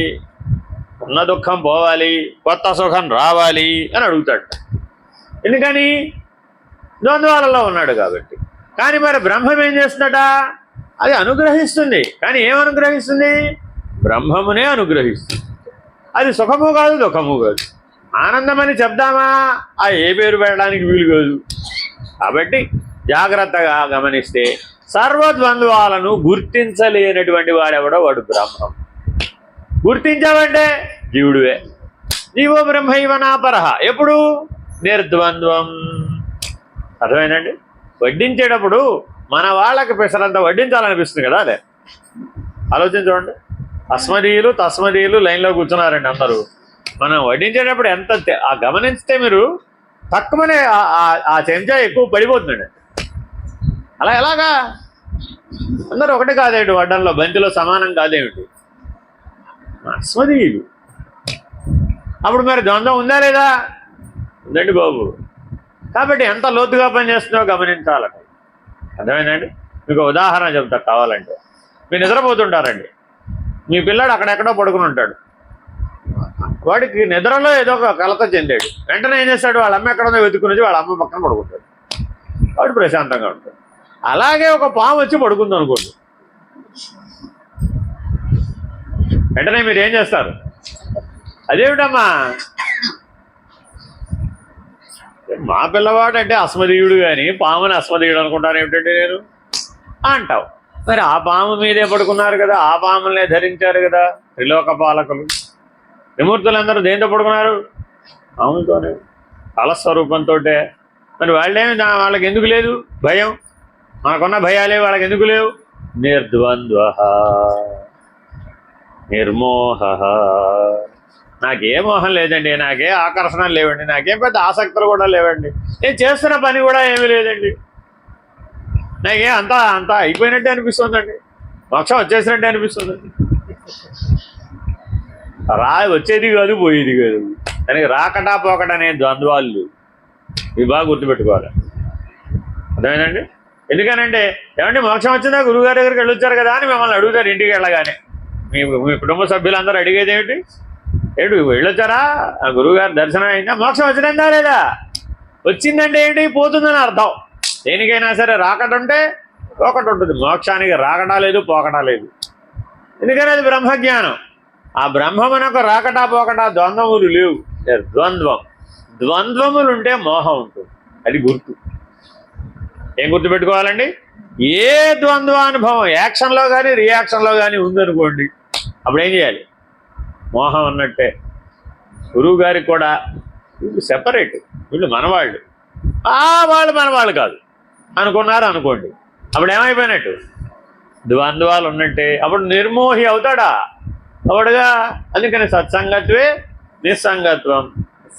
Speaker 1: ఉన్న దుఃఖం పోవాలి, కొత్త సుఖం రావాలి అని అడుగుతాడు. ఎందుకని? ద్వంద్వాలలో ఉన్నాడు కాబట్టి. కానీ మరి బ్రహ్మం ఏం చేస్తుందట? అది అనుగ్రహిస్తుంది. కానీ ఏమనుగ్రహిస్తుంది? బ్రహ్మమునే అనుగ్రహిస్తుంది. అది సుఖము కాదు, దుఃఖము కాదు. ఆనందమని చెప్దామా? ఏ పేరు పెట్టడానికి వీలు కాదు. కాబట్టి జాగ్రత్తగా గమనిస్తే సర్వద్వంద్వాలను గుర్తించలేనటువంటి వాడెవడో వాడు బ్రహ్మం. గుర్తించావంటే జీవుడివే. జీవో బ్రహ్మైవ నాపరః. ఎప్పుడు? నిర్ద్వంద్వం. అర్థమైందండి? వడ్డించేటప్పుడు మన వాళ్ళకి పెసరంత వడ్డించాలనిపిస్తుంది కదా, అదే ఆలోచించండి. అస్మదీయులు తస్మదీయులు లైన్లో కూర్చున్నారండి అందరూ. మనం వడ్డించేటప్పుడు ఎంత గమనిస్తే మీరు తక్కువనే ఆ చెంచా ఎక్కువ పడిపోతుందండి. అలా ఎలాగా? అందరూ ఒకటి కాదేమిటి? వడ్డంలో బంతిలో సమానం కాదేమిటి? అస్మదీయులు. అప్పుడు మరి ద్వంద్వం ఉందా లేదా? ఉందండి బాబు. కాబట్టి ఎంత లోతుగా పనిచేస్తుందో గమనించాలండి. అర్థమైందండి? మీకు ఉదాహరణ చెప్తా కావాలంటే. మీరు నిద్రపోతుంటారండి, మీ పిల్లాడు అక్కడెక్కడో పడుకుని ఉంటాడు, వాడికి నిద్రలో ఏదో ఒక కలత చెందాడు. వెంటనే ఏం చేస్తాడు? వాళ్ళ అమ్మ ఎక్కడో వెతుక్కుని వాళ్ళ అమ్మ పక్కన పడుకుంటాడు, వాడు ప్రశాంతంగా ఉంటాడు. అలాగే ఒక పాము వచ్చి పడుకుంది అనుకోండి, వెంటనే మీరు ఏం చేస్తారు? అదేమిటమ్మా మా పిల్లవాడు అంటే అస్మదీయుడు కానీ పాముని అస్మదీయుడు అనుకుంటాను ఏమిటంటే నేను అంటావు. మరి ఆ పాము మీదే పడుకున్నారు కదా, ఆ పాములనే ధరించారు కదా త్రిలోక పాలకులు. విమూర్తులందరూ దేంతో పడుకున్నారు? పాములతోనే, కళస్వరూపంతో. మరి వాళ్ళేమి వాళ్ళకి ఎందుకు లేదు భయం? మనకున్న భయాలే వాళ్ళకి ఎందుకు లేవు? నిర్ద్వంద్వ నిర్మోహ. నాకే మోహం లేదండి, నాకే ఆకర్షణ లేవండి, నాకేం పెద్ద ఆసక్తులు కూడా లేవండి, నేను చేస్తున్న పని కూడా ఏమీ లేదండి, నాకే అంతా అయిపోయినట్టే అనిపిస్తుందండి, మోక్షం వచ్చేసినట్టే అనిపిస్తుందండి. వచ్చేది కాదు, పోయేది కాదు. దానికి రాకటా పోకట అనే ద్వంద్వాలు ఇవి బాగా గుర్తుపెట్టుకోవాలి. అర్థమైందండి? ఎందుకనంటే ఏమంటే మోక్షం వచ్చిందా గురువుగారి దగ్గరికి వెళ్ళొచ్చారు కదా అని మిమ్మల్ని అడుగుతారు ఇంటికి వెళ్ళగానే. మీ కుటుంబ సభ్యులందరూ అడిగేది ఏమిటి? వెళ్ళొచ్చారా, ఆ గురువుగారి దర్శనం అయిందా, మోక్షం వచ్చిందా లేదా? వచ్చిందంటే ఏంటి? పోతుందని అర్థం. దేనికైనా సరే రాకట ఉంటే పోకట ఉంటుంది, మోక్షానికి రాకటా లేదు పోకటా లేదు. ఎందుకని అది బ్రహ్మజ్ఞానం. ఆ బ్రహ్మమునకు రాకటా పోకటా ద్వంద్వములు లేవు. ద్వంద్వములుంటే మోహం ఉంటుంది, అది గుర్తు. ఏం గుర్తుపెట్టుకోవాలండి? ఏ ద్వంద్వానుభవం యాక్షన్లో కానీ రియాక్షన్లో కానీ ఉందనుకోండి, అప్పుడు ఏం చేయాలి? మోహం అన్నట్టే. గురువు గారికి కూడా వీళ్ళు సెపరేట్, వీళ్ళు మనవాళ్ళు, వాళ్ళు మనవాళ్ళు కాదు అనుకున్నారు అనుకోండి, అప్పుడు ఏమైపోయినట్టు? ద్వంద్వాలు ఉన్నట్టే. అప్పుడు నిర్మోహి అవుతాడా? అవడుగా. అందుకని సత్సంగత్వే నిస్సంగత్వం,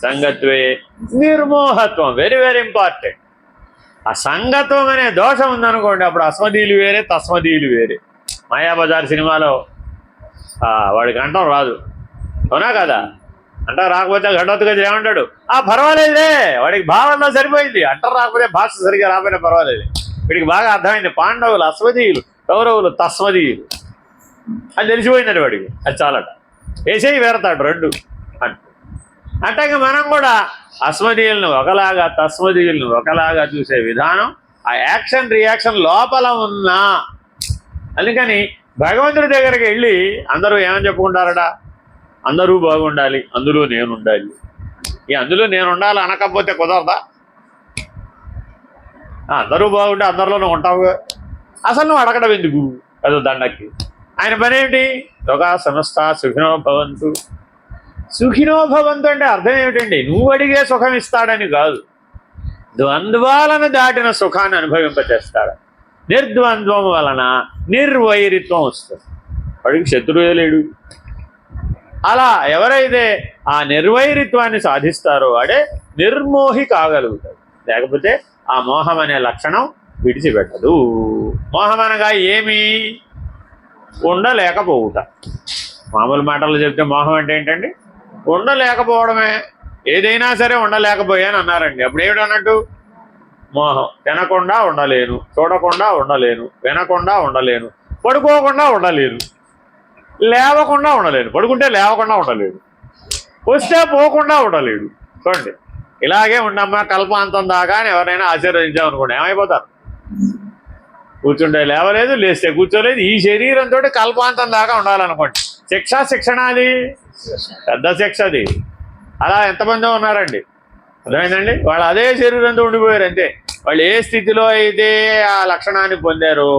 Speaker 1: సంగత్వే నిర్మోహత్వం. Very very important. ఆ సంగత్వం అనే దోషం ఉందనుకోండి, అప్పుడు అస్మదీయులు వేరే తస్మదీయులు వేరే. మాయాబజార్ సినిమాలో వాడికి అంటం రాదు, అవునా కదా? అంటారు రాకపోతే ఘటోత్కచ ఏమంటాడు? పర్వాలేదులే, వాడికి భావనలో సరిపోయింది. అంటారు రాకపోతే భాష సరిగ్గా రాకపోయినా పర్వాలేదు, వీడికి బాగా అర్థమైంది. పాండవులు అస్మదీయులు, కౌరవులు తస్మదీయులు అది తెలిసిపోయిందండి వాడికి. అది చాలట, వేసేయి వేరతాడు రెండు అంట. అట్లాగే మనం కూడా అస్మదీయులను ఒకలాగా తస్మదీయులను ఒకలాగా చూసే విధానం ఆ యాక్షన్ రియాక్షన్ లోపల ఉన్నా. అందుకని భగవంతుడి దగ్గరికి వెళ్ళి అందరూ ఏమని చెప్పుకుంటారట? అందరూ బాగుండాలి, అందులో నేనుండాలి. ఈ అందులో నేను ఉండాలి అనకపోతే కుదరదా? అందరూ బాగుంటే అందరిలోనూ ఉంటావుగా, అసలు నువ్వు అడగడం ఎందుకు? అదో దండకి. ఆయన పని ఏమిటి? లోకా సమస్త సుఖినో భవంతు. సుఖినో భవంతు అంటే అర్థం ఏమిటండి? నువ్వు అడిగే సుఖం ఇస్తాడని కాదు, ద్వంద్వాలను దాటిన సుఖాన్ని అనుభవింపచేస్తాడు. నిర్ద్వంద్వం వలన నిర్వైరిత్వం వస్తుంది, వాడికి శత్రువే లేడు. అలా ఎవరైతే ఆ నిర్వైరిత్వాన్ని సాధిస్తారో వాడే నిర్మోహి కాగలుగుతాడు. లేకపోతే ఆ మోహం అనే లక్షణం విడిచిపెట్టదు. మోహం అనగా ఏమి? ఉండలేకపోవుట. మామూలు మాటలు చెప్తే మోహం అంటే ఏంటండి? ఉండలేకపోవడమే. ఏదైనా సరే ఉండలేకపోయాను అన్నారండి, అప్పుడు ఏమిటన్నట్టు? మోహం. తినకుండా ఉండలేను, చూడకుండా ఉండలేను, వినకుండా ఉండలేను, పడుకోకుండా ఉండలేను, లేవకుండా ఉండలేను. పడుకుంటే లేవకుండా ఉండలేడు, వస్తే పోకుండా ఉండలేడు. చూడండి, ఇలాగే ఉండమ్మా కల్పాంతం దాకా అని ఎవరైనా ఆశీర్వదించామనుకోండి, ఏమైపోతారు? కూర్చుంటే లేవలేదు, లేస్తే కూర్చోలేదు. ఈ శరీరంతో కల్పాంతం దాకా ఉండాలనుకోండి. శిక్షణ అది పెద్ద శిక్ష అది. అలా ఎంతమందో ఉన్నారండి, అర్థమైందండి? వాళ్ళు అదే శరీరంతో ఉండిపోయారు అంతే. వాళ్ళు ఏ స్థితిలో అయితే ఆ లక్షణాన్ని పొందారో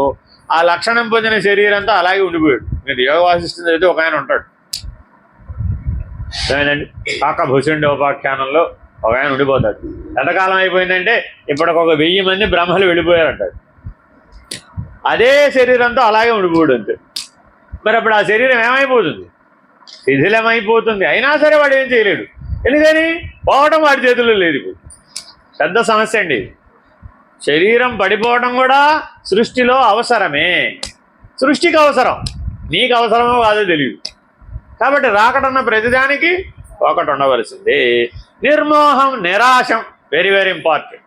Speaker 1: ఆ లక్షణం పొందిన శరీరంతో అలాగే ఉండిపోయాడు. మీరు యోగ వాసిస్తుంది అయితే ఒక ఆయన ఉంటాడు, అర్థమైందండి? కాకభూషణుడి ఉపాఖ్యానంలో ఒక ఆయన ఉండిపోతాడు. ఎంతకాలం అయిపోయిందంటే ఇప్పటికి 1000 మంది బ్రహ్మలు వెళ్ళిపోయారంటాడు. అదే శరీరంతో అలాగే ఉండిపోయాడు అంతే. మరి అప్పుడు ఆ శరీరం ఏమైపోతుంది? శిథిలమైపోతుంది. అయినా సరే వాడు ఏం చేయలేడు. ఎందుకని? పోవడం వాడి చేతుల్లో లేదు. పెద్ద సమస్య అండి. శరీరం పడిపోవడం కూడా సృష్టిలో అవసరమే. సృష్టికి అవసరం, నీకు అవసరమో కాదో తెలియదు. కాబట్టి రాకటన్న ప్రతిదానికి ఒకటి ఉండవలసింది. నిర్మోహం నిరాశం, వెరీ వెరీ ఇంపార్టెంట్.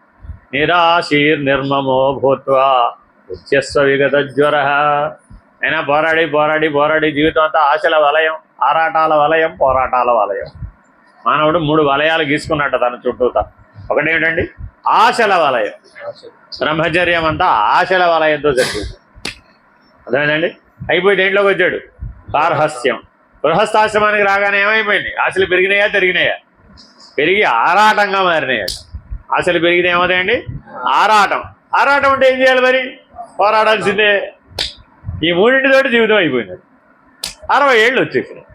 Speaker 1: నిరాశీర్ నిర్మమో భూత్వా ఉచ్యస్వ విగత జ్వర. అయినా పోరాడి పోరాడి పోరాడి జీవితం అంతా ఆశల వలయం, ఆరాటాల వలయం, పోరాటాల వలయం. మానవుడు 3 వలయాలు గీసుకున్నట్టు తన చుట్టూత. ఒకటేమిటండి? ఆశల వలయం. బ్రహ్మచర్యం అంతా ఆశల వలయంతో జరిగింది. అర్థమైందండి? అయిపోయి దేంట్లోకి వచ్చాడు? గార్హస్థ్యం. గృహస్థాశ్రమానికి రాగానే ఏమైపోయింది? ఆశలు పెరిగినాయా తరిగినాయా? పెరిగి ఆరాటంగా మారినాయా? ఆశలు పెరిగితే ఏమవుతాయండి? ఆరాటం. ఆరాటం అంటే ఏం చేయాలి మరి? పోరాడాల్సిందే. ఈ 3 జీవితం అయిపోయింది. 60 ఏళ్ళు వచ్చేసినాయి.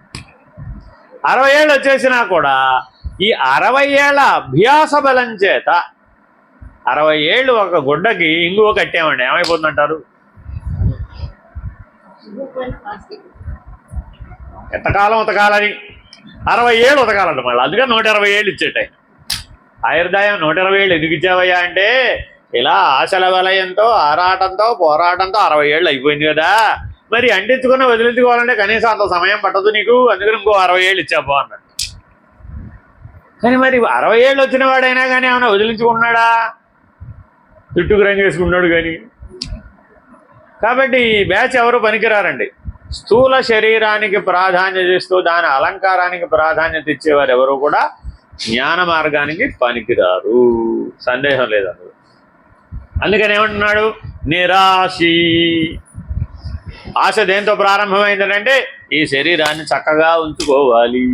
Speaker 1: 60 ఏళ్ళు వచ్చేసినా కూడా ఈ 60 ఏళ్ల అభ్యాస బలం చేత 60 ఏళ్ళు ఒక గుడ్డకి ఇంగువ కట్టామండి, ఏమైపోతుందంటారు? ఎంతకాలం ఉతకాలని? 60 ఏళ్ళు ఉతకాలంట మళ్ళీ. అందుకని 120 ఏళ్ళు ఇచ్చేట ఆయుర్దాయం. 120 ఏళ్ళు ఎందుకు ఇచ్చావయ్యా అంటే, ఇలా ఆశల వలయంతో ఆరాటంతో పోరాటంతో 60 ఏళ్ళు అయిపోయింది కదా, మరి అంటించుకున్న వదిలించుకోవాలంటే కనీసం అంత సమయం పట్టదు నీకు, అందుకని ఇంకో 60 ఏళ్ళు ఇచ్చాపో అన్నాడు. కానీ మరి 60 ఏళ్ళు వచ్చిన వాడైనా కానీ ఏమైనా వదిలించుకున్నాడా? చుట్టుకు రంగు వేసుకున్నాడు కానీ. కాబట్టి ఈ బ్యాచ్ ఎవరు పనికిరారండి. స్థూల శరీరానికి ప్రాధాన్యత ఇస్తూ దాని అలంకారానికి ప్రాధాన్యత ఇచ్చేవారు ఎవరు కూడా జ్ఞాన మార్గానికి పనికిరారు, సందేహం లేదు అందులో. అందుకని ఏమంటున్నాడు? నిరాశి. ఆశ దేంతో ప్రారంభమైందంటే ఈ శరీరాన్ని చక్కగా ఉంచుకోవాలి.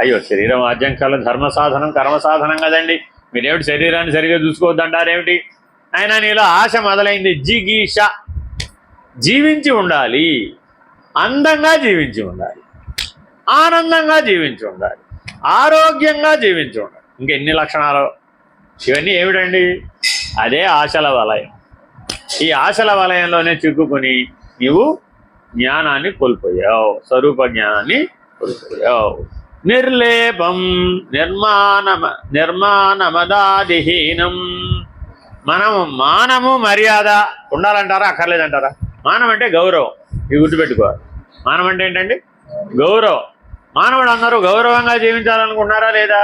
Speaker 1: అయ్యో, శరీరం ఆద్యంకాల ధర్మ సాధనం కర్మ సాధనం కదండి, మీరేమిటి శరీరాన్ని సరిగా చూసుకోవద్దంటారేమిటి? అయినా నీలో ఆశ మొదలైంది. జిగీష. జీవించి ఉండాలి, అందంగా జీవించి ఉండాలి, ఆనందంగా జీవించి ఉండాలి, ఆరోగ్యంగా జీవించి ఉండాలి. ఇంకెన్ని లక్షణాలు ఇవన్నీ ఏమిటండి? అదే ఆశల వలయం. ఈ ఆశల వలయంలోనే చిక్కుకుని నీవు జ్ఞానాన్ని కోల్పోయావు, స్వరూప జ్ఞానాన్ని కోల్పోయావు. నిర్లేపం నిర్మాణమదాదిహీనం. మనము మానము మర్యాద ఉండాలంటారా అక్కర్లేదంటారా? మానం అంటే గౌరవం, ఇవి గుర్తుపెట్టుకోవాలి. మానం అంటే ఏంటండి? గౌరవం. మానవుడు అందరూ గౌరవంగా జీవించాలనుకున్నారా లేదా?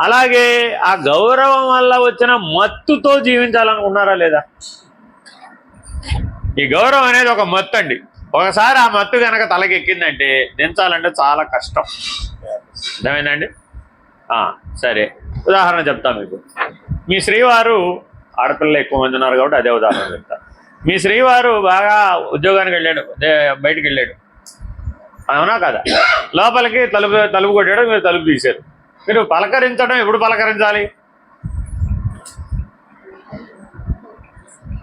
Speaker 1: అలాగే ఆ గౌరవం వల్ల వచ్చిన మత్తుతో జీవించాలనుకున్నారా లేదా? ఈ గౌరవం అనేది ఒక మత్తు అండి. ఒకసారి ఆ మత్తు కనుక తలకెక్కిందంటే దించాలంటే చాలా కష్టం. అర్థమైందండి? సరే, ఉదాహరణ చెప్తా మీకు. మీ శ్రీవారు, ఆడపిల్లలు ఎక్కువ మంది ఉన్నారు కాబట్టి అదే ఉదాహరణ చెప్తా. మీ శ్రీవారు బాగా ఉద్యోగానికి వెళ్ళాడు, బయటికి వెళ్ళాడు, అవునా కదా? లోపలికి తలుపు కొట్టాడు, మీరు తలుపు తీశారు. మీరు పలకరించడం ఎప్పుడు పలకరించాలి?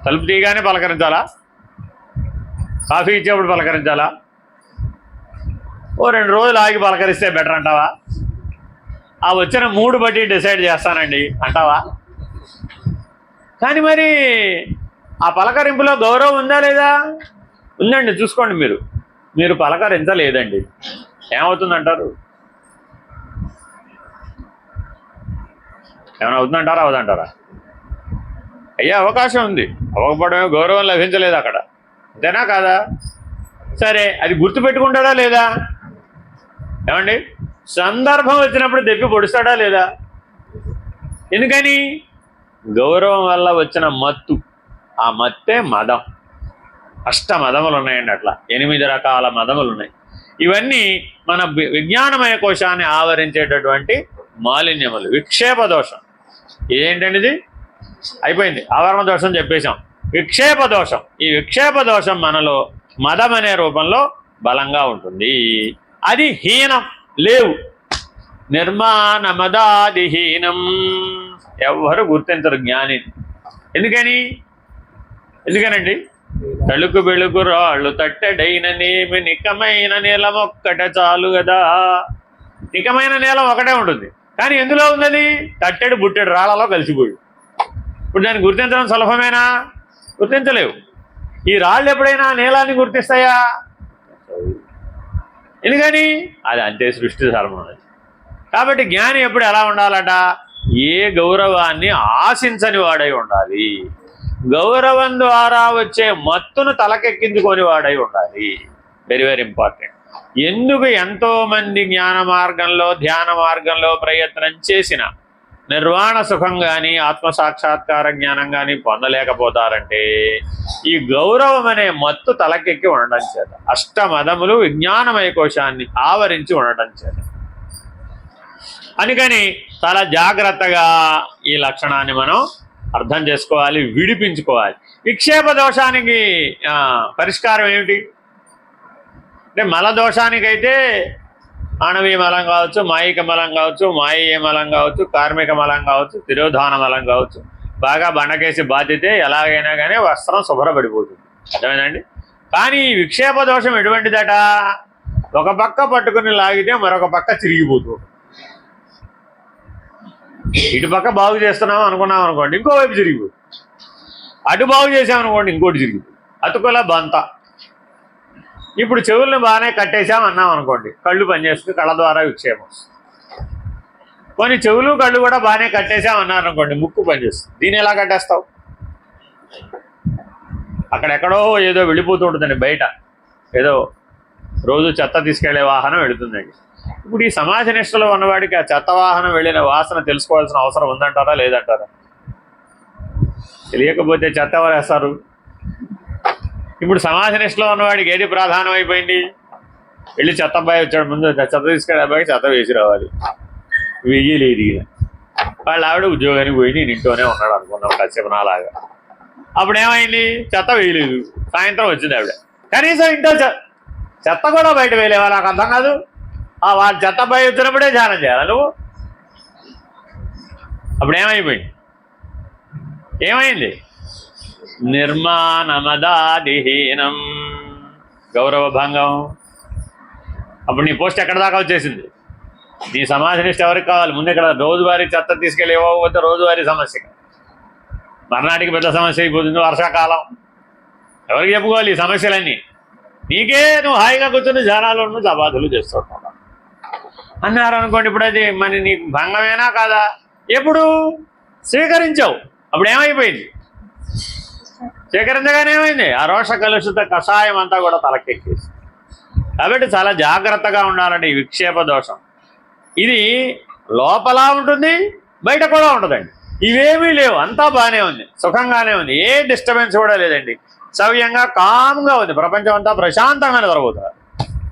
Speaker 1: తలుపు తీయగానే పలకరించాలా? కాఫీ ఇచ్చేప్పుడు పలకరించాలా? ఓ 2 రోజులు ఆగి పలకరిస్తే బెటర్ అంటావా? ఆ వచ్చిన మూడు బట్టి డిసైడ్ చేస్తానండి అంటావా? కానీ మరి ఆ పలకరింపులో గౌరవం ఉందా లేదా? ఉందండి, చూసుకోండి. మీరు పలకరించలేదండి, ఏమవుతుందంటారు? ఏమైనా అవుతుందంటారా అవదంటారా? అయ్యే అవకాశం ఉంది, అవ్వకపోవడమే. గౌరవం లభించలేదు అక్కడ, అంతేనా కాదా? సరే, అది గుర్తుపెట్టుకుంటాడా లేదా? ఏమండి, సందర్భం వచ్చినప్పుడు దెప్పి పొడుస్తాడా లేదా? ఎందుకని? గౌరవం వల్ల వచ్చిన మత్తు. ఆ మత్తే మదం. 8 మదములు ఉన్నాయండి, అట్లా 8 రకాల మదములు ఉన్నాయి. ఇవన్నీ మన విజ్ఞానమయ కోశాన్ని ఆవరించేటటువంటి మాలిన్యములు. విక్షేప దోషం ఏంటండి? ఇది అయిపోయింది, ఆవరణ దోషం చెప్పేశాం. విక్షేప దోషం. ఈ విక్షేప దోషం మనలో మదం అనే రూపంలో బలంగా ఉంటుంది. అది హీనం, లేవు. నిర్మాణమదాదిహీనం. ఎవ్వరు గుర్తించరు జ్ఞాని. ఎందుకనండి? తళుకు బెళుకు రాళ్ళు తట్టెడైననేమి నికమైన నీలం ఒక్కటే చాలు కదా. నికమైన నీలం ఒకటే ఉంటుంది, కానీ ఎందులో ఉన్నది? తట్టెడు బుట్టెడు రాళ్లలో కలిసిపోయి. ఇప్పుడు దాన్ని గుర్తించడం సులభమేనా? గుర్తించలేవు. ఈ రాళ్ళు ఎప్పుడైనా నీలాన్ని గుర్తిస్తాయా? ఎందుకని? అది అంతే, సృష్టి ధర్మం అది. కాబట్టి జ్ఞాని ఎప్పుడు ఎలా ఉండాలట? ఏ గౌరవాన్ని ఆశించని వాడై ఉండాలి. గౌరవం ద్వారా వచ్చే మత్తును తలకెక్కించుకొని వాడై ఉండాలి. Very very important. ఎందుకు ఎంతోమంది జ్ఞాన మార్గంలో ధ్యాన మార్గంలో ప్రయత్నం చేసిన నిర్వాణ సుఖం కానీ ఆత్మసాక్షాత్కార జ్ఞానం కానీ పొందలేకపోతారంటే ఈ గౌరవం అనే మత్తు తలకెక్కి ఉండడం చేత, అష్టమదములు విజ్ఞానమయ కోశాన్ని ఆవరించి ఉండడం చేత. అందుకని చాలా జాగ్రత్తగా ఈ లక్షణాన్ని మనం అర్థం చేసుకోవాలి, విడిపించుకోవాలి. విక్షేప దోషానికి పరిష్కారం ఏమిటి అంటే, మల దోషానికైతే ఆణవీయ మలం కావచ్చు, మాయిక మలం కావచ్చు, మాయీయ మలం కావచ్చు, కార్మిక మలం కావచ్చు, తిరోధాన మలం కావచ్చు, బాగా బండకేసి బాధితే ఎలాగైనా కానీ వస్త్రం శుభ్రపడిపోతుంది. అర్థమైందండి. కానీ ఈ విక్షేప దోషం ఎటువంటిదట, ఒక పక్క పట్టుకుని లాగితే మరొక పక్క చిరిగిపోతుంది. ఇటు పక్క బాగు చేస్తున్నాం అనుకున్నాం అనుకోండి, ఇంకోవైపు చిరిగిపోతుంది. అటు బాగు చేసామనుకోండి, ఇంకోటి చిరిగిపోతుంది. అతుకుల బంత. ఇప్పుడు చెవులను బాగానే కట్టేసాం అన్నాం అనుకోండి, కళ్ళు పనిచేస్తుంది, కళ్ళ ద్వారా విక్షేపం వస్తుంది. కొన్ని చెవులు కళ్ళు కూడా బాగానే కట్టేసాం అన్నారు అనుకోండి, ముక్కు పనిచేస్తుంది. దీన్ని ఎలా కట్టేస్తావు? అక్కడెక్కడో ఏదో వెళ్ళిపోతూ ఉంటుందండి, బయట ఏదో రోజు చెత్త తీసుకెళ్లే వాహనం వెళుతుందండి. ఇప్పుడు ఈ సమాజ నిష్టలో ఉన్నవాడికి ఆ చెత్త వాహనం వెళ్ళిన వాసన తెలుసుకోవాల్సిన అవసరం ఉందంటారా లేదంటారా? తెలియకపోతే చెత్త ఎవరు వేస్తారు? ఇప్పుడు సమాజ నిష్టలో ఉన్నవాడికి ఏది ప్రాధాన్యం అయిపోయింది? వెళ్ళి చెత్త అబ్బాయి వచ్చాడు, ముందు చెత్త తీసుకెళ్ళే అబ్బాయికి చెత్త వేసి రావాలి. వెయ్యలేదు. వాళ్ళ ఆవిడ ఉద్యోగానికి పోయి నేను ఇంట్లోనే ఉన్నాడు అనుకున్నాం కాసేపు నాలాగా. అప్పుడు ఏమైంది? చెత్త వేయలేదు. సాయంత్రం వచ్చింది ఆవిడ. కనీసం ఇంట్లో చెత్త కూడా బయట వేయలేవా? నాకు అర్థం కాదు. వాళ్ళ చెత్త అబ్బాయి వచ్చినప్పుడే ధ్యానం చేయాలి నువ్వు. అప్పుడు ఏమైంది? నిర్మాణమదాదిహీనం, గౌరవ భంగం. అప్పుడు నీ పోస్ట్ ఎక్కడ దాకా వచ్చేసింది? నీ సమాజ నిష్ట ఎవరికి కావాలి? ముందు ఇక్కడ రోజువారీ చెత్త తీసుకెళ్ళి ఇవ్వకపోతే రోజువారీ సమస్య, మర్నాటికి పెద్ద సమస్య అయిపోతుంది. వర్షాకాలం ఎవరికి చెప్పుకోవాలి ఈ సమస్యలన్నీ? నీకే నువ్వు హాయిగా కూర్చొని ధ్యానాలు జబాదులు చేస్తుంటావు అన్నారు అనుకోండి. ఇప్పుడు అది మరి నీకు భంగమేనా కాదా? ఎప్పుడు స్వీకరించావు అప్పుడు ఏమైపోయింది? స్వీకరించగానే ఏమైంది? ఆ రోష కలుషిత కషాయం అంతా కూడా తలకెక్కేసి. కాబట్టి చాలా జాగ్రత్తగా ఉండాలండి ఈ విక్షేప దోషం. ఇది లోపల ఉంటుంది, బయట కూడా ఉంటుందండి. ఇవేమీ లేవు, అంతా బాగానే ఉంది, సుఖంగానే ఉంది, ఏ డిస్టర్బెన్స్ కూడా లేదండి. సవ్యంగా కామ్గా ఉంది, ప్రపంచం అంతా ప్రశాంతంగా నిద్రపోతున్నారు.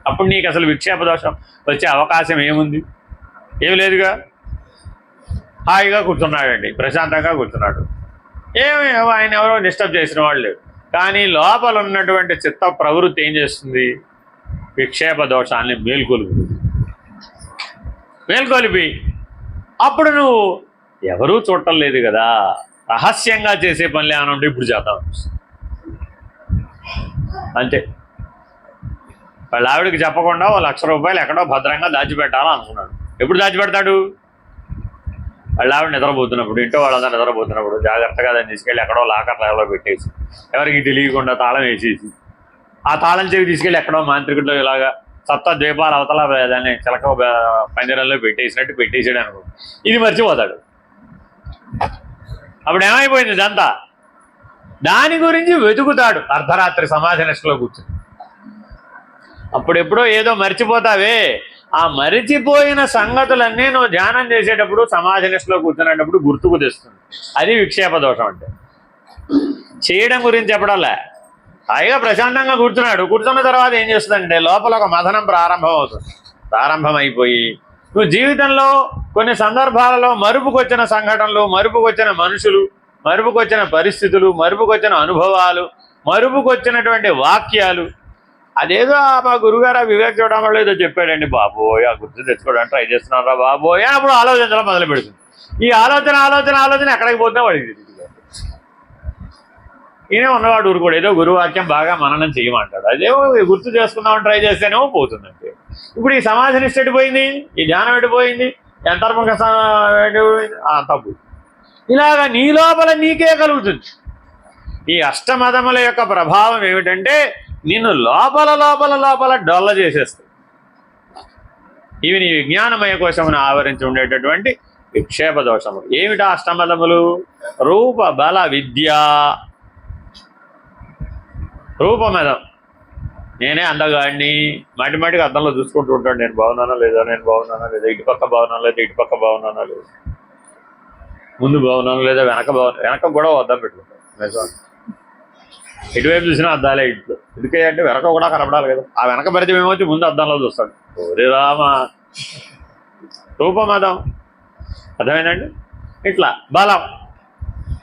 Speaker 1: అప్పుడు నీకు అసలు విక్షేప దోషం వచ్చే అవకాశం ఏముంది? ఏమి లేదుగా. హాయిగా కూర్చున్నాడండి, ప్రశాంతంగా కూర్చున్నాడు. ఆయన ఎవరో డిస్టర్బ్ చేసిన వాళ్ళు లేరు. కానీ లోపల ఉన్నటువంటి చిత్త ప్రవృత్తి ఏం చేస్తుంది? విక్షేప దోషాన్ని మేల్కొలిపి అప్పుడు నువ్వు ఎవరూ చూడటం లేదు కదా, రహస్యంగా చేసే పనులు ఏమైనా ఉంటే ఇప్పుడు చేద్దాం అంతే. వాళ్ళ ఆవిడకి చెప్పకుండా ఓ ₹1,00,000 ఎక్కడో భద్రంగా దాచిపెట్టాలనుకున్నాడు. ఎప్పుడు దాచిపెడతాడు? వాళ్ళ ఆవిడ నిద్రపోతున్నప్పుడు, ఇంట్లో వాళ్ళందరూ నిద్రపోతున్నప్పుడు జాగ్రత్తగా దాన్ని తీసుకెళ్ళి ఎక్కడో లాకర్లో పెట్టేసి, ఎవరికి తెలియకుండా తాళం వేసేసి, ఆ తాళం చెవి తీసుకెళ్ళి ఎక్కడో మాంత్రికుడిలో ఇలాగా సప్త ద్వీపాల అవతల దాన్ని చిలక పంజరంలో పెట్టేసినట్టు పెట్టేసాడు అనుకో, ఇది మర్చిపోతాడు. అప్పుడు ఏమైపోయింది? ఇదంతా దాని గురించి వెతుకుతాడు అర్ధరాత్రి సమాధి నిష్టలో కూర్చుని. అప్పుడెప్పుడో ఏదో మర్చిపోతావే, ఆ మరిచిపోయిన సంగతులన్నీ నువ్వు ధ్యానం చేసేటప్పుడు సమాధి నిష్టలో కూర్చునేటప్పుడు గుర్తుకు తెస్తుంది. అది విక్షేప దోషం అంటే. చేయడం గురించి చెప్పడంలే, హాయిగా ప్రశాంతంగా కూర్చున్న తర్వాత ఏం చేస్తుందంటే లోపల ఒక మథనం ప్రారంభమైపోయి నువ్వు జీవితంలో కొన్ని సందర్భాలలో మరుపుకొచ్చిన సంఘటనలు, మరుపుకొచ్చిన మనుషులు, మరుపుకొచ్చిన పరిస్థితులు, మరుపుకొచ్చిన అనుభవాలు, మరుపుకొచ్చినటువంటి వాక్యాలు, అదేదో మా గురుగారు వివేక్ చూడడంలో ఏదో చెప్పాడండి బాబోయ్, ఆ గుర్తు తెచ్చుకోవడానికి ట్రై చేస్తున్నారా బాబోయ్ అని అప్పుడు ఆలోచించడం మొదలు పెడుతుంది. ఈ ఆలోచన ఎక్కడికి పోతున్నా వాడికి ఈయనే ఉన్నవాడు ఊరుకోడు, ఏదో గురువాక్యం బాగా మననం చేయమంటాడు, అదేమో గుర్తు చేసుకుందామని ట్రై చేస్తేనేమో పోతుందంటే. ఇప్పుడు ఈ సమాధి నిష్ట ఎడిపోయింది, ఈ ధ్యానం ఎడిపోయింది, అంతర్ముఖ తప్పు. ఇలాగా నీ లోపల నీకే కలుగుతుంది. ఈ అష్టమదముల యొక్క ప్రభావం ఏమిటంటే నిన్ను లోపల డొల్ల చేసేస్తుంది. ఇవి నీ విజ్ఞానమయ కోశమును ఆవరించి ఉండేటటువంటి విక్షేప దోషములు. ఏమిటా అష్టమదములు? రూప బల విద్య. రూపమదం నేనే అందగాడిని, మాటిమాటికి అద్దంలో చూసుకుంటూ ఉంటాడు, నేను బాగున్నానా లేదా, నేను బాగున్నానా లేదా, ఇటుపక్క బాగున్నానా లేదా, ఇటుపక్క బాగున్నానా లేదా, ముందు బాగున్నాను లేదా, వెనక కూడా అద్దం పెట్టుకుంటాను. ఎటువైపు చూసినా అద్దాలే ఇంట్లో. ఎందుకే అంటే వెనక కూడా కనపడాలి కదా. ఆ వెనక పరిచయం ఏమొచ్చి ముందు అద్దంలో చూస్తాడు. ఓరే రామ, రూపమదం. అర్థమైందండి. ఇట్లా బలం,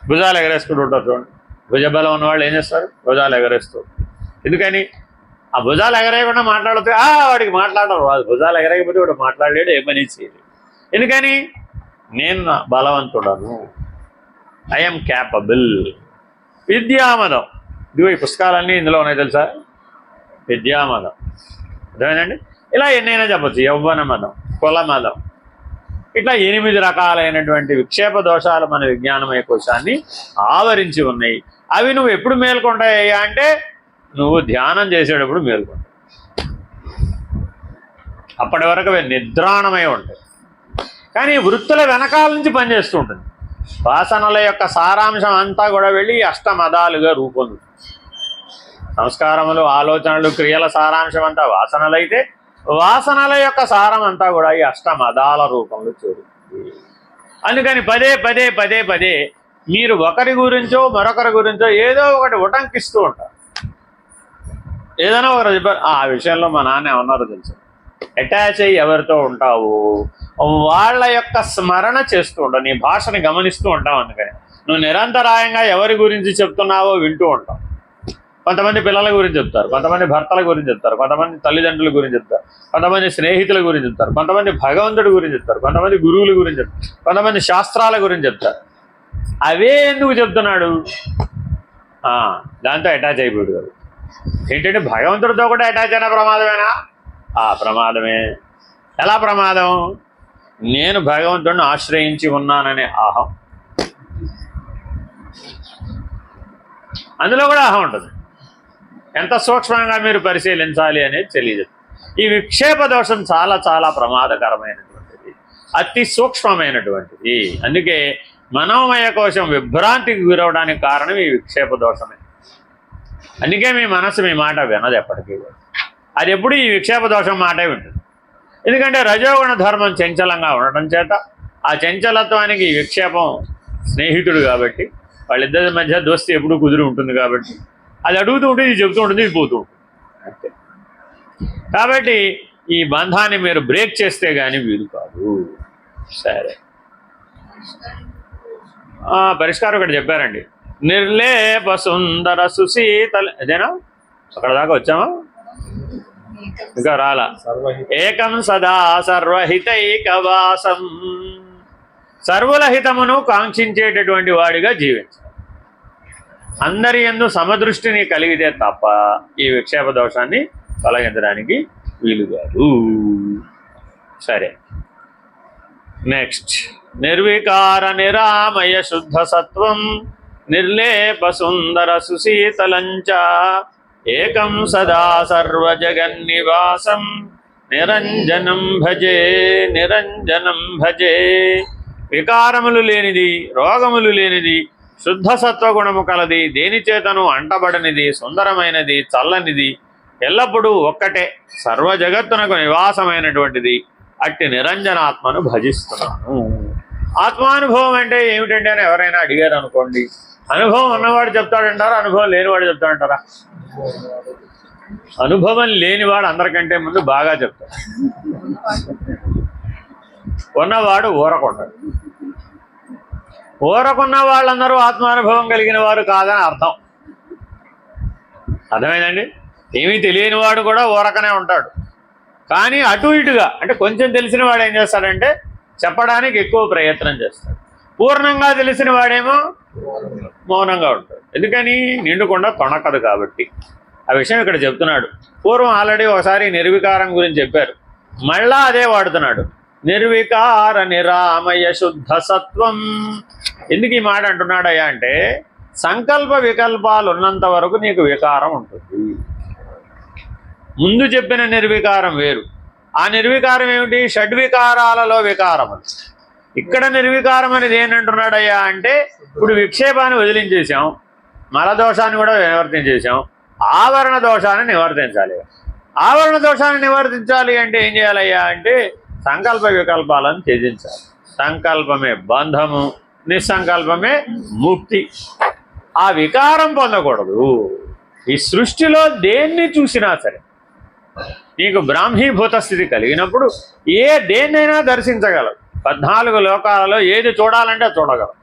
Speaker 1: భుజాలు ఎగరేసుకుంటూ ఉంటారు చూడండి. భుజబలం ఉన్నవాళ్ళు ఏం చేస్తారు, భుజాలు ఎగరేస్తూ. ఎందుకని ఆ భుజాలు ఎగరేయకుండా మాట్లాడితే వాడికి మాట్లాడరు, వాడు భుజాలు ఎగరేయకపోతే వాడు మాట్లాడలేడు, ఏ పని చేయలేడు. ఎందుకని నేను బలవంతుడను, ఐఎమ్ క్యాపబుల్. విద్యామదం, ఇదిగో ఈ పుస్తకాలన్నీ ఇందులో ఉన్నాయి తెలుసా, విద్యామదం. అర్థమైందండి. ఇలా ఎన్నైనా చెప్పచ్చు. యవ్వన మదం, కుల మదం, ఇట్లా 8 రకాలైనటువంటి విక్షేప దోషాలు మన విజ్ఞానమయ కోశాన్ని ఆవరించి ఉన్నాయి. అవి నువ్వు ఎప్పుడు మేల్కొంటాయ్యా అంటే నువ్వు ధ్యానం చేసేటప్పుడు మేల్కొంటావు. అప్పటి వరకు అవి నిద్రాణమై ఉంటాయి. కానీ వృత్తుల వెనకాల నుంచి పనిచేస్తూ ఉంటుంది. వాసనల యొక్క సారాంశం అంతా కూడా వెళ్ళి అష్టమదాలుగా రూపొందుతుంది. సంస్కారములు, ఆలోచనలు, క్రియల సారాంశం అంతా వాసనలైతే వాసనల యొక్క సారం అంతా కూడా ఈ అష్టమదాల రూపంలో చేరుతుంది. అందుకని పదే పదే పదే పదే మీరు ఒకరి గురించో మరొకరి గురించో ఏదో ఒకటి ఉటంకిస్తూ ఉంటారు. ఏదైనా ఒకరు చెప్పారు, ఆ విషయంలో మా నాన్న ఏమన్నారో తెలుసు. అటాచ్ అయ్యి ఎవరితో ఉంటావు వాళ్ళ యొక్క స్మరణ చేస్తూ ఉంటావు, నీ భాషని గమనిస్తూ ఉంటావు. అందుకని నువ్వు నిరంతరాయంగా ఎవరి గురించి చెప్తున్నావో వింటూ ఉంటావు. కొంతమంది పిల్లల గురించి చెప్తారు, కొంతమంది భర్తల గురించి చెప్తారు, కొంతమంది తల్లిదండ్రుల గురించి చెప్తారు, కొంతమంది స్నేహితుల గురించి చెప్తారు, కొంతమంది భగవంతుడి గురించి చెప్తారు, కొంతమంది గురువుల గురించి చెప్తారు, కొంతమంది శాస్త్రాల గురించి చెప్తారు. అవే ఎందుకు చెప్తున్నాడు, దాంతో అటాచ్ అయిపోయాడు కదా. ఏంటంటే భగవంతుడితో కూడా అటాచ్ అయిన ప్రమాదమేనా? ప్రమాదమే. ఎలా ప్రమాదం? నేను భగవంతుడిని ఆశ్రయించి ఉన్నాననే అహం, అందులో కూడా అహం ఉంటుంది. ఎంత సూక్ష్మంగా మీరు పరిశీలించాలి అనేది తెలియదు. ఈ విక్షేప దోషం చాలా చాలా ప్రమాదకరమైనటువంటిది, అతి సూక్ష్మమైనటువంటిది. అందుకే మనోమయ కోశం విభ్రాంతికి గురవడానికి కారణం ఈ విక్షేప దోషమే. అందుకే మీ మనసు మీ మాట వినదు ఎప్పటికీ. అది ఎప్పుడు ఈ విక్షేప దోషం మాటే వింటుంది. ఎందుకంటే రజోగుణ ధర్మం చంచలంగా ఉండటం చేత ఆ చంచలత్వానికి ఈ విక్షేపం స్నేహితుడు కాబట్టి, వాళ్ళిద్దరి మధ్య దోస్తి ఎప్పుడు కుదిరి ఉంటుంది కాబట్టి అది అడుగుతూ ఉంటుంది, ఇది చెబుతూ ఉంటుంది, ఇది పోతూ ఉంటుంది అంతే. కాబట్టి ఈ బంధాన్ని మీరు బ్రేక్ చేస్తే కానీ వీలు కాదు. సరే, పరిష్కారం ఒకటి చెప్పారండి. నిర్లేప సుందర సుశీతల, అదేనా? అక్కడ దాకా వచ్చామా? ఇంకా రాలా. ఏకం సదా సర్వహితైకవాసం, సర్వుల హితమును కాంక్షించేటటువంటి వాడిగా జీవించాలి. అందరి యందు సమదృష్టిని కలిగితే తప్ప ఈ విక్షేప దోషాన్ని తొలగించడానికి వీలు కాదు. సరే, నెక్స్ట్. నిర్వికార నిరామయ శుద్ధ సత్వం నిర్లేప సుందర సుశీతలంచ ఏకం సదా సర్వజగన్నివాసం నిరంజనం భజే నిరంజనం భజే. వికారములు లేనిది, రోగములు లేనిది, శుద్ధ సత్వగుణము కలది, దేని చేతను అంటబడనిది, సుందరమైనది, చల్లనిది, ఎల్లప్పుడూ ఒక్కటే, సర్వ జగత్తునకు నివాసమైనటువంటిది అట్టి నిరంజనాత్మను భజిస్తున్నాను. ఆత్మానుభవం అంటే ఏమిటండి అని ఎవరైనా అడిగారు అనుకోండి, అనుభవం ఉన్నవాడు చెప్తాడంటారా, అనుభవం లేనివాడు చెప్తాడంటారా? అనుభవం లేనివాడు అందరికంటే ముందు బాగా చెప్తాడు, ఉన్నవాడు ఊరకొంటాడు. ఊరకున్న వాళ్ళందరూ ఆత్మానుభవం కలిగిన వారు కాదని అర్థం. అర్థమైందండి. ఏమీ తెలియని వాడు కూడా ఊరకనే ఉంటాడు. కానీ అటు ఇటుగా, అంటే కొంచెం తెలిసిన వాడు ఏం చేస్తాడంటే చెప్పడానికి ఎక్కువ ప్రయత్నం చేస్తాడు. పూర్ణంగా తెలిసిన వాడేమో మౌనంగా ఉంటాడు. ఎందుకని? నిండుకుండా తొణకదు కాబట్టి. ఆ విషయం ఇక్కడ చెప్తున్నాడు. పూర్వం ఆల్రెడీ ఒకసారి నిర్వికారం గురించి చెప్పారు, మళ్ళా అదే వాడుతున్నాడు. నిర్వికార నిరామయ శుద్ధ సత్వం. ఎందుకు ఈ మాట అంటున్నాడయ్యా అంటే, సంకల్ప వికల్పాలు ఉన్నంత వరకు నీకు వికారం ఉంటుంది. ముందు చెప్పిన నిర్వికారం వేరు. ఆ నిర్వికారం ఏమిటి? షడ్వికారాలలో వికారము. ఇక్కడ నిర్వికారం అనేది ఏంటంటున్నాడయ్యా అంటే, ఇప్పుడు విక్షేపాన్ని వదిలించేసాం, మలదోషాన్ని కూడా నివర్తించేసాం, ఆవరణ దోషాన్ని నివర్తించాలి. ఆవరణ దోషాన్ని నివర్తించాలి అంటే ఏం చేయాలయ్యా అంటే సంకల్ప వికల్పాలను త్యజించాలి. సంకల్పమే బంధము, నిస్సంకల్పమే ముక్తి. ఆ వికారం పొందకూడదు. ఈ సృష్టిలో దేన్ని చూసినా సరే నీకు బ్రాహ్మీభూత స్థితి కలిగినప్పుడు దేన్నైనా దర్శించగలవు. 14 లోకాలలో ఏది చూడాలంటే చూడగలం,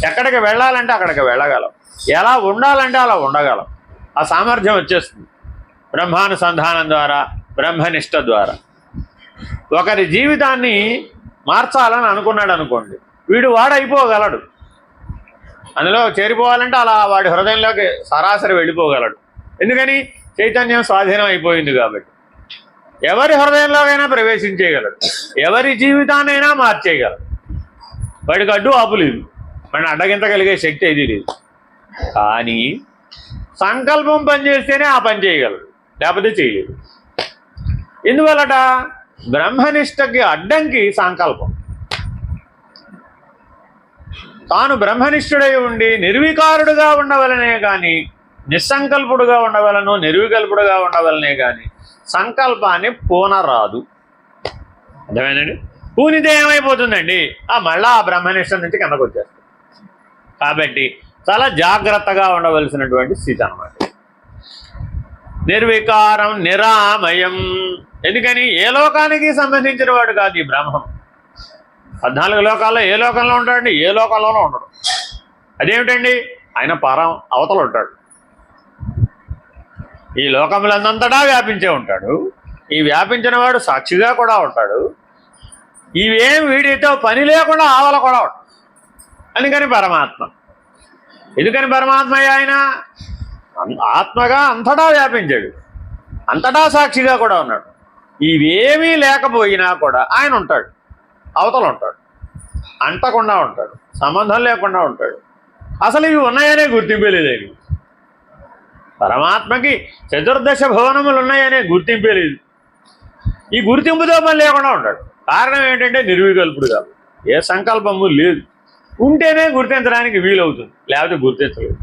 Speaker 1: ఎక్కడికి వెళ్ళాలంటే అక్కడికి వెళ్ళగలం, ఎలా ఉండాలంటే అలా ఉండగలం. ఆ సామర్థ్యం వచ్చేస్తుంది బ్రహ్మానుసంధానం ద్వారా, బ్రహ్మనిష్ట ద్వారా. ఒకరి జీవితాన్ని మార్చాలని అనుకున్నాడు అనుకోండి, వీడు వాడైపోగలడు. అందులో చేరిపోవాలంటే అలా వాడి హృదయంలోకి సరాసరి వెళ్ళిపోగలడు. ఎందుకని? చైతన్యం స్వాధీనం అయిపోయింది కాబట్టి. ఎవరి హృదయంలోకైనా ప్రవేశించేయగలడు, ఎవరి జీవితాన్నైనా మార్చేయగలడు. వాడికి అడ్డు ఆపు లేదు, వాడిని అడ్డగించగలిగే శక్తి ఏది లేదు. కానీ సంకల్పం పనిచేస్తేనే ఆ పని చేయగలడు, లేకపోతే చేయలేదు. ఎందువల్లట? బ్రహ్మనిష్టకి అడ్డంకి సంకల్పం. తాను బ్రహ్మనిష్ఠుడై ఉండి నిర్వికారుడుగా ఉండవలనే కానీ, నిస్సంకల్పుడుగా ఉండవలను, నిర్వికల్పుడుగా ఉండవలనే కానీ సంకల్పాన్ని పూనరాదు. అర్థమేనండి? పూనితే ఏమైపోతుందండి? మళ్ళా ఆ బ్రహ్మనిష్ట నుంచి కిందకు వచ్చేస్తుంది. కాబట్టి చాలా జాగ్రత్తగా ఉండవలసినటువంటి స్థితి అన్నమాట. నిర్వికారం నిరామయం. ఎందుకని? ఏ లోకానికి సంబంధించిన వాడు కాదు ఈ బ్రహ్మం. 14 లోకాల్లో ఏ లోకంలో ఉంటాడండి? ఏ లోకంలోనూ ఉండడు. అదేమిటండి? ఆయన పరం అవతల ఉంటాడు. ఈ లోకములందంతటా వ్యాపించే ఉంటాడు. ఈ వ్యాపించిన వాడు సాక్షిగా కూడా ఉంటాడు. ఇవేం వీడితో పని లేకుండా ఆవల కూడా ఉంటాడు. అందుకని పరమాత్మ. ఎందుకని పరమాత్మ? ఆయన ఆత్మగా అంతటా వ్యాపించాడు, అంతటా సాక్షిగా కూడా ఉన్నాడు. ఇవేమీ లేకపోయినా కూడా ఆయన ఉంటాడు, అవతల ఉంటాడు, అంటకుండా ఉంటాడు, సంబంధం లేకుండా ఉంటాడు. అసలు ఇవి ఉన్నాయనే గుర్తింపే లేదు ఆయన. పరమాత్మకి చతుర్దశ భువనములు ఉన్నాయనే గుర్తింపే లేదు. ఈ గుర్తింపుతో పని లేకుండా ఉంటాడు. కారణం ఏంటంటే నిర్వికల్పుడు కాదు, ఏ సంకల్పము లేదు. ఉంటేనే గుర్తించడానికి వీలవుతుంది, లేకపోతే గుర్తించలేదు.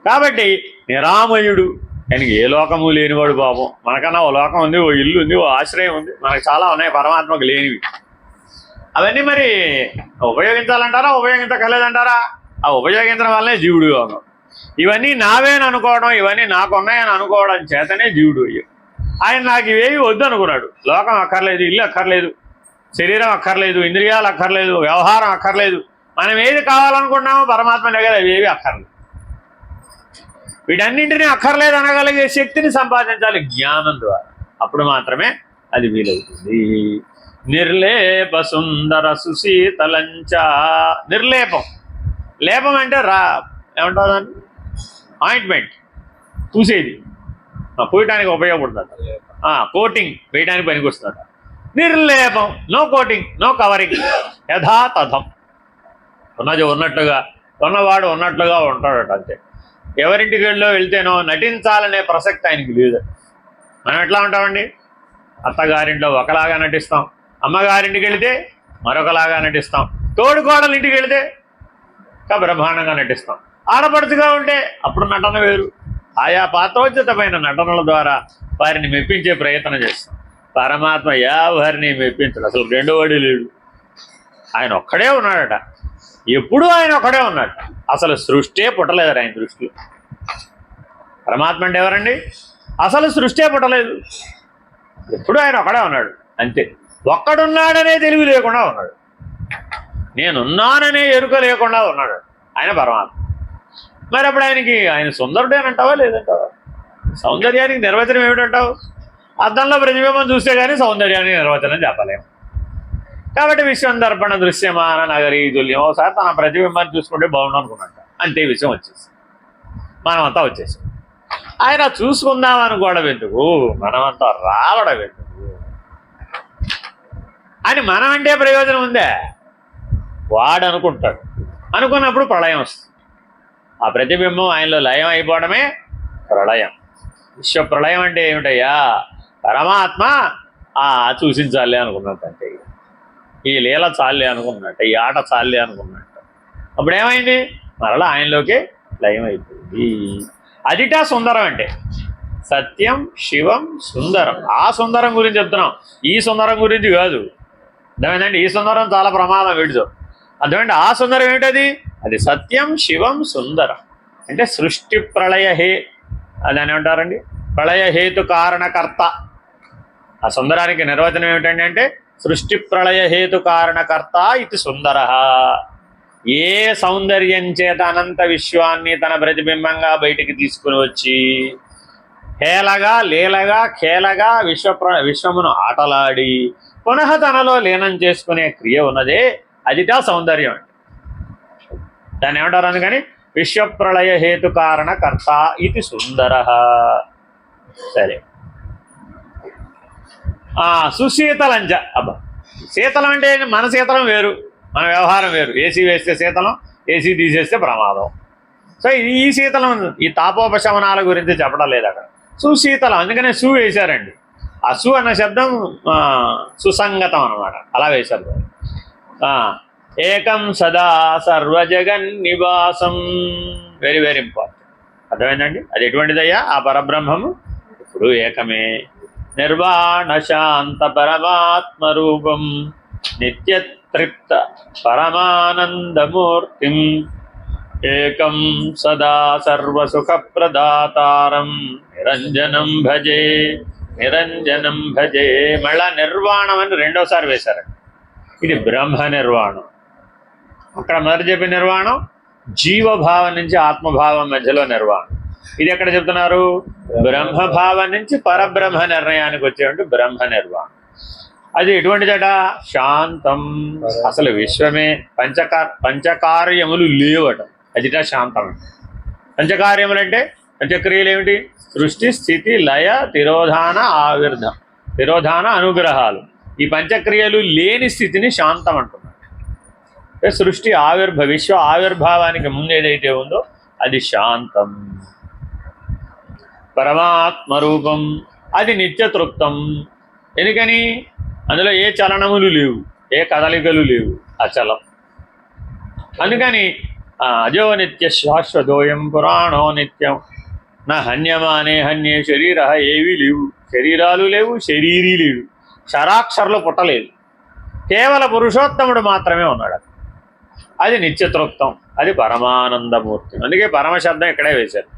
Speaker 1: కాబట్టి నిరామయుడు. ఆయనకి ఏ లోకము లేనివాడు. పాపం మనకన్నా ఓ లోకం ఉంది, ఓ ఇల్లు ఉంది, ఓ ఆశ్రయం ఉంది, మనకు చాలా ఉన్నాయి, పరమాత్మకు లేనివి. అవన్నీ మరి ఉపయోగించాలంటారా, ఉపయోగించగలేదంటారా? ఆ ఉపయోగించడం వల్లనే జీవుడుగా ఉన్నాడు. ఇవన్నీ నావేని అనుకోవడం, ఇవన్నీ నాకున్నాయని అనుకోవడం చేతనే జీవుడు అయ్యాడు. ఆయన నాకు ఇవేవి వద్దు అనుకున్నాడు. లోకం అక్కర్లేదు, ఇల్లు అక్కర్లేదు, శరీరం అక్కర్లేదు, ఇంద్రియాలు అక్కర్లేదు, వ్యవహారం అక్కర్లేదు. మనం ఏది కావాలనుకున్నామో పరమాత్మ దగ్గర అవేవి అక్కర్లేదు. వీటన్నింటినీ అక్కర్లేదు అనగలిగే శక్తిని సంపాదించాలి జ్ఞానం ద్వారా. అప్పుడు మాత్రమే అది వీలవుతుంది. నిర్లేప సుందర సుశీతలంచ. నిర్లేపం. లేపం అంటే ఏమంటారు దాన్ని? ఆయింట్మెంట్, పూసేది, పూయటానికి ఉపయోగపడుతుంది. కోటింగ్ వేయడానికి పనికి వస్తుంది. నిర్లేపం, నో కోటింగ్, నో కవరింగ్, యథాతథం. ఉన్నది ఉన్నట్టుగా, ఉన్నవాడు ఉన్నట్లుగా ఉంటాడట, అంతే. ఎవరింటికి వెళ్తేనో నటించాలనే ప్రసక్తి ఆయనకి లేదు. మనం ఎట్లా ఉంటామండి? అత్తగారింట్లో ఒకలాగా నటిస్తాం, అమ్మగారింటికి వెళితే మరొకలాగా నటిస్తాం, తోడుకోడల ఇంటికి వెళితే బ్రహ్మాండంగా నటిస్తాం. ఆడపడుచుగా ఉంటే అప్పుడు నటన వేరు. ఆయా పాత్రోచితమైన నటనల ద్వారా వారిని మెప్పించే ప్రయత్నం చేస్తాం. పరమాత్మ ఎవరిని మెప్పించడు, అసలు రెండోవాడు లేడు. ఆయన ఒక్కడే ఉన్నాడట, ఎప్పుడూ ఆయన ఒక్కడే ఉన్నాడు. అసలు సృష్టే పుట్టలేదు ఆయన దృష్టిలో. పరమాత్మ అంటే ఎవరండి? అసలు సృష్టే పుట్టలేదు, ఎప్పుడూ ఆయన ఒక్కడే ఉన్నాడు, అంతే. ఒక్కడున్నాడనే తెలివి లేకుండా ఉన్నాడు, నేనున్నాననే ఎరుక లేకుండా ఉన్నాడు ఆయన పరమాత్మ. మరి అప్పుడు ఆయన సుందరుడే అని అంటావా లేదంటావా? సౌందర్యానికి నిర్వచనం ఏమిటంటావు? అద్దంలో ప్రతిబింబం చూస్తే కానీ సౌందర్యానికి నిర్వచనం చెప్పలేము. కాబట్టి విశ్వం దర్పణ దృశ్యమాన నగరీ తుల్యం. ఒకసారి తన ప్రతిబింబాన్ని చూసుకుంటే బాగుండు అనుకున్నట్ట, అంతే విషయం వచ్చేసి మనమంతా వచ్చేసాం. ఆయన చూసుకుందాం అనుకోవడం ఎందుకు, మనమంతా రావడం ఎందుకు అని మనం అంటే ప్రయోజనం ఉందే? వాడు అనుకుంటాడు, అనుకున్నప్పుడు ప్రళయం వస్తుంది. ఆ ప్రతిబింబం ఆయనలో లయం అయిపోవడమే ప్రళయం. విశ్వ ప్రళయం అంటే ఏమిటయ్యా? పరమాత్మ చూసించాలి అనుకున్నట్టు, అంటే ఈ లీల చాలే అనుకున్నట్టు, ఈ ఆట చాలే అనుకున్నట్టు. అప్పుడు ఏమైంది? మరలా ఆయనలోకి లయం అయిపోయింది. అదిటా సుందరం అంటే. సత్యం, శివం, సుందరం. ఆ సుందరం గురించి చెప్తున్నాం, ఈ సుందరం గురించి కాదు. అర్థమైందండి? ఈ సుందరం చాలా ప్రమాదం వీడితో. అర్థమైంది? ఆ సుందరం ఏమిటది? అది సత్యం, శివం, సుందరం. అంటే సృష్టి ప్రళయ దాన్ని ఏమంటారండి? ప్రళయహేతు కారణకర్త. ఆ సుందరానికి నిర్వచనం ఏమిటండి అంటే సృష్టి ప్రళయహేతు కారణకర్త ఇది సుందర. ఏ సౌందర్యం చేత అనంత విశ్వాన్ని తన ప్రతిబింబంగా బయటికి తీసుకుని వచ్చి హేళగా, లీలగా, ఖేలగా విశ్వమును ఆటలాడి పునః తనలో లీనం చేసుకునే క్రియ ఉన్నదే అదిటా సౌందర్యం అంటే. దాన్ని ఏమంటారు? అందుకని విశ్వప్రళయ హేతు కారణకర్త ఇది సుందర. సరే, సుశీతలంచ. అబ్బా, శీతలం అంటే మన శీతలం వేరు, మన వ్యవహారం వేరు. ఏసీ వేస్తే శీతలం, ఏసీ తీసేస్తే ప్రమాదం. సో ఈ శీతలం, ఈ తాపోపశమనాల గురించి చెప్పడం లేదు అక్కడ. సుశీతలం అందుకనే సు వేశారండి. ఆ సు అన్న శబ్దం సుసంగతం అన్నమాట, అలా వేశారు. ఏకం సదా సర్వజగన్నివాసం. Very very important. అర్థమైందండి? అది ఎటువంటిదయ్యా? ఆ పరబ్రహ్మము ఇప్పుడు ఏకమే. నిర్వాణ శాంత పరమాత్మరూపం నిత్యతృప్త పరమానందమూర్తిం ఏకం సదా సర్వసుఖప్రదాతారం నిరంజనం భజే, నిరంజనం భజే. మళ్ళా నిర్వాణం అని రెండోసారి వేశారండి. ఇది బ్రహ్మ నిర్వాణం. అక్కడ మొదటి చెప్పిన నిర్వాణం జీవభావం నుంచి ఆత్మభావం మధ్యలో నిర్వాణం. ఇది ఎక్కడ చెప్తున్నారు? బ్రహ్మభావం నుంచి పరబ్రహ్మ నిర్ణయానికి వచ్చేటువంటి బ్రహ్మ నిర్వాణం. అది ఎటువంటిదట? శాంతం. అసలు విశ్వమే పంచకార్యములు లేవట, అదిట శాంతం అంటే. పంచకార్యములు అంటే పంచక్రియలు ఏమిటి? సృష్టి, స్థితి, లయ, తిరోధాన అనుగ్రహాలు. ఈ పంచక్రియలు లేని స్థితిని శాంతం అంటున్నారు. సృష్టి విశ్వ ఆవిర్భావానికి ముందు ఏదైతే ఉందో అది శాంతం. పరమాత్మ రూపం అది నిత్యతృప్తం. ఎందుకని? అందులో ఏ చలనములు లేవు, ఏ కదలికలు లేవు, అచలం. అందుకని అజో నిత్య శాశ్వతోయం పురాణో నిత్యం నా హన్యమానే హన్యే శరీర. ఏవీ లేవు, శరీరాలు లేవు, శరీరీ లేవు, క్షరాక్షరలు పుట్టలేదు, కేవల పురుషోత్తముడు మాత్రమే ఉన్నాడు. అది నిత్యతృప్తం, అది పరమానందమూర్తి. అందుకే పరమశబ్దం ఇక్కడే వేశారు.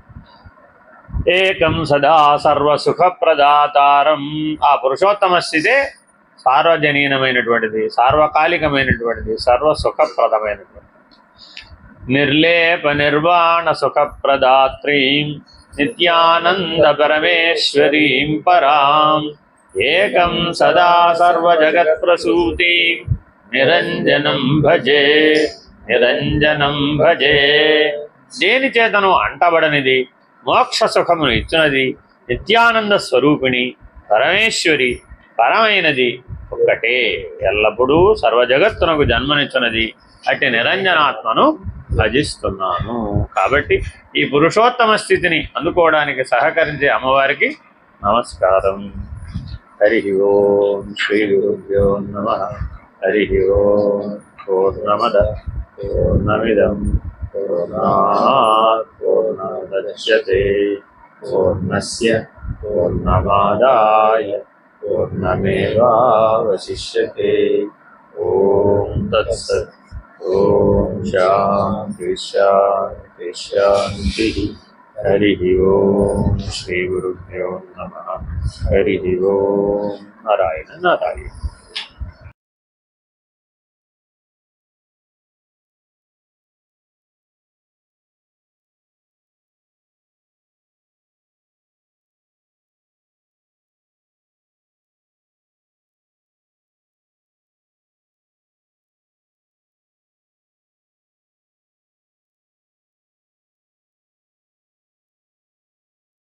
Speaker 1: ఏకం సదా సర్వసుఖప్రదాతారం. ఆ పురుషోత్తమ స్థితే సార్వజనీనమైనటువంటిది, సార్వకాలికమైనటువంటిది, సర్వసుఖప్రదమైనటువంటిది. నిర్లేప నిర్వాణ సుఖప్రదాత్రీం నిత్యానంద పరమేశ్వరీం పరాం ఏకం సదా సర్వజగత్ప్రసూతిం నిరంజనం భజే, నిరంజనం భజే. దేని చేతను అంటబడనిది, మోక్ష సుఖమును ఇచ్చినది, నిత్యానంద స్వరూపిణి పరమేశ్వరి, పరమైనది ఒక్కటే, ఎల్లప్పుడూ సర్వజగత్తునకు జన్మనిచ్చినది అట్టి నిరంజనాత్మను భజిస్తున్నాను. కాబట్టి ఈ పురుషోత్తమ స్థితిని అందుకోవడానికి సహకరించే అమ్మవారికి నమస్కారం. హరి ఓం శ్రీ గురుభ్యో నమః. హరి ఓం. పూర్ణమద పూర్ణమిదం పూర్ణాత్ పూర్ణముదచ్యతే పూర్ణస్య పూర్ణమాదాయ పూర్ణమేవావశిష్యతే. ఓం తత్సత్. ఓం శాంతి శాంతి శాంతి. హరి ఓం శ్రీ గురుభ్యో నమః. హరి ఓం. నారాయణ నారాయణ.